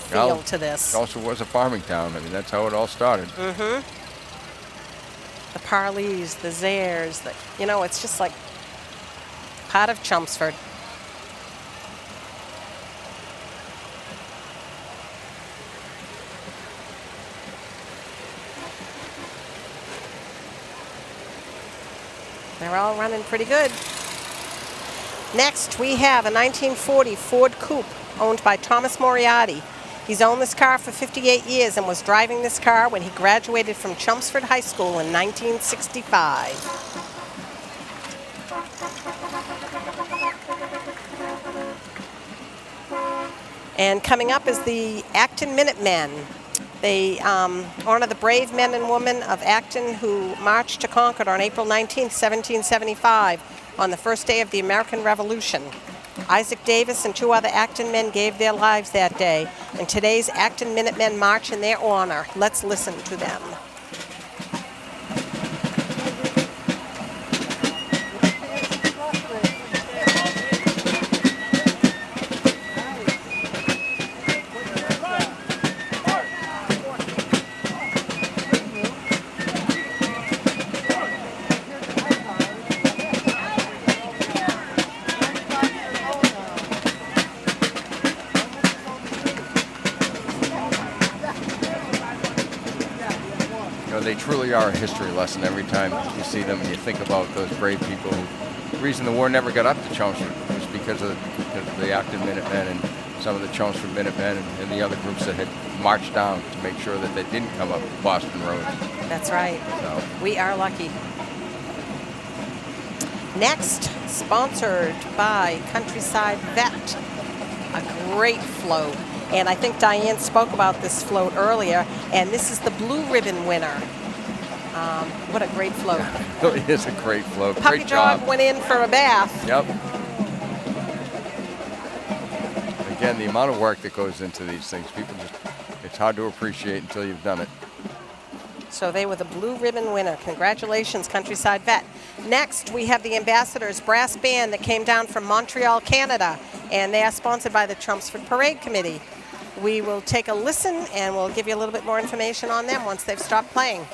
feel Well, to this. It also was a farming town. I mean, that's how it all started. Mm-hmm. The Parleys, the Zares, it's just like part of Chelmsford. They're all running pretty good. Next, we have a 1940 Ford Coupe owned by Thomas Moriarty. He's owned this car for 58 years and was driving this car when he graduated from Chelmsford High School in 1965. And coming up is the Acton Minutemen. They honor the brave men and women of Acton who marched to Concord on April 19, 1775, on the first day of the American Revolution. Isaac Davis and 2 other Acton men gave their lives that day, and today's Acton Minutemen march in their honor. Let's listen to them. They truly are a history lesson every time you see them and you think about those brave people. The reason the war never got up to Chelmsford was because of the Acton Minutemen and some of the Chelmsford Minutemen and the other groups that had marched down to make sure that they didn't come up Boston Road. That's right. So. We are lucky. Next, sponsored by Countryside Vet, a great float. And I think Diane spoke about this float earlier, and this is the Blue Ribbon winner. What a great float. It is a great float. Puppy Great job. dog went in for a bath. Yep. Again, the amount of work that goes into these things, it's hard to appreciate until you've done it. So they were the Blue Ribbon winner. Congratulations, Countryside Vet. Next, we have the Ambassadors Brass Band that came down from Montreal, Canada, and they are sponsored by the Chelmsford Parade Committee. We will take a listen and we'll give you a little bit more information on them once they've stopped playing.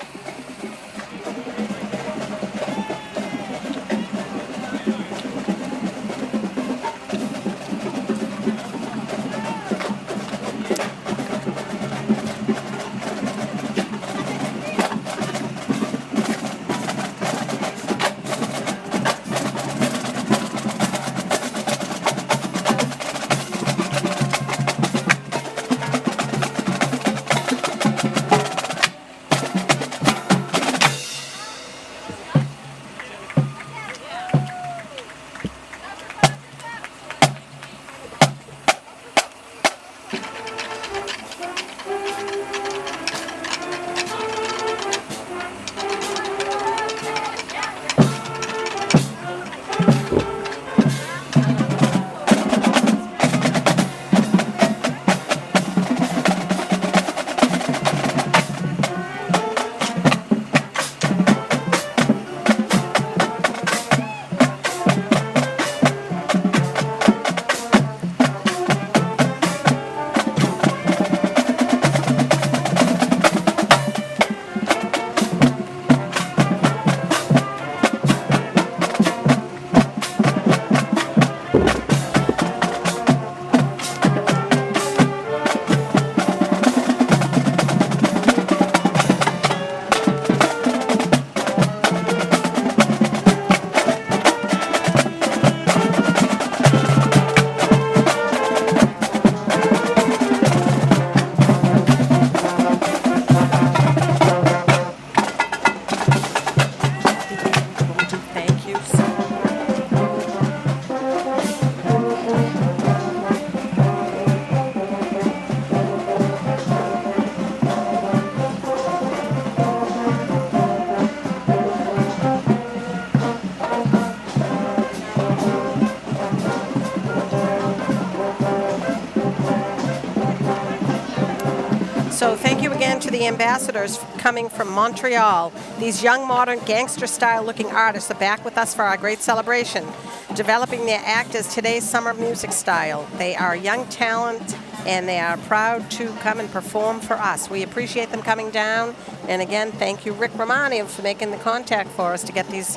So thank you again to the ambassadors coming from Montreal. These young, modern, gangster-style looking artists are back with us for our great celebration, developing their act as today's summer music style. They are young talent, and they are proud to come and perform for us. We appreciate them coming down. And again, thank you, Rick Romani, for making the contact for us to get these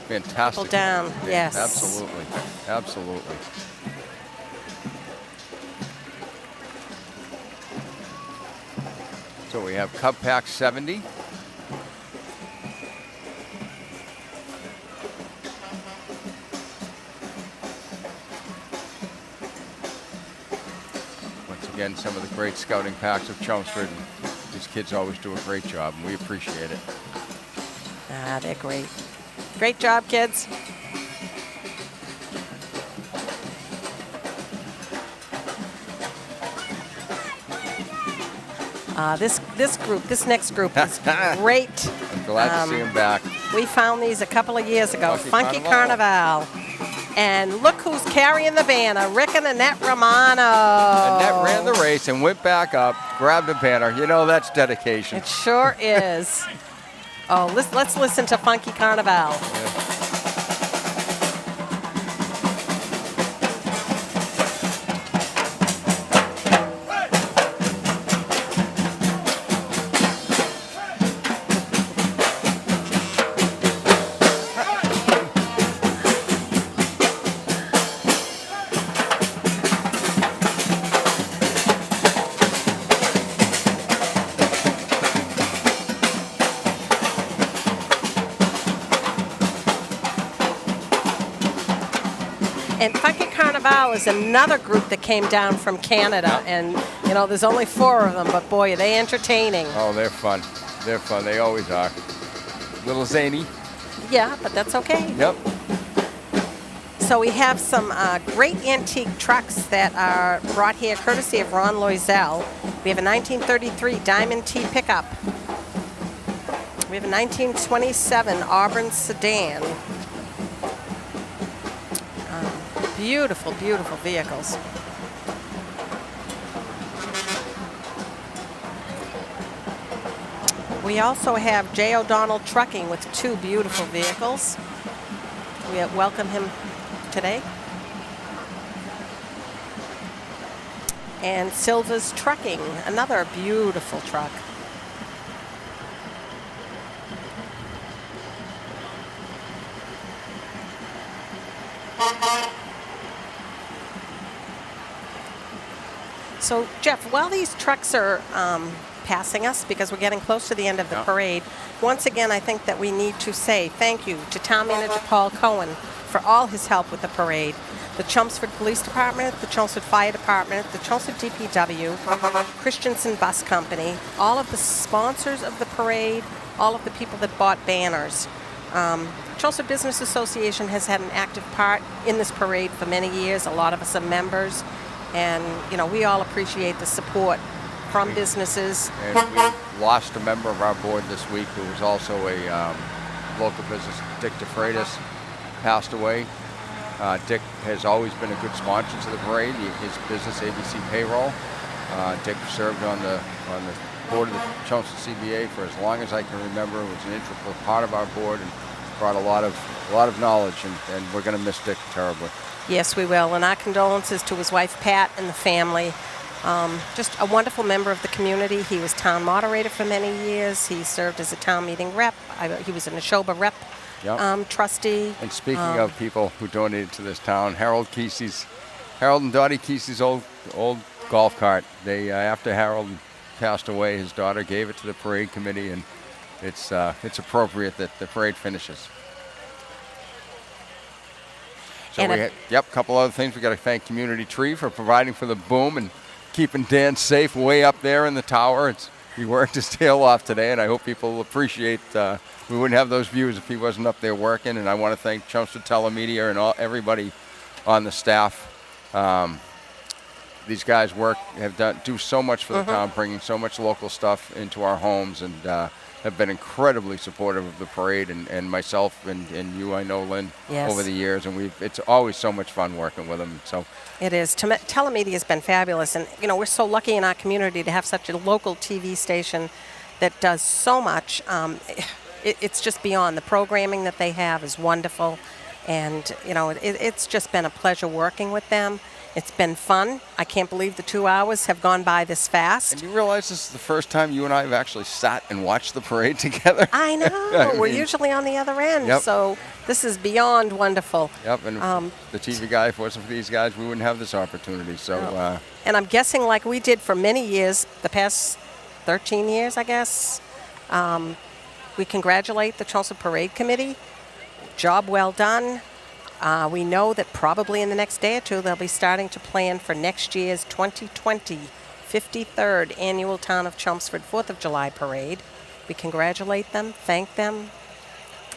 fantastic people down. Yes. Absolutely. Absolutely. So we have Cub Pack 70. again some of the great scouting packs of Chelmsford. And these kids always do a great job, and we appreciate it. Ah, they're great. Great job, kids. This next group is great. I'm glad to see them back. We found these a couple of years ago. Funky Funky Carnival. And look who's carrying the banner, Rick and Annette Romano. Annette ran the race and went back up, grabbed the banner. You know, that's dedication. It sure is. Oh, let's listen to Funky Carnival. Yeah. And Funky Carnival is another group that came down from Canada. And, you know, there's only 4 of them, but boy, are they entertaining. Oh, they're fun. They're fun. They always are. Little zany. Yeah, but that's okay. Yep. So we have some great antique trucks that are brought here courtesy of Ron Loisel. We have a 1933 Diamond T pickup. We have a 1927 Auburn sedan. Beautiful, beautiful vehicles. We also have J. O'Donnell Trucking with 2 beautiful vehicles. We welcome him today. And Silva's Trucking, another beautiful truck. So, Jeff, while these trucks are passing us, because we're getting close to the end of the parade, once again, I think that we need to say thank you to Town Manager Paul Cohen for all his help with the parade, the Chelmsford Police Department, the Chelmsford Fire Department, the Chelmsford DPW, Christensen Bus Company, all of the sponsors of the parade, all of the people that bought banners. Chelmsford Business Association has had an active part in this parade for many years. A lot of us are members. And, you know, we all appreciate the support from businesses. And we lost a member of our board this week who was also a local business. Dick DeFreitas passed away. Dick has always been a good sponsor to the parade. His business, ABC Payroll. Dick served on the board of the Chelmsford CBA for as long as I can remember. Was an integral part of our board and brought a lot of knowledge. And we're going to miss Dick terribly. Yes, we will. And our condolences to his wife, Pat, and the family. Just a wonderful member of the community. He was town moderator for many years. He served as a town meeting rep. He was an Neshoba rep trustee. And speaking of people who donated to this town, Harold and Dottie Kesey's old golf cart. They after Harold passed away, his daughter gave it to the parade committee, and it's appropriate that the parade finishes. So a couple other things. We got to thank Community Tree for providing for the boom and keeping Dan safe way up there in the tower. He worked his tail off today, and I hope people will appreciate. We wouldn't have those views if he wasn't up there working. And I want to thank Chelmsford Telemedia and everybody on the staff. These guys do so much for the town, bringing so much local stuff into our homes, and have been incredibly supportive of the parade, and myself and you, I know, Lynn, over the years, and it's always so much fun working with them. So it is. Telemedia has been fabulous, and you know, we're so lucky in our community to have such a local TV station that does so much. It's just beyond. The programming that they have is wonderful, and you know, it's just been a pleasure working with them. It's been fun. I can't believe the 2 hours have gone by this fast. And you realize this is the first time you and I have actually sat and watched the parade together? I know. We're usually on the other end, so this is beyond wonderful. Yep, and the TV guy, if it wasn't for these guys, we wouldn't have this opportunity. So, and I'm guessing like we did for many years, the past 13 years, I guess, we congratulate the Chelmsford Parade Committee. Job well done. We know that probably in the next day or two they'll be starting to plan for next year's 2020 53rd Annual Town of Chelmsford 4th of July Parade. We congratulate them, thank them.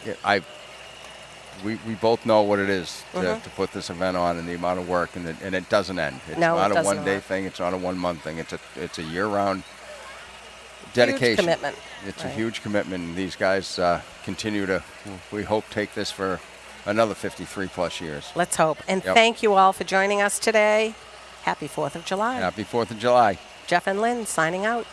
Yeah, we both know what it is Mhm. to put this event on and the amount of work, and it doesn't end. It's No, it not a does one-day not. thing. It's not a one-month thing. It's a year-round dedication. Huge commitment. It's a Right. huge commitment. And these guys continue to, we hope, take this for another 53-plus years. Let's hope. And Yep. thank you all for joining us today. Happy 4th of July. Happy 4th of July. Jeff and Lynn signing out.